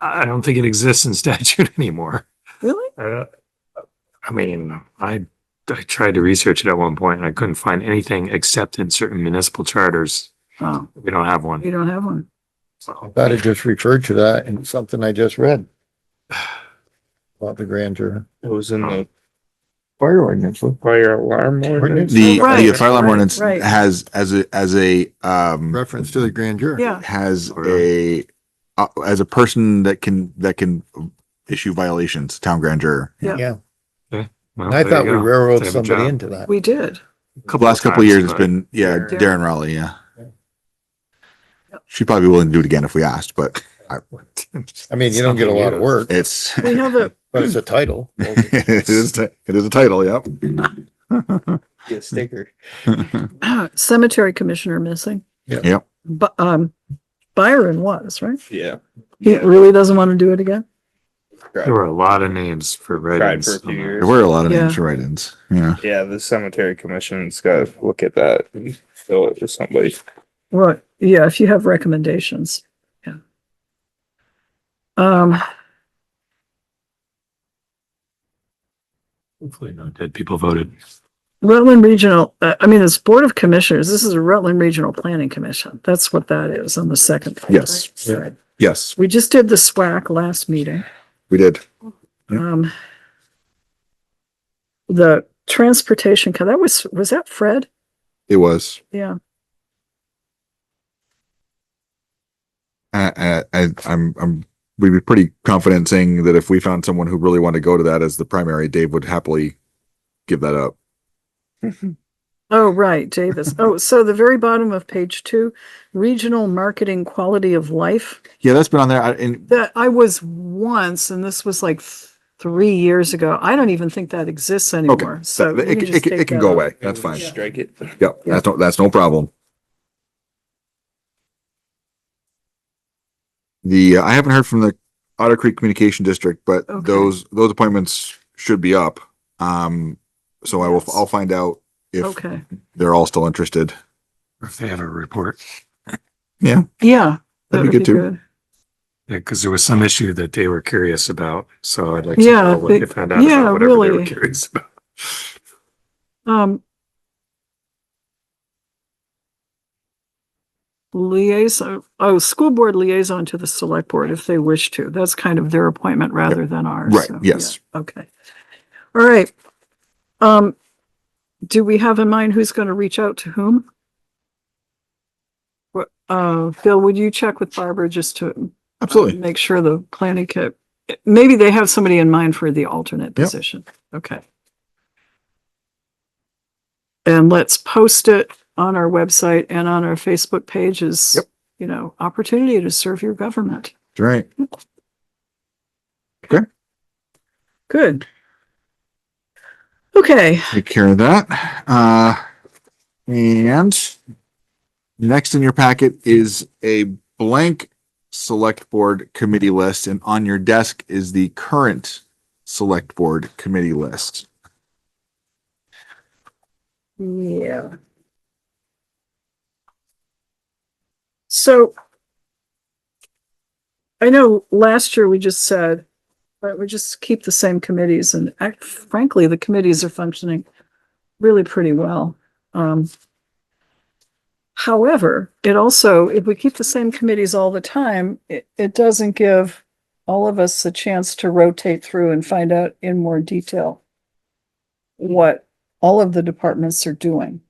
I don't think it exists in statute anymore. Really? I mean, I tried to research it at one point and I couldn't find anything except in certain municipal charters. Oh, We don't have one. you don't have one. I thought it just referred to that in something I just read. About the grandeur. It was in the Fire ordinance. fire alarm ordinance. The Right, fire alarm right, ordinance right. has as a Reference to the grandeur. Yeah. has Oh, as a person that can issue violations, town grand juror. Yeah. Yeah. Well, And I there thought you we go. railroaded Save a somebody job. into that. We did. Last couple of times, years, it's but- been, yeah, Darren. Darren Raleigh, yeah. Yep. She'd probably be willing to do it again if we asked, but I mean, you don't get a lot of work, it's, We have a, but it's a title. it is a title, yep. Get a sticker. cemetery commissioner missing. Yep. But, Byron was, right? Yeah. He really doesn't want to do it again? There were a lot of names for Tried writings. for a few years. There were a lot of Yeah. names for write-ins, yeah. Yeah, the cemetery commission's got to look at that and fill it with somebody. Well, yeah, if you have recommendations, yeah. Hopefully no dead people voted. Rutland Regional, it's Board of Commissioners. This is a Rutland Regional Planning Commission. That's what that is on the second page. Yes. right? Right. Yes, We just did the SWAC last meeting. we did. Yep. The transportation, that was that Fred? It was. Yeah. I'm we'd be pretty confident saying that if we found someone who really wanted to go to that as the primary, Dave would happily give that up. Oh, right, Davis. Oh, so the very bottom of page 2, regional marketing quality of life. Yeah, that's been on there. And That I was once, and this was like 3 years ago. I don't even think that exists anymore. So you can just it take can that go out. away. That's fine. Strike it. Yep, that's no problem. I haven't heard from the Otter Creek Communication District, but Okay. those appointments should be up. So I'll find out if Okay. they're all still interested. If they have a report. Yeah, that That'd be would good too. good. Yeah, because there was some issue that they were curious about. So I'd like to Yeah, know what they found out yeah, about whatever they were really. curious about. School board liaison to the select board if they wish to. That's kind of their appointment rather than ours. Right, So, yes. yeah, okay. All right. Do we have in mind who's going to reach out to whom? Bill, would you check with Barbara just to Absolutely. make sure the planning maybe they have somebody in mind for the alternate position. Okay. And let's post it on our website and on our Facebook page as, opportunity to serve your government. That's right. Okay. Good. Okay. Take care of that. And next in your packet is a blank select board committee list, and on your desk is the current select board committee list. Yeah. So I know last year we just said, right, we just keep the same committees, and frankly, the committees are functioning really pretty well. However, it also, if we keep the same committees all the time, it doesn't give all of us a chance to rotate through and find out in more detail what all of the departments are doing.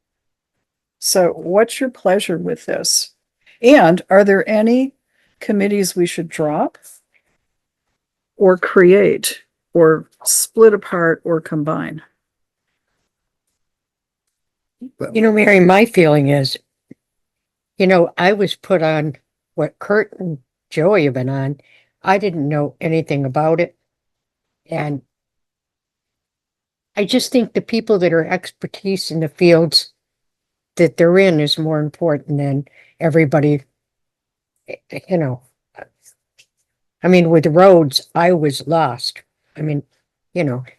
So what's your pleasure with this? And are there any committees we should drop or create or split apart or combine? Mary, my feeling is, I was put on what Kurt and Joey have been on. I didn't know anything about it. And I just think the people that are expertise in the fields that they're in is more important than everybody, I mean, with the roads, I was lost. I mean,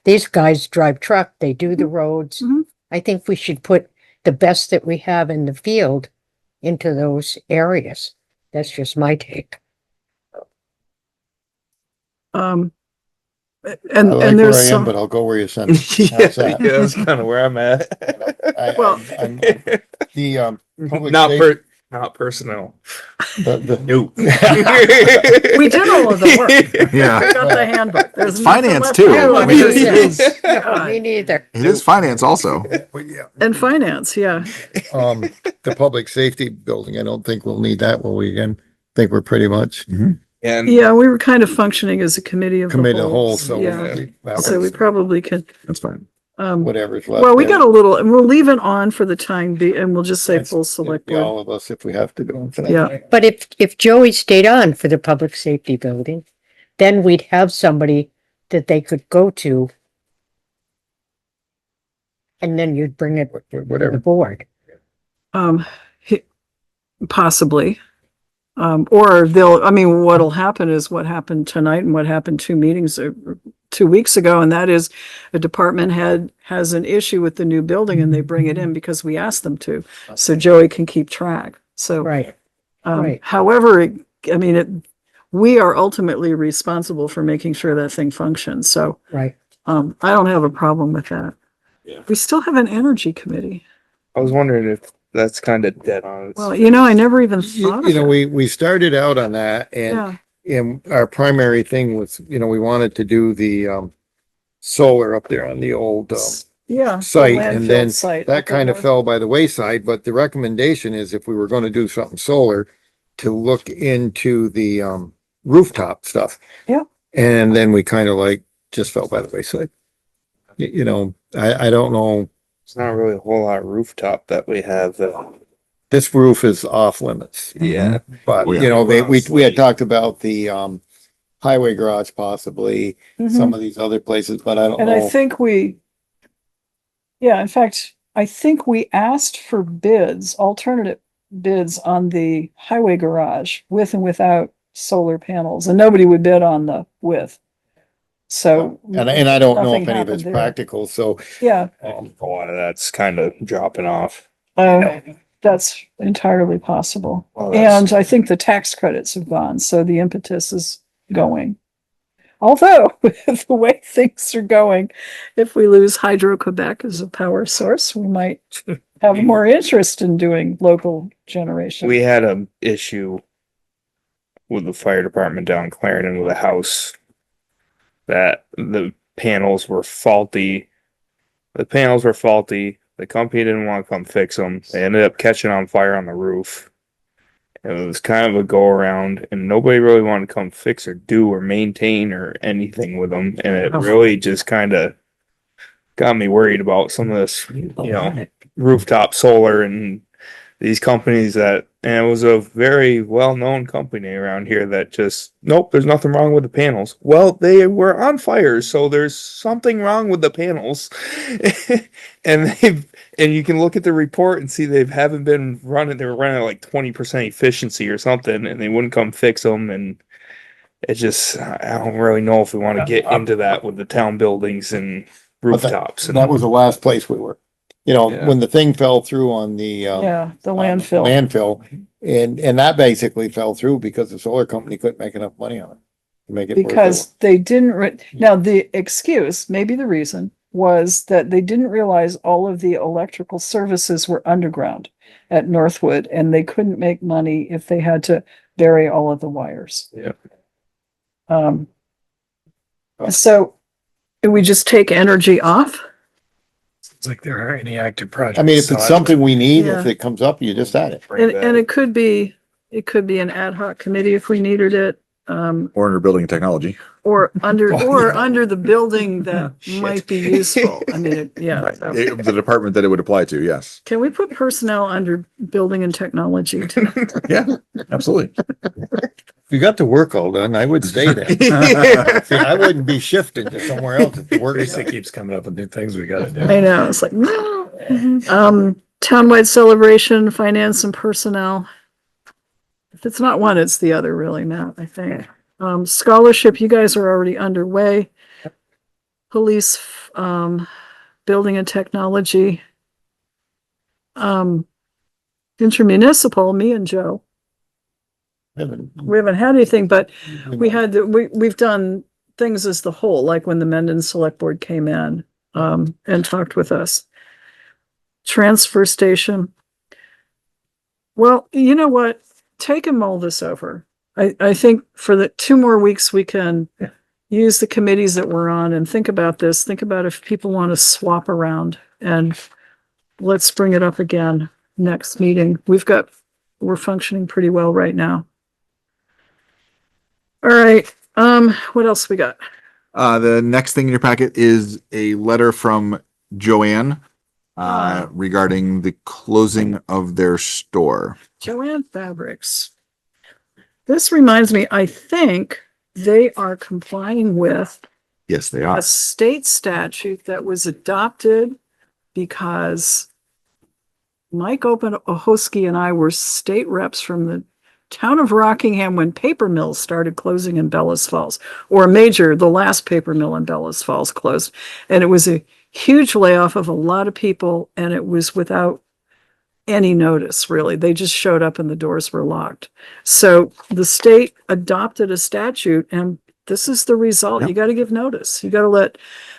these guys drive truck, they do the roads. Mm-hmm. I think we should put the best that we have in the field into those areas. That's just my take. I like And where there's I am, some, but I'll go where you send me. Yeah, How's that? that's kind of where I'm at. Well- The public not safety- not personnel. no. we did all of the work. Yeah. We got the handbook. There's It's nothing finance left too. to do. I mean, No, me neither. it is finance also. And finance, yeah. The public safety building, I don't think we'll need that, will we? Again, think we're pretty much And Yeah, we were kind of functioning as a committee of the committed whole. whole, so Yeah, so we probably could, That's fine. whatever's left. well, we there. got a little, and we'll leave it on for the time being, and we'll just say That's- full select Be board. all of us if we have to go for that. Yeah. But if Joey stayed on for the public safety building, then we'd have somebody that they could go to. And then you'd bring it to the Whatever. board. Possibly. Or what'll happen is what happened tonight and what happened 2 weeks ago, and that is a department head has an issue with the new building and they bring it in because we asked them to, so Joey can keep track. So, Right. Right. however, we are ultimately responsible for making sure that thing functions. So, Right. I don't have a problem with that. Yeah. We still have an energy committee. I was wondering if that's kind of dead on. its- Well, I never even thought of it. We started out on that and Yeah, our primary thing was, we wanted to do the solar up there on the old yeah. the site, and landfill then site that up kind of north. fell by the wayside, but the recommendation is if we were going to do something solar, to look into the rooftop stuff. Yeah. And then we kind of like just fell by the wayside. You know, I don't know. It's not really a whole lot of rooftop that we have. This roof is off limits. Yeah. But, Oh, yeah. you know, we had talked about the, highway garage possibly, some of these other places, but I don't And I know. think in fact, I think we asked for bids, alternative bids on the highway garage with and without solar panels, and nobody would bid on the with. So. And I don't know nothing if any of happened it's there. practical, so. Yeah, A lot of that's kind of dropping off. that's entirely possible. Well, that's- And I think the tax credits have gone, so the impetus is going. Although, with the way things are going, if we lose Hydro-Quebec as a power source, we might have more interest in doing local generation. We had a issue with the fire department down in Clarendon with a house that the panels were faulty. The company didn't want to come fix them. They ended up catching on fire on the roof. It was kind of a go around, and nobody really wanted to come fix or do or maintain or anything with them. And it really just kind of got me worried about some of this, rooftop solar and these companies and it was a very well-known company around here that just, nope, there's nothing wrong with the panels. Well, they were on fire, so there's something wrong with the panels. And you can look at the report and see they haven't been running, they were running at like 20% efficiency or something, and they wouldn't come fix them. And it just, I don't really know if we want to get into that with the town buildings and rooftops. That was the last place we were. You know, Yeah. when the thing fell through on the, The landfill. and that basically fell through because the solar company couldn't make enough money on it. To make it worth Because they didn't, now the excuse, maybe the reason, was that they didn't realize all of the electrical services were underground at Northwood, and they couldn't make money if they had to bury all of the wires. Yeah. So, do we just take energy off? It's like there aren't any active projects. I mean, if it's something we need, Yeah. if it comes up, you just add it. And it could be an ad hoc committee if we needed it, Or under building technology. or under the building that might be useful. I mean, yeah. The department that it would apply to, yes. Can we put personnel under building and technology? Yeah, absolutely. If you got the work all done, I would stay there. See, I wouldn't be shifting to somewhere else if the work is Lisa keeps coming up with new things we gotta do. I know, it's like, no. Townwide celebration, finance and personnel. If it's not one, it's the other, really, Matt, I think. Scholarship, you guys are already underway. Police, building and technology. Intermunicipal, me and Joe. We haven't had anything, but we've done things as the whole, like when the Mendon Select Board came in, and talked with us. Transfer station. Well, you know what? Take and mull this over. I think for the 2 more weeks, we can use the committees that we're on and think about this. Think about if people want to swap around, and let's bring it up again next meeting. We're functioning pretty well right now. All right. What else we got? The next thing in your packet is a letter from Joanne regarding the closing of their store. Joanne Fabrics. This reminds me, I think they are complying with Yes, they are. a state statute that was adopted because Mike Ohoski and I were state reps from the town of Rockingham when paper mills started closing in Bellas Falls, or the last paper mill in Bellas Falls closed. And it was a huge layoff of a lot of people, and it was without any notice, really. They just showed up and the doors were locked. So the state adopted a statute, and this is the result. Yep. You got to give notice. You got to let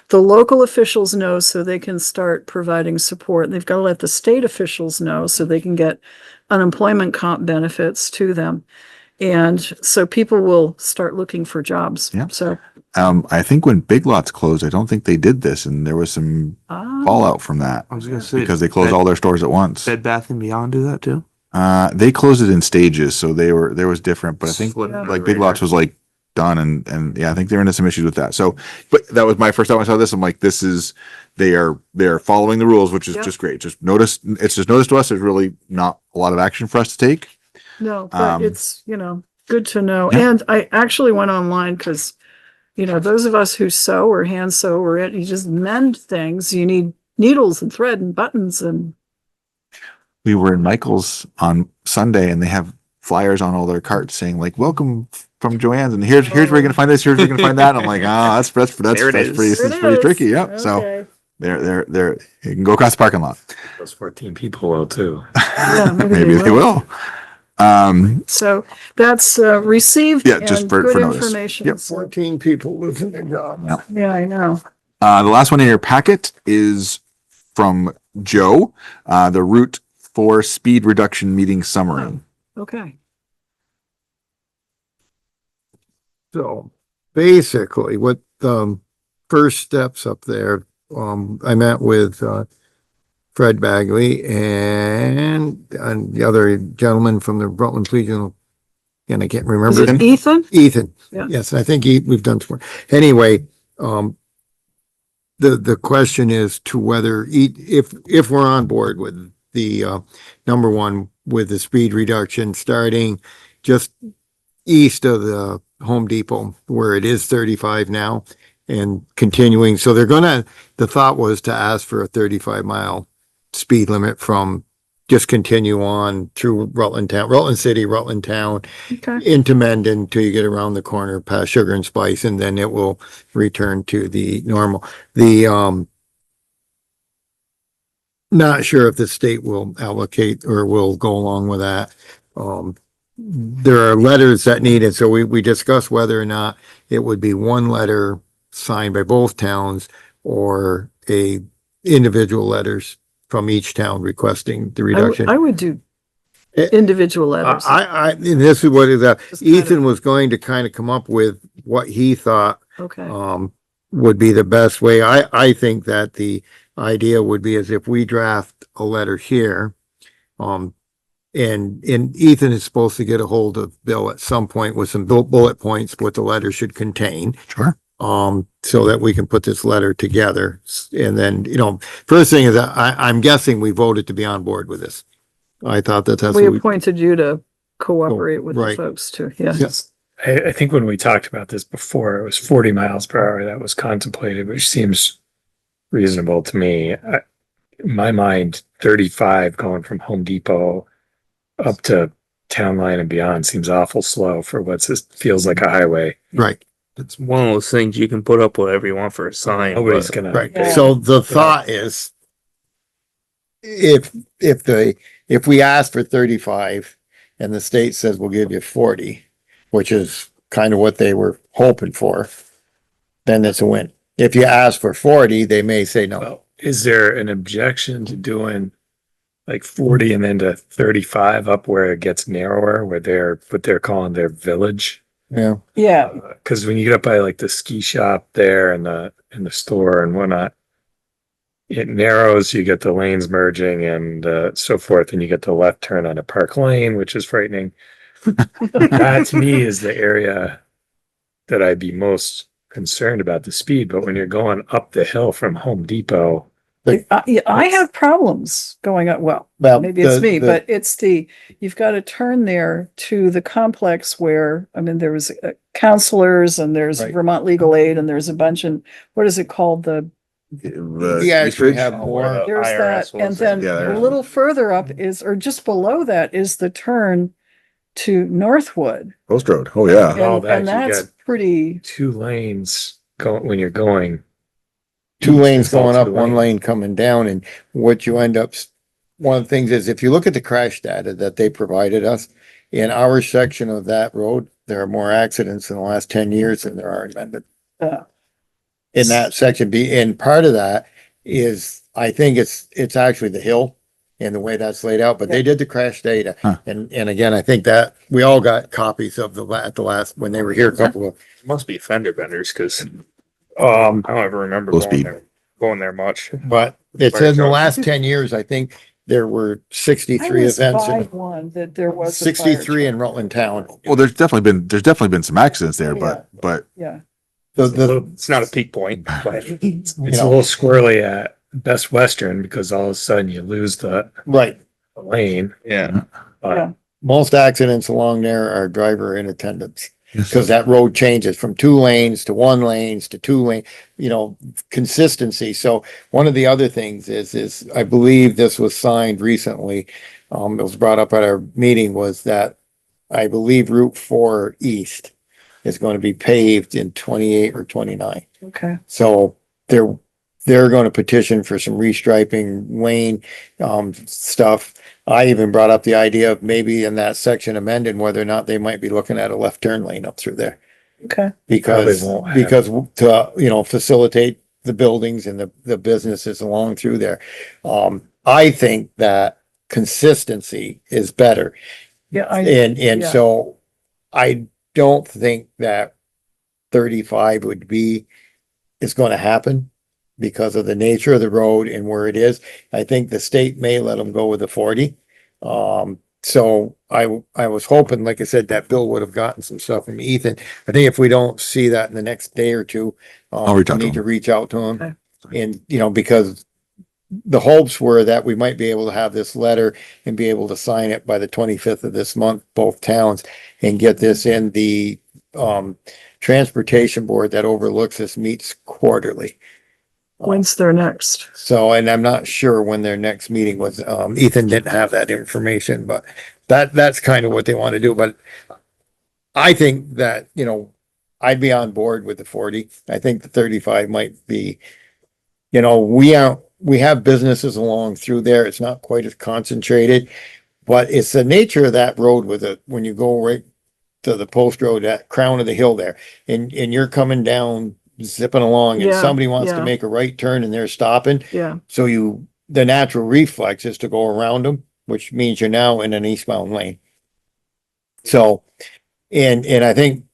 the local officials know so they can start providing support. And they've got to let the state officials know so they can get unemployment comp benefits to them. And so people will start looking for jobs. Yep. So, I think when Big Lots closed, I don't think they did this, and there was some fallout from that I was gonna say, because they closed all their stores at once. Bed Bath and Beyond do that too? They closed it in stages, so there was different, but I think Slip like Big radar. Lots was like done and yeah, I think they're into some issues with that. So, but that was my first time I saw this. I'm like, they're following the rules, which is Yeah. just great. It's just notice to us, there's really not a lot of action for us to take. No, but Um, it's, good to know. yeah. And I actually went online because, those of us who sew or hand sew or you just mend things, you need needles and thread and buttons and We were in Michael's on Sunday and they have flyers on all their carts saying like, welcome from Joann's and here's where you're gonna find this, here's where you're gonna find that. And I'm like, that's There it pretty, is. There that's it pretty is. tricky. Yep. So Okay. they're, you can go across the parking lot. Those 14 people will too. Yeah, Maybe they will. So that's received Yeah, just and for good notice. information. Yep. So, 14 people losing their job. yeah, I know. The last one in your packet is from Joe, the Route 4 speed reduction meeting summary. Okay. So basically what first steps up there, I met with Fred Bagley and the other gentleman from the Rutland Regional, and I can't Is remember. it Ethan? Ethan. Yeah. Yes, I think we've done some. Anyway, the question is to whether if we're on board with the number one with the speed reduction starting just east of the Home Depot where it is 35 now and continuing. So the thought was to ask for a 35-mile speed limit from just continue on through Rutland Town, Rutland City, Rutland Town, Okay. into Mendon till you get around the corner past Sugar and Spice, and then it will return to the normal. Not sure if the state will allocate or will go along with that. There are letters that needed, so we discussed whether or not it would be one letter signed by both towns or individual letters from each town requesting the reduction. I would do Eh, individual letters. And this is what is that Just kind Ethan of- was going to kind of come up with what he thought Okay. would be the best way. I think that the idea would be as if we draft a letter here, and Ethan is supposed to get a hold of Bill at some point with some bullet points, what the letter should contain. Sure. So that we can put this letter together. And then, first thing is that I'm guessing we voted to be on board with this. I thought that's We what we, appointed you to cooperate with the right. folks too. Yeah. Yes. I think when we talked about this before, it was 40 miles per hour that was contemplated, which seems reasonable to me. In my mind, 35 going from Home Depot up to Town Line and beyond seems awful slow for feels like a highway. Right. It's one of those things you can put up whatever you want for a sign. Nobody's but- gonna. Right. Yeah. So the thought is if we ask for 35 and the state says we'll give you 40, which is kind of what they were hoping for, then it's a win. If you ask for 40, they may say no. Well, is there an objection to doing like 40 and then to 35 up where it gets narrower, where what they're calling their village? Yeah. Yeah. Because when you get up by like the ski shop there and the store and whatnot, it narrows, you get the lanes merging and so forth, and you get the left turn on a Park Lane, which is frightening. That to me is the area that I'd be most concerned about the speed. But when you're going up the hill from Home Depot, I have problems going up. Well, maybe it's me, but it's you've got to turn there to the complex where, there was counselors and there's Right. Vermont Legal Aid and there's a bunch and what is it called? We actually have more. There's that. And then a little further up or just below that is the turn to Northwood. Post Road. Oh, yeah. all And, that, and you that's got pretty, 2 lanes when you're going. 2 lanes It's all going to up, the 1 lane. lane coming down, and what you end up, one of the things is if you look at the crash data that they provided us, in our section of that road, there are more accidents in the last 10 years than there are in Mendon. In that section, and part of that is, I think it's actually the hill and the way that's laid out, but they did the crash data. Huh. And again, I think that we all got copies of at the last, when they were here a couple of, It must be fender benders because I don't ever remember Low going speed. there much. but it says in the last 10 years, I think there were I 63 was events, by in one that there was a fire 63 in truck. Rutland Town. Well, there's definitely been some accidents there, but Yeah, It's not a peak point, but It's you a know, little squirrely at Best Western because all of a sudden you lose the right. lane. yeah. But yeah. Most accidents along there are driver in attendance. Because that road changes from 2 lanes to 1 lanes to 2 lane, consistency. So one of the other things is I believe this was signed recently. It was brought up at our meeting was that I believe Route 4 East is going to be paved in 28 or 29. Okay. So they're going to petition for some restriping lane, stuff. I even brought up the idea of maybe in that section of Mendon, whether or not they might be looking at a left turn lane up through there. Okay. Because, Probably won't to, facilitate the buildings and the businesses along through there. I think that consistency is better. Yeah, And yeah. so I don't think that 35 is going to happen because of the nature of the road and where it is. I think the state may let them go with the 40. So I was hoping, like I said, that Bill would have gotten some stuff from Ethan. I think if we don't see that in the next day or two, I'll reach we out to need to him. reach out to him. Okay. And, because the hopes were that we might be able to have this letter and be able to sign it by the 25th of this month, both towns, and get this in the, transportation board that overlooks this meets quarterly. When's their next? So, and I'm not sure when their next meeting was. Ethan didn't have that information, but that's kind of what they want to do. But I think that, I'd be on board with the 40. I think the 35 might be, we have businesses along through there. It's not quite as concentrated, but it's the nature of that road when you go right to the post road, that crown of the hill there, and you're coming down, zipping along, and Yeah, somebody wants to yeah. make a right turn and they're stopping. Yeah. So the natural reflex is to go around them, which means you're now in an eastbound lane. So, and I think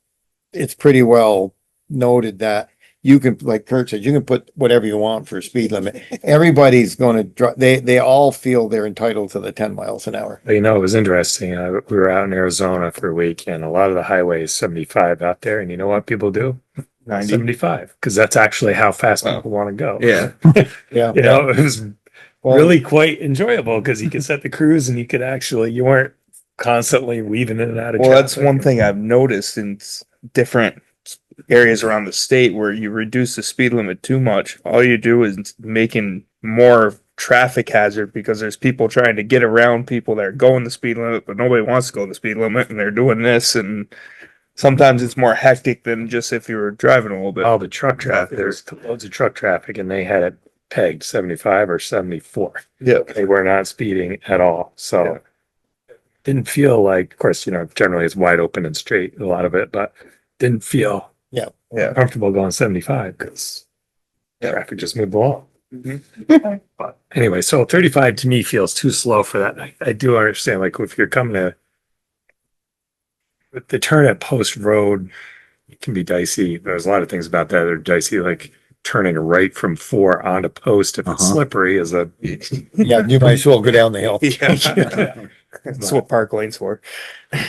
it's pretty well noted that you can, like Kurt said, you can put whatever you want for a speed limit. Everybody's gonna they all feel they're entitled to the 10 miles an hour. But, it was interesting. We were out in Arizona for a week and a lot of the highways 75 out there. And you know what people do? 75, because that's actually how fast people want to go. Yeah. Yeah. It was really quite enjoyable because you could set the cruise and you weren't constantly weaving in and out of Well, that's traffic. one thing I've noticed in different areas around the state where you reduce the speed limit too much. All you do is making more traffic hazard because there's people trying to get around people that are going the speed limit, but nobody wants to go the speed limit and they're doing this. And sometimes it's more hectic than just if you were driving a little bit. All the truck traffic, there's loads of truck traffic and they had it pegged 75 or 74. Yeah. They were not speeding at all. So didn't feel like, of course, generally it's wide open and straight, a lot of it, but didn't feel comfortable going 75 because traffic just moved along. But anyway, so 35 to me feels too slow for that. I do understand, like if you're coming to the turn at Post Road, it can be dicey. There's a lot of things about that that are dicey, like turning right from 4 onto Post if it's slippery is a Yeah, you might as well go down the hill. That's what park lane's for.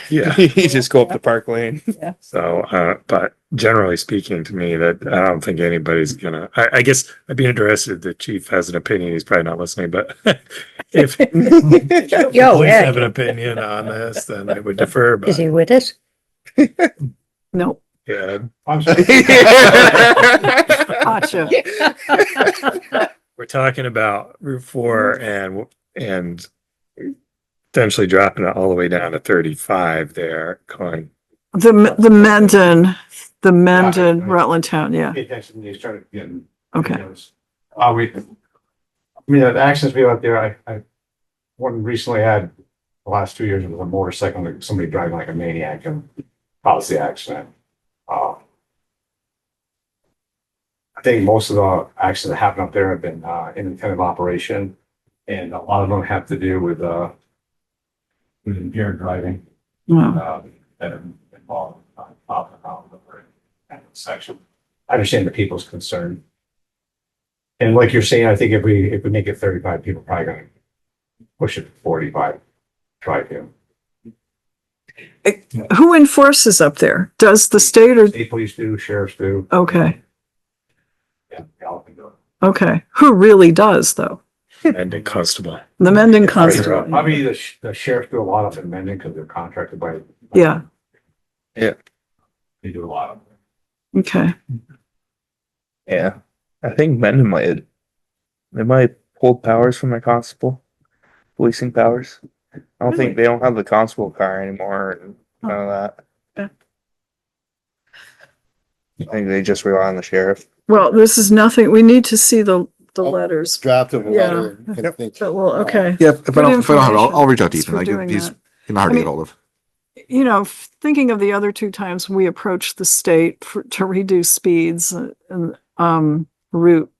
Yeah. You just go up the park lane. So, but generally speaking to me, that I don't think anybody's I guess I'd be interested if the chief has an opinion. He's probably not listening, but if the Yo, police Ed. have an opinion on this, then I would defer, Is but he with us? No. yeah. Gotcha. We're talking about Route 4 and potentially dropping it all the way down to 35 there, going. The Mendon Rutland Town, yeah. Okay. The accidents we out there, I one recently had the last 2 years with a motorcycle, like somebody driving like a maniac and caused the accident. I think most of the accidents that happen up there have been independent operation, and a lot of them have to do with impaired driving. Wow. That are involved off and out of the section. I understand the people's concern. And like you're saying, I think if we make it 35, people are probably gonna push it to 45. Try to. Who enforces up there? Does the state or, State police do, sheriffs do. okay, Yeah, they all can do it. okay. Who really does though? And a constable. The Mendon Constable. Probably the sheriffs do a lot of amending because they're contracted by. Yeah, They do a lot of it. okay. Yeah. I think Mendon might hold powers from their constable, policing powers. I don't think they don't have the constable car anymore and none of that. Okay. I think they just rely on the sheriff. Well, this is nothing, we need to see the letters. Draft of a Yeah. letter. and I think- But well, okay. Yeah, if I don't have it, I'll information. reach out to Thanks Ethan. for I doing give, he's that. hard I to mean- get hold of. You know, thinking of the other two times we approached the state to reduce speeds and Route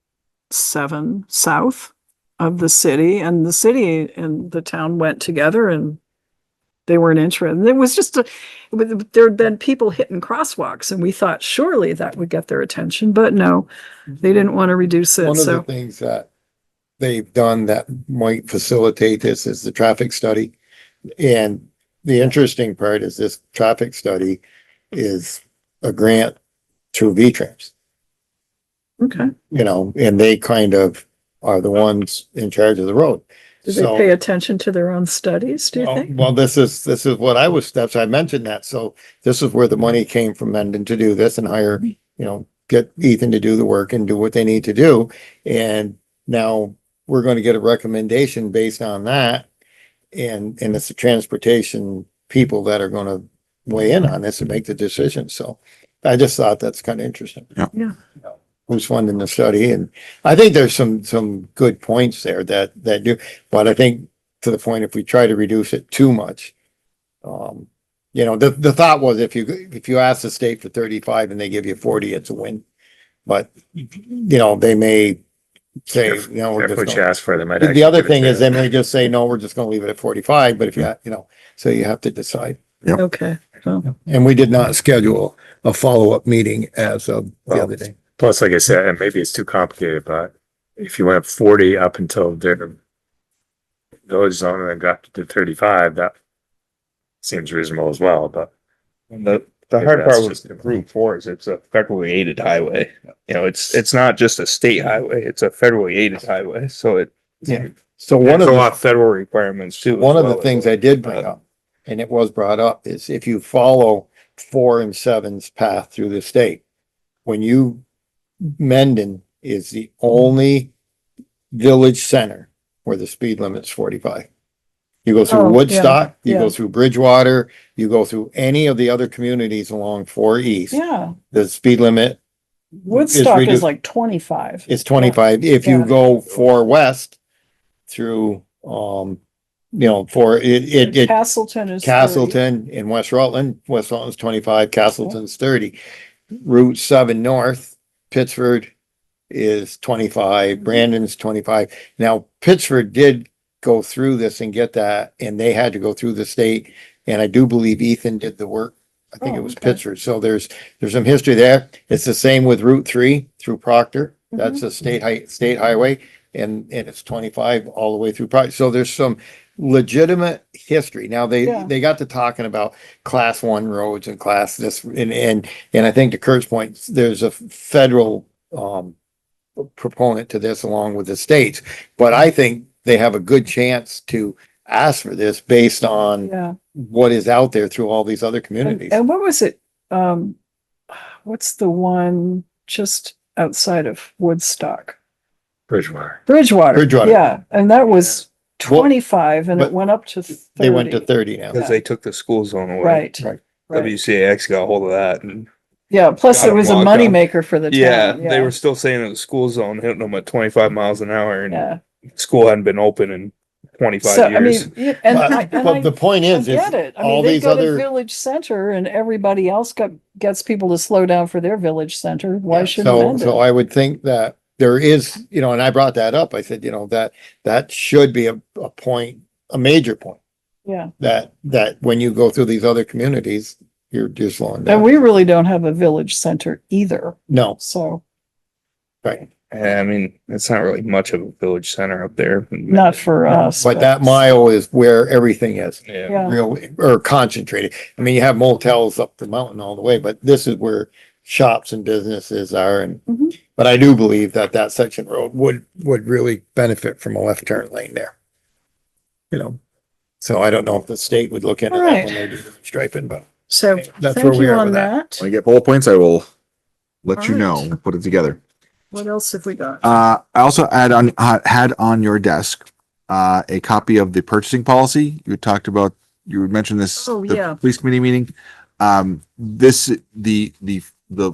7 south of the city, and the city and the town went together and they weren't interested. And it was just there had been people hitting crosswalks, and we thought surely that would get their attention, but no, they didn't want to reduce it. One of the So things that they've done that might facilitate this is the traffic study. And the interesting part is this traffic study is a grant through V-Trans, okay, you know, and they kind of are the ones in charge of the road. do they So- pay attention to their own studies? Do you Well, think? well, this is what I was, that's why I mentioned that. So this is where the money came from Mendon to do this and hire, you know, get Ethan to do the work and do what they need to do. And now we're going to get a recommendation based on that. And it's the transportation people that are going to weigh in on this and make the decision. So I just thought that's kind of interesting. Yeah. Who's funding the study? And I think there's some good points there that do, but I think to the point, if we try to reduce it too much, you know, the thought was if you ask the state for 35 and they give you 40, it's a win. But, you know, they may say, you know, we're If just what you gonna- ask for, they might. the actually other give it thing to is you. they may just say, no, we're just gonna leave it at 45, but if you, you know, so you have to decide. Okay. Well, And we did not schedule a follow-up meeting as of the Well, other day. Plus, like I said, and maybe it's too complicated, but if you went 40 up until their village zone and then got to 35, that seems reasonable as well, but. And the Maybe hard that's part just- with Route 4 is it's a federally aided highway. You know, it's not just a state highway, it's a federally aided highway, so it. Yeah. So One one of of a the, lot of federal requirements too. one as of the well. things I did bring up, and it was brought up, is if you follow 4 and 7's path through the state, when you, Mendon is the only village center where the speed limit's 45. You go Oh, through yeah, Woodstock, you go yeah. through Bridgewater, you go through any of the other communities along 4 East, yeah, the speed limit Woodstock is reduced. like 25. is 25. If Yeah. you go 4 West through, you know, for it Castleton is 30. Castleton in West Rutland's 25, Castleton's 30. Route 7 North, Pittsford is 25, Brandon's 25. Now, Pittsford did go through this and get that, and they had to go through the state, and I do believe Ethan did the work. I think Oh, it was okay. Pittsford, so there's some history there. It's the same with Route 3 through Proctor. Mm-hmm. That's a state highway, and it's 25 all the way through Proctor. So there's some legitimate history. Now, Yeah. they got to talking about class 1 roads and class this, and I think to Kurt's point, there's a federal proponent to this along with the states, but I think they have a good chance to ask for this based on Yeah. what is out there through all these other And, communities. and what was it? What's the one just outside of Woodstock? Bridgewater. Bridgewater. Yeah, and that was Well, 25 and it but went up to 30. They went to 30 now. Because they took the school zone away. Right. Right. Right. WCAX got a hold of that and Yeah, plus got it was a them locked up. moneymaker for the yeah, town. they were still saying that the school zone hitting them at 25 miles an hour and Yeah. school hadn't been open in 25 So, I years. mean, yeah, and But, I but the point is get it. I mean, all they these got a other, village center and everybody else gets people to slow down for their village center. Why shouldn't so, Mendon? so I would think that there is, you know, and I brought that up. I said, you know, that should be a point, a major point, Yeah. that when you go through these other communities, you're slowing And down. we really don't have a village center either. No, So, right. I mean, it's not really much of a village center up there. Not for us. But that mile is where everything is, Yeah. Yeah. real, or concentrated. I mean, you have motels up the mountain all the way, but this is where shops and businesses are, and, Mhm. but I do believe that that section road would really benefit from a left turn lane there. You know, so I don't know if the state would look into All that right. when they do the striping, but So that's thank where we you are on with that. that. When I get bullet points, I will let you All right. know, put it together. What else have we got? I also had on your desk, a copy of the purchasing policy. You talked about, you mentioned this. Oh, the yeah. Police committee meeting. The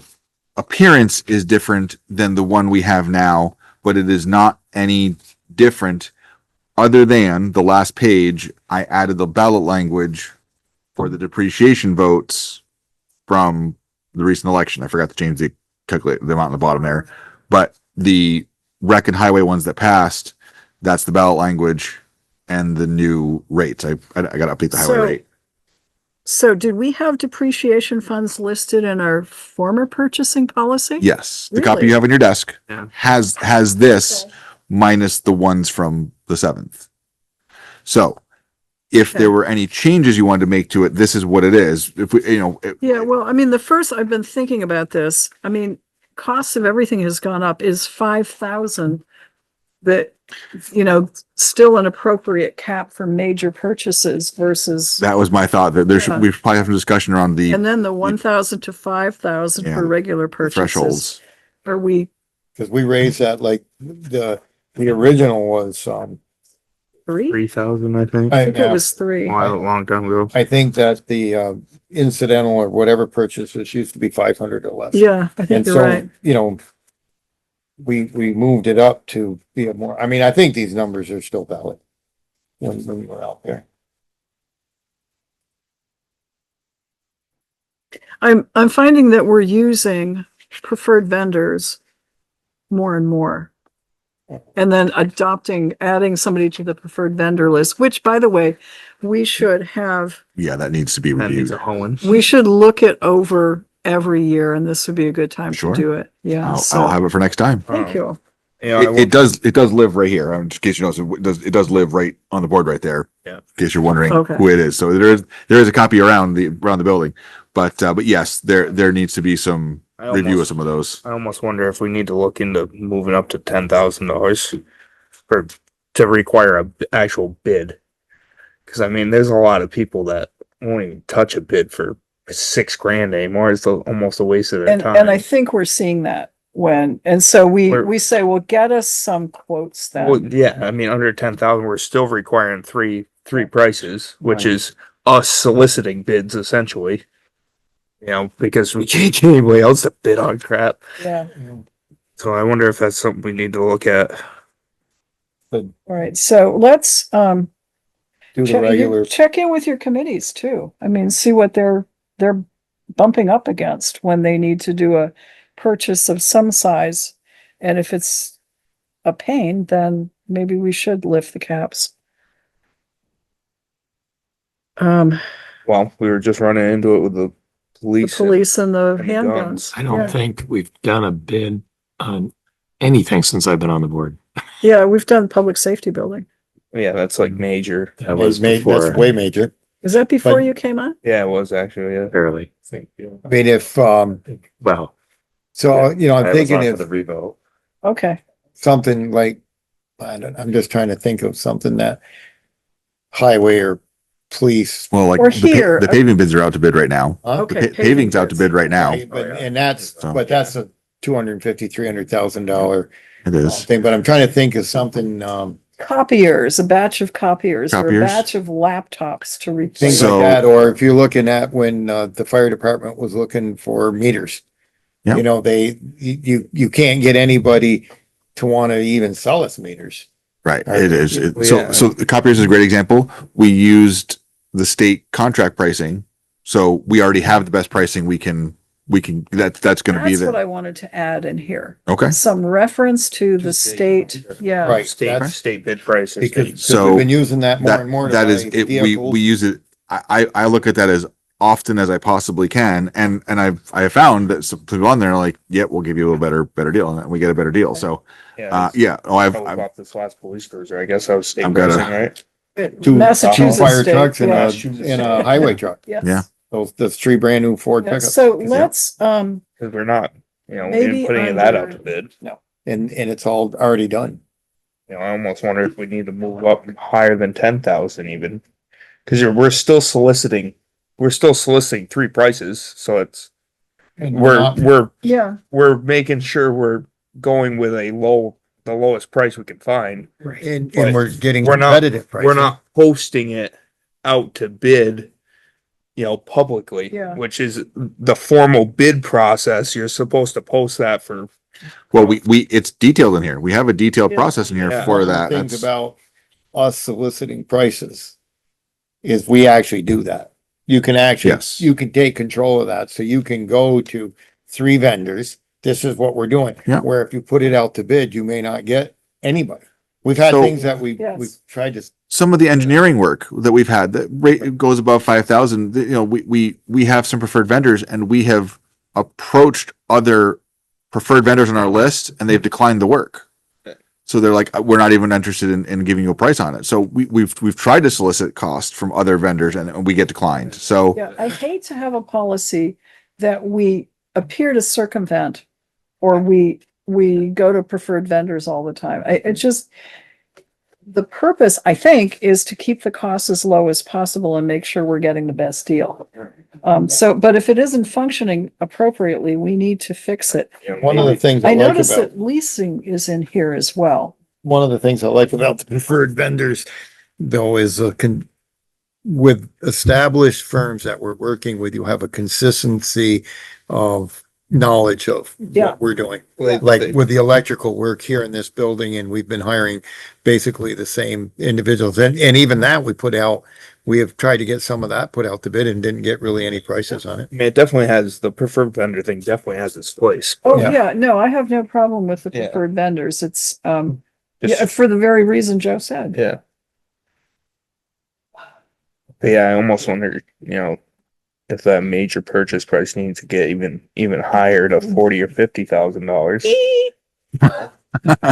appearance is different than the one we have now, but it is not any different other than the last page. I added the ballot language for the depreciation votes from the recent election. I forgot to change the calculate the amount on the bottom there, but the rec and highway ones that passed, that's the ballot language and the new rates. I got to update the highway rate. So did we have depreciation funds listed in our former purchasing policy? Yes, the copy Really? you have on your desk Yeah. has this Okay. minus the ones from the 7th. So if Okay. there were any changes you wanted to make to it, this is what it is. If we, Yeah, well, I mean, the first, I've been thinking about this. I mean, costs of everything has gone up. Is 5,000 that, still an appropriate cap for major purchases versus, that was my thought that there should, Yeah. we should probably have some discussion around the and then the 1,000 to 5,000 Yeah, for regular purchases. thresholds. Are we Cause we raised that, like, the original was, three? 3,000, I think. I think it was three. A long time ago. I think that the, incidental or whatever purchases used to be 500 or less. Yeah, I think And you're so, right. we moved it up to be a more, I mean, I think these numbers are still valid when we were out there. I'm finding that we're using preferred vendors more and more. And then adding somebody to the preferred vendor list, which, by the way, we should have, Yeah, that needs to be That needs reviewed. a Hohen. we should look it over every year, and this would be a good time to Sure. do it. Yeah, I'll so, have it for next time. thank you. Yeah, It does live right here. Just in case you notice, it does live right on the board right there. Yeah. In case you're wondering Okay. who it is. So there is a copy around the building, but yes, there needs to be some I review of almost- some of those. I almost wonder if we need to look into moving up to $10,000 to require a actual bid. Cause I mean, there's a lot of people that won't even touch a bid for $6,000 anymore. It's almost a waste of their time. And I think we're seeing that and so We're- we say, well, get us some quotes Well, then. yeah, I mean, under 10,000, we're still requiring three prices, which Right. is us soliciting bids essentially. Because we can't get anybody else to bid on crap. Yeah, So I wonder if that's something we need to look at. all right, so let's, Do the regular, check in with your committees too. I mean, see what they're bumping up against when they need to do a purchase of some size. And if it's a pain, then maybe we should lift the caps. Well, we were just running into it with the The police. police and the and the handguns. I don't Yeah. think we've done a bid on anything since I've been on the board. Yeah, we've done public safety building. Yeah, that's like major. That was that's before, way major. Is that before But- you came on? Yeah, it was actually, yeah. barely. I mean, if, Well, so, I'm I was thinking on for if the revote. Okay, something like, I'm just trying to think of something that highway or police. Well, like Or the here, the paving bids are out to bid right now. Huh? okay. Paving's out to bids. bid right now. Right, But, and that's, So- but that's a $250,000-$300,000 It is. thing, but I'm trying to think of something, Copiers, a batch of copiers, or a Copiers. batch of laptops to things replace. So- like that, or if you're looking at when, the fire department was looking for meters. Yeah. You can't get anybody to want to even sell us meters. Right, it is. Yeah. So the copiers is a great example. We used the state contract pricing. So we already have the best pricing we can, that's gonna be That's what the, I wanted to add in here. okay. Some reference to the state, yeah. Right. State, That's- state bid prices. Because So we've been using that more and more. to That is, buy it, vehicles. we use it, I look at that as often as I possibly can. And I have found that some people on there are like, yeah, we'll give you a better deal, and we get a better deal. So, yeah. Oh, I bought this last police cruiser. I guess I was state I've got pricing, right? Two Massachusetts fire state, trucks and yeah. and a highway truck. Yes. Yeah. Those three brand new Ford Yeah, pickups. so let's, Because we're not, we maybe didn't put any of that out under- to bid. no. And it's all already done. I almost wonder if we need to move up higher than 10,000 even. Because we're still soliciting three prices, so it's Yeah, we're making sure we're going with the lowest price we can find. And But we're getting we're not- competitive prices. We're not posting it out to bid, publicly, Yeah. which is the formal bid process. You're supposed to post that for. well, it's detailed in here. We have a detailed Yeah. process in here Yeah. for One of the that. things That's, about us soliciting prices is we actually do that. You can actually, Yes. you can take control of that. So you can go to 3 vendors. This is what we're doing. Yeah. Where if you put it out to bid, you may not get anybody. We've had So- things that we've Yes. tried to. some of the engineering work that we've had that rate goes above 5,000. We have some preferred vendors, and we have approached other preferred vendors on our list, and they've declined the work. So they're like, we're not even interested in giving you a price on it. So we've tried to solicit cost from other vendors, and we get declined. So yeah, I hate to have a policy that we appear to circumvent, or we go to preferred vendors all the time. The purpose, I think, is to keep the costs as low as possible and make sure we're getting the best deal. But if it isn't functioning appropriately, we need to fix it. One of the things I I like noticed about, that leasing is in here as well. one of the things I like about the preferred vendors though is with established firms that we're working with, you have a consistency of knowledge of Yeah. what we're doing. Like with the electrical work here in this building, and we've been hiring basically the same individuals. And even that we have tried to get some of that put out to bid and didn't get really any prices on it. I mean, it definitely has the preferred vendor thing. Definitely has its place. Oh, Yeah. yeah, no, I have no problem with the Yeah. preferred vendors. It's, Just- for the very reason Joe said. Yeah. But yeah, I almost wonder, if that major purchase price needs to get even higher to $40,000 or $50,000.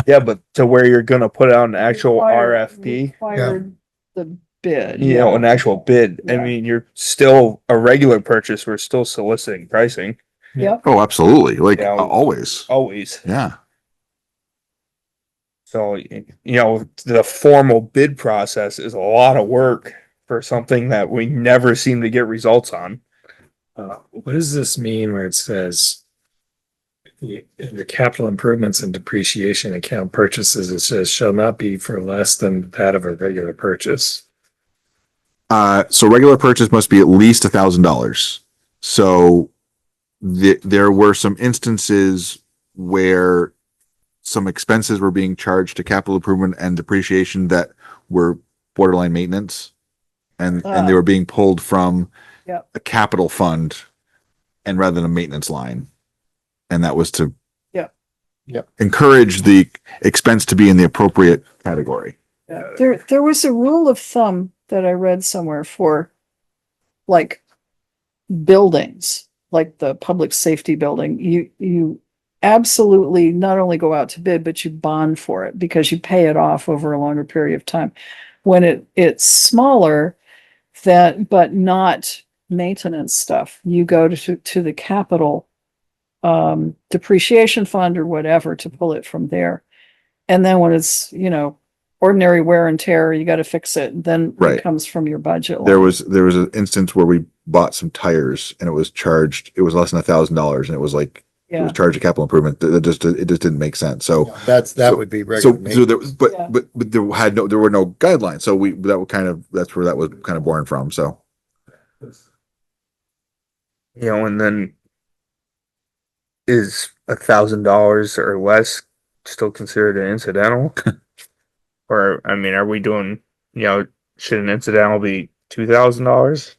Yeah, but to where you're gonna put out an actual RFP, Required the bid. an actual bid. I Yeah. mean, you're still a regular purchase. We're still soliciting pricing Yep, oh, absolutely, like Yeah. always. always. Yeah. So, the formal bid process is a lot of work for something that we never seem to get results on. What does this mean where it says in the capital improvements and depreciation account purchases, it says shall not be for less than that of a regular purchase? So regular purchase must be at least $1,000. So there were some instances where some expenses were being charged to capital improvement and depreciation that were borderline maintenance, and they were being pulled from Yep. a capital fund and rather than a maintenance line. And that was to encourage the expense to be in the appropriate category. there was a rule of thumb that I read somewhere for like buildings, like the public safety building. You absolutely not only go out to bid, but you bond for it because you pay it off over a longer period of time. When it's smaller, but not maintenance stuff, you go to the capital depreciation fund or whatever to pull it from there. And then when it's, ordinary wear and tear, you got to fix it. Then Right. it comes from your budget line. There was an instance where we bought some tires and it was less than $1,000, and it was like, it Yeah. was charged a capital improvement. It just didn't make sense. So, That would be so regular. there, maintenance. but Yeah. there were no guidelines. So that's where that was kind of born from. So And then is $1,000 or less still considered an incidental? Or, I mean, are we doing, should an incidental be $2,000?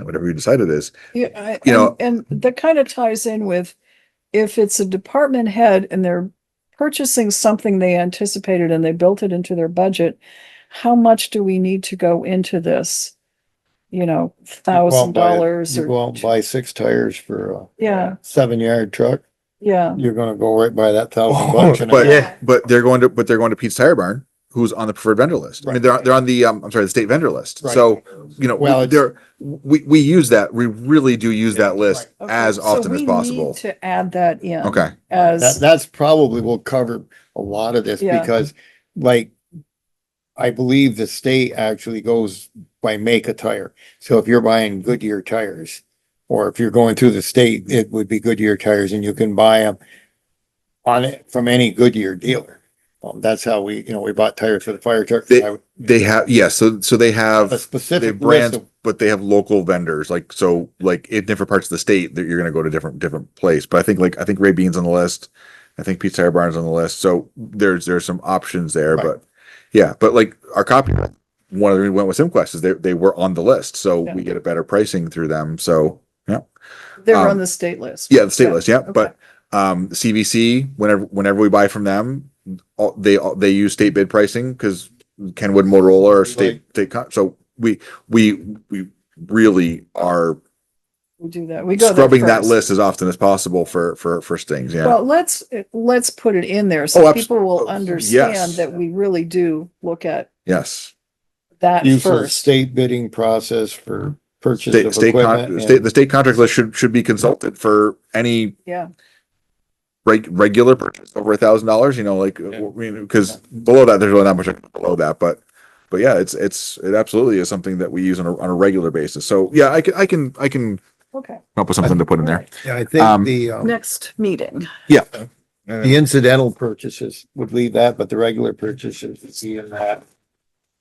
whatever you decide it is. Yeah, You know- and that kind of ties in with if it's a department head and they're purchasing something they anticipated and they built it into their budget, how much do we need to go into this you know, Go out and buy it. $1,000 You go out or, and buy 6 tires for a yeah, 7-yard truck. yeah. You're gonna go right by that $1,000 and But, Yeah. but they're going to Pete's Tire Barn, who's on the preferred vendor list. I mean, they're on the, I'm sorry, the state vendor list. Right. So, you know, Well, we use that, we really do use that list Okay, as so often we as need possible. to add that in. Okay. As, that's probably will cover a lot of this Yeah. because like I believe the state actually goes by make a tire. So if you're buying Goodyear tires or if you're going through the state, it would be Goodyear tires and you can buy them on it from any Goodyear dealer. That's how we bought tires for the fire truck. They have, yes, so they have, A they specific have brands, list of- but they have local vendors, like, so, like, in different parts of the state, that you're gonna go to different place. But I think Ray Bean's on the list. I think Pete's Tire Barn's on the list. So there's some options there, Right. but yeah, but like our copy, one of the reasons we went with SimQuest is they were on the list, so Yeah. we get a better pricing through them. So, yeah. they're on the state list. Yeah, the state list, yeah. Okay. But CVC, whenever we buy from them, they use state bid pricing because Kenwood, Motorola, or so we really are We do that. We go there scrubbing that first. list as often as possible for stings. Yeah. Well, let's put it in there Oh, so abs- people will yes. understand that we really do look at Yes. that Use the first. state bidding process for purchase State, of state, equipment. con- and- state, the state contract list should be consulted for any Yeah, regular purchase over $1,000, like, because below that, there's really not much below that, but yeah, it absolutely is something that we use on a regular basis. So yeah, I can come okay. up with something to put in there. Yeah, I think the Next meeting. Yeah. the incidental purchases would leave that, but the regular purchases would see in that.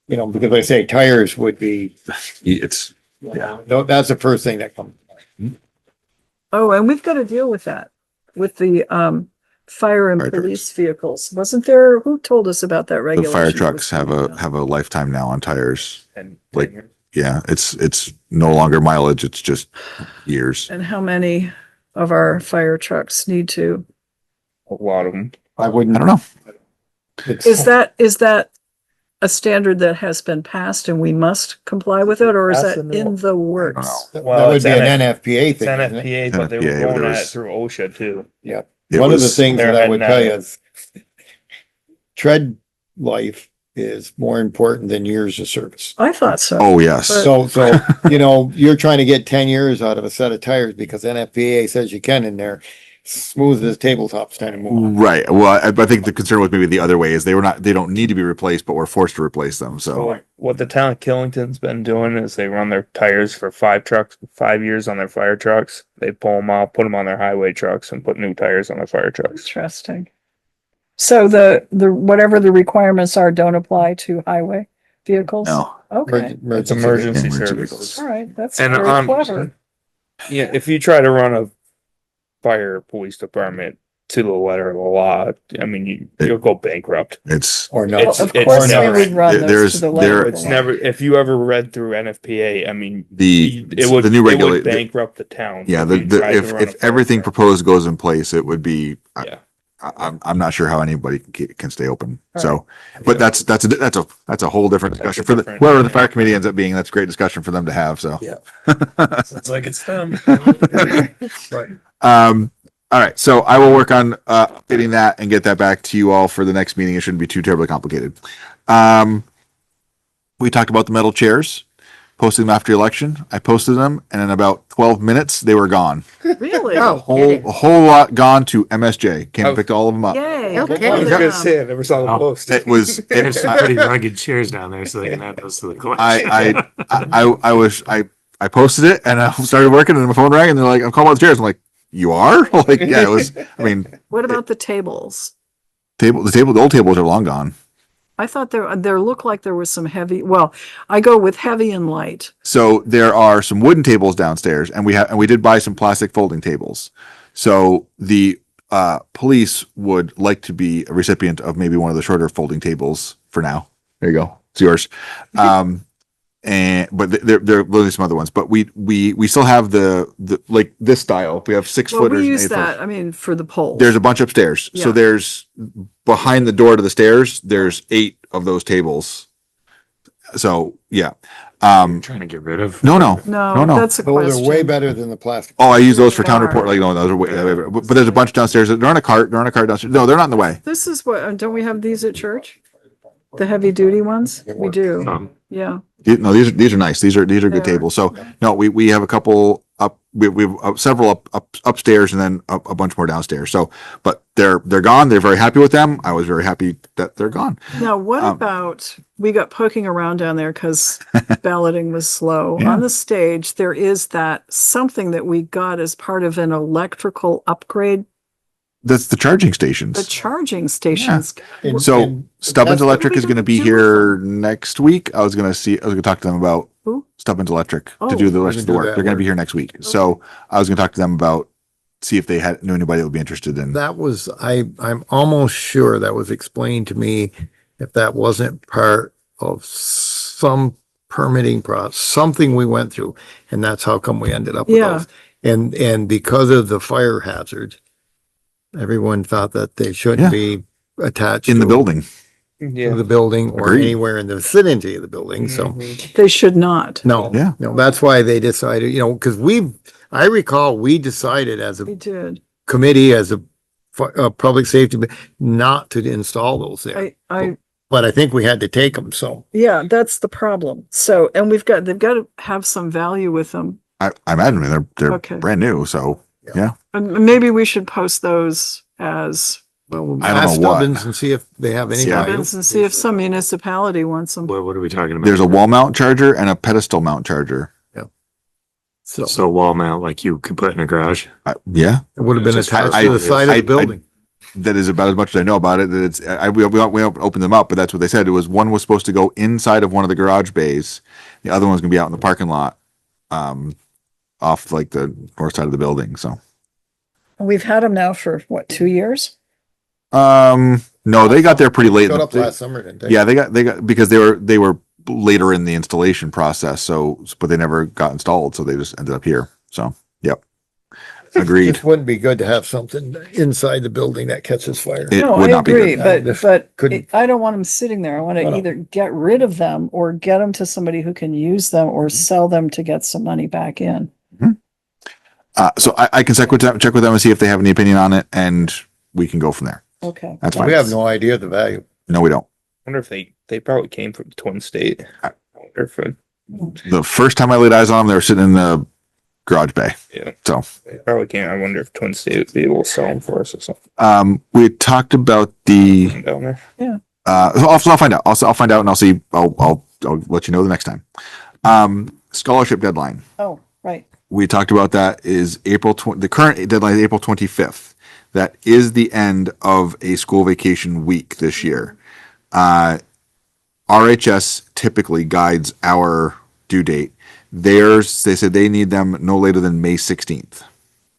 Because like I say tires would be, It's, that's the first thing that comes. Oh, and we've got to deal with that, with the fire and Fire trucks. police vehicles. Wasn't there, who told us about that the regulation? fire that trucks was coming down? have a lifetime now on tires. And Like, yeah, it's no longer mileage, it's just years. And how many of our fire trucks need to? a lot of them. I I wouldn't. don't know. Is that a standard that has been passed and we must comply with it, or is that in the works? That Well, would it's be an NF NFPA It's thing. isn't it? NFPA, but they were NFPA, but going there at it was- through OSHA too. Yeah. It One of the was- things they're that I would heading tell at you is tread life is more important than years of service. I thought so. Oh, yes. So, you're trying to get 10 years out of a set of tires because NFPA says you can in there. Smooth as tabletops kind of move. Right. Well, I think the concern was maybe the other way is they don't need to be replaced, but we're forced to replace them. So So what the town of Killington's been doing is they run their tires for 5 years on their fire trucks. They pull them off, put them on their highway trucks, and put new tires on their fire trucks. Interesting. So the whatever the requirements are don't apply to highway vehicles? no. Okay, It's emergency Emergency services. all right, that's And very clever. Yeah, if you try to run a fire police department to the letter of the law, I mean, you'll go bankrupt. It's Or Well, not. of it's course, we never- would run those there's- to the there- letter. of It's the law. never, if you ever read through NFPA, I mean, the it would, new it would regulate. bankrupt the town. Yeah, if you tried to if run a fire everything truck. proposed goes in place, it would be. Yeah. I'm not sure how anybody can stay open. All So, but that's a whole different That's a discussion for different- whoever the fire committee ends up being. That's a great discussion for them to have. So, Yeah. It's like it's them. All right. So I will work on updating that and get that back to you all for the next meeting. It shouldn't be too terribly complicated. We talked about the metal chairs, posting them after the election. I posted them, and in about 12 minutes, they were gone. Really? Oh, A whole lot gone to MSJ. Came and picked all of them up. Yay. Okay. good I was for gonna them. say, I never saw the Oh. post. It was. There's some pretty rugged chairs down there, so they can add those to the collection. I posted it and I started working and my phone rang and they're like, I'm calling about the chairs. I'm like, you are? Like, yeah, it was, I mean, What about the tables? the old tables are long gone. I thought there looked like there was some heavy, well, I go with heavy and light. So there are some wooden tables downstairs and we did buy some plastic folding tables. So the police would like to be a recipient of maybe one of the shorter folding tables for now. There you go. It's yours. But there are literally some other ones, but we still have the like this style. We have 6 Well, footers. we and use 8 footers. that, I mean, for the poles. There's a bunch upstairs. So Yeah. there's behind the door to the stairs, there's 8 of those tables. So yeah. Trying to get rid of. No, No, no. that's a Those are way question. better than the plastic. Oh, I use those for town They report. are. Like, no, those are way, but there's a bunch downstairs. They're on a cart. They're on a cart downstairs. No, they're not in the way. This is what, don't we have these at church? The heavy duty ones? We do. Yeah. No, these are nice. These are good They are. tables. So no, we have a couple up. We have several upstairs and then a bunch more downstairs. So, but they're gone. They're very happy with them. I was very happy that they're gone. Now, what about, we got poking around down there because balloting was slow. Yeah. On the stage, there is that something that we got as part of an electrical upgrade, That's the charging the stations. charging stations. And- So and Stubbins that's what Electric we is going to gonna be do here next week. I was going to talk to them about Who? Stubbins Electric Oh. to do the rest We of can the do work. that They're going to be work. here next week. So I was going to talk to them about, see if they knew anybody that would be interested in. That was, I'm almost sure that was explained to me, if that wasn't part of some permitting process, something we went through, and that's how come we ended up with Yeah. those. And because of the fire hazard, everyone thought that they Yeah. shouldn't be attached In the to building. to the building or Agreed. anywhere in the vicinity of the building, so. They should not. No, Yeah. no, that's why they decided, because I recall we decided as a We did. committee, as a public safety, not to install those there. But I think we had to take them, so. Yeah, that's the problem. So, and they've got to have some value with them. I imagine they're Okay. brand new. So And maybe we should post those as Well, we'll I don't ask know what. Stubbins and see if they have any Yeah. value. events and see if some municipality wants them. What are we talking about? there's a wall mount charger and a pedestal mount charger. So So wall mount like you could put in a garage. Yeah. it would have been Just attached I- to the side of I- the building. That is about as much as I know about it. That it's we don't open them up, but that's what they said. It was one was supposed to go inside of one of the garage bays. The other one's gonna be out in the parking lot, off like the north side of the building. So, We've had them now for what, 2 years? no, they got there pretty late. Showed up last summer, didn't they? Yeah, they got because they were later in the installation process. So, but they never got installed. So they just ended up here. So, yep. Agreed. It wouldn't be good to have something inside the building that catches fire. It No, would I not be agree, good. but Couldn't- I don't want them sitting there. I want to No. either get rid of them or get them to somebody who can use them or sell them to get some money back in. So I can check with them and see if they have any opinion on it, and we can go from there. Okay. That's fine. We have no idea the value. No, we don't. Wonder if they probably came from Twin State. I wonder if The first time I laid eyes on them, they were sitting in the garage bay. yeah, So, they probably can't. I wonder if Twin State would be able to sell them for us or something we had talked about the, down there. I'll find out. I'll find out and I'll see. I'll let you know the next time. Scholarship deadline. Oh, right. We talked about that is the current deadline is April 25th. That is the end of a school vacation week this year. RHS typically guides our due date. They said they need them no later than May 16th.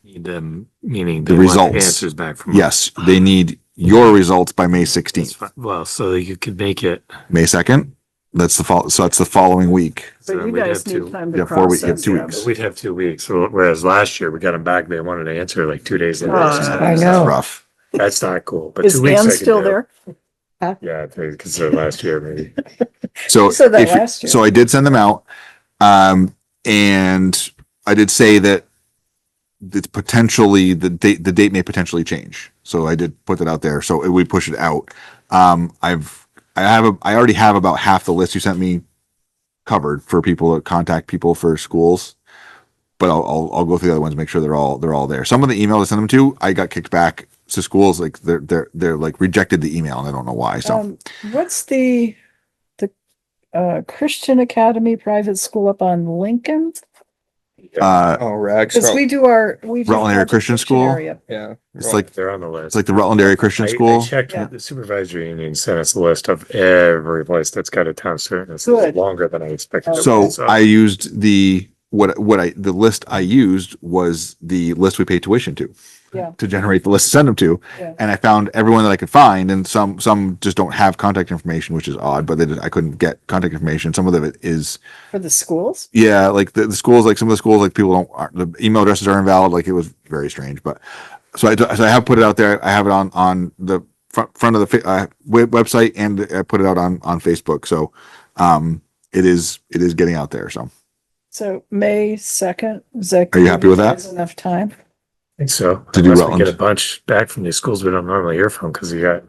Need them, meaning The they want results. answers back from. Yes, they need your results by May 16th. Well, so you could make it. May 2nd? That's so that's the following week. But So you we'd guys have need to- time to Yeah, 4 weeks, process 2 them. weeks. We'd have 2 weeks. Whereas last year we got them back. They wanted to answer like 2 days later. I know. That's rough. That's not cool. But Is 2 weeks. Ann I could still do. there? Yeah, because last year maybe. So You said that if- last year. So I did send them out. And I did say that it's potentially the date may potentially change. So I did put that out there. So we push it out. I already have about half the list you sent me covered for people to contact people for schools, but I'll go through the other ones, make sure they're all there. Some of the emails I sent them to, I got kicked back to schools. Like they're like rejected the email and I don't know why. So What's the Christian Academy private school up on Lincoln? Oh, Rags. Because we do Rutland Area Christian School? area. Yeah. it's like They're on the list. it's like the Rutland Area Christian School. I checked Yeah. with the supervisory union, sent us a list of every place that's got a town certain. It's Good. longer than I expected. So I used the list I used was the list we pay tuition to. Yeah. To generate the list to send them to. Yeah. And I found everyone that I could find, and some just don't have contact information, which is odd, but I couldn't get contact information. Some of it is, For the schools? yeah, like the schools, like some of the schools, like the email addresses are invalid. Like it was very strange, but so I have put it out there. I have it on the front of the website, and I put it out on Facebook. So, it is getting out there. So So May 2nd, is that? Are you happy with that? is Enough time? I think so. To do Unless we Rutland. get a bunch back from these schools we don't normally hear from, because you got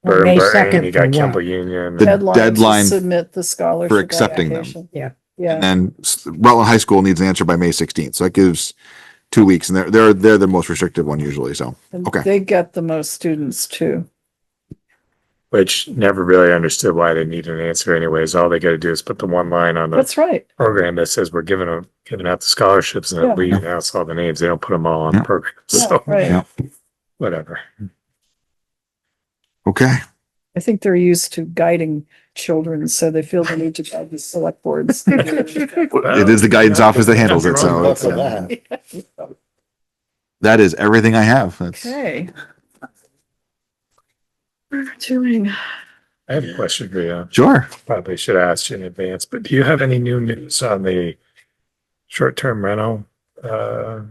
May Burn, 2nd you got for Kemble what? Union. The Deadline to deadline submit the scholarship for accepting them. application. Yeah. Yeah. And then Rutland High School needs an answer by May 16th. So that gives 2 weeks, and they're the most restrictive one usually. So And okay. they get the most students too. Which never really understood why they need an answer anyways. All they gotta do is put the one line on the That's right. program that says we're giving out the scholarships, and Yeah. then we announce all the names. They don't put them all on the Yeah. program. Yeah, So right. Yeah. whatever. Okay. I think they're used to guiding children, so they feel the need to guide the select boards. It is the guidance office that handles it. So it's, that is everything I have. That's Okay. We're doing, I have a question for you. sure. Probably should have asked you in advance, but do you have any new news on the short-term rental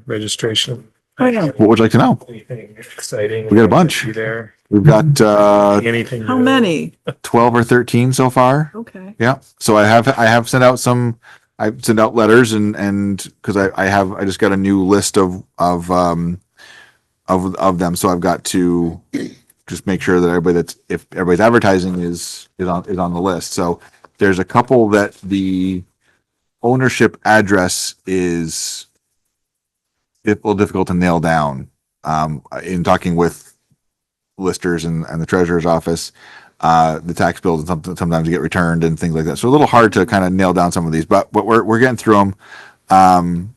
registration? I know. What would you like to know? Anything exciting? We got a bunch. Be there? We've got Anything? How new? many? 12 or 13 so far. Okay. Yeah. So I have sent out some. I sent out letters and because I just got a new list of them. So I've got to just make sure that if everybody's advertising is on the list. So there's a couple that the ownership address is a little difficult to nail down. In talking with listers and the treasurer's office, the tax bills sometimes get returned and things like that. So a little hard to kind of nail down some of these, but we're getting through them.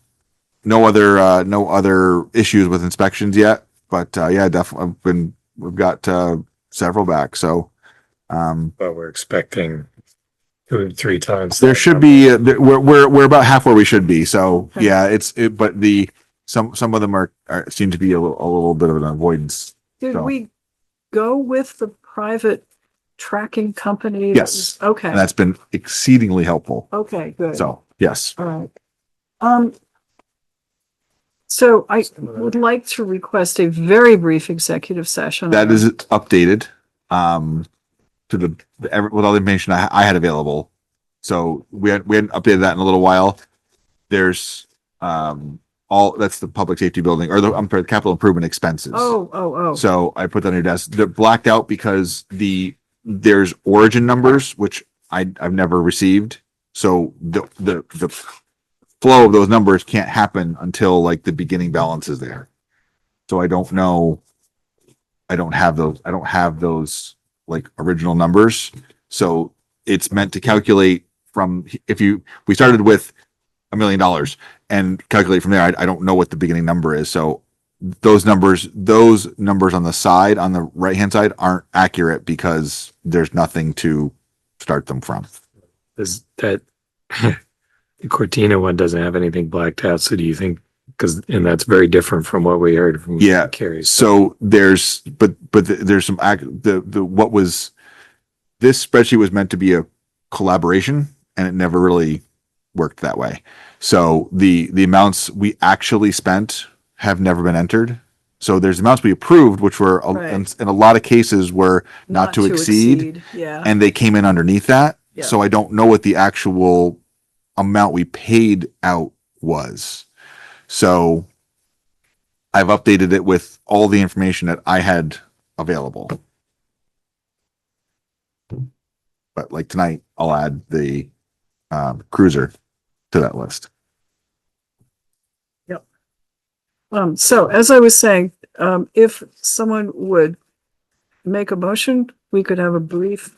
No other issues with inspections yet, but yeah, definitely we've got several back. So But we're expecting 2 or 3 times. there that should number. be we're about half where we should be. So Okay. yeah, but some of them are seem to be a little bit of an avoidance. Did So- we go with the private tracking company? that Yes. was- Okay. And that's been exceedingly helpful. Okay, good. So yes. All right. So I would like to request a very brief executive session. That is updated to with all the information I had available. So we hadn't updated that in a little while. There's that's the public safety building or the capital improvement expenses. Oh. So I put that on your desk. They're blacked out because there's origin numbers which I've never received. So the flow of those numbers can't happen until like the beginning balance is there. So I don't know. I don't have those like original numbers. So it's meant to calculate from we started with $1 million and calculate from there. I don't know what the beginning number is. So those numbers on the side, on the right-hand side aren't accurate because there's nothing to start them from. Is that the Cortina one doesn't have anything blacked out? So do you think, and that's very different from what we heard from Kari. So there's some this spreadsheet was meant to be a collaboration and it never really worked that way. So the amounts we actually spent have never been entered. So there's amounts we approved, which were in a lot of cases were not to exceed. Yeah. And they came in underneath that. Yeah. So I don't know what the actual amount we paid out was. So I've updated it with all the information that I had available. But like tonight, I'll add the cruiser to that list. Yep. So as I was saying, if someone would make a motion, we could have a brief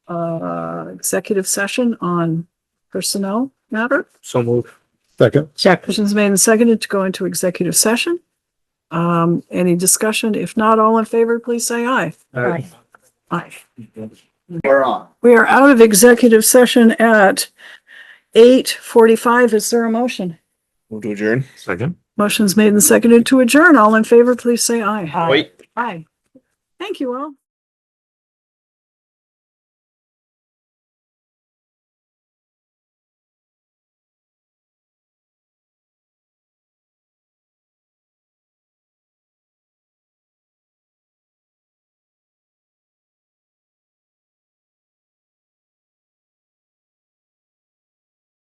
executive session on personnel matter. So move. Second. Motion's made and seconded to go into executive session. Any discussion? If not, all in favor, please say aye. Aye. Aye. We're on. We are out of executive session at 8:45. Is there a motion? Move to adjourn. Second. Motion's made and seconded to adjourn. All in favor, please say aye. Aye. Aye. Thank you all.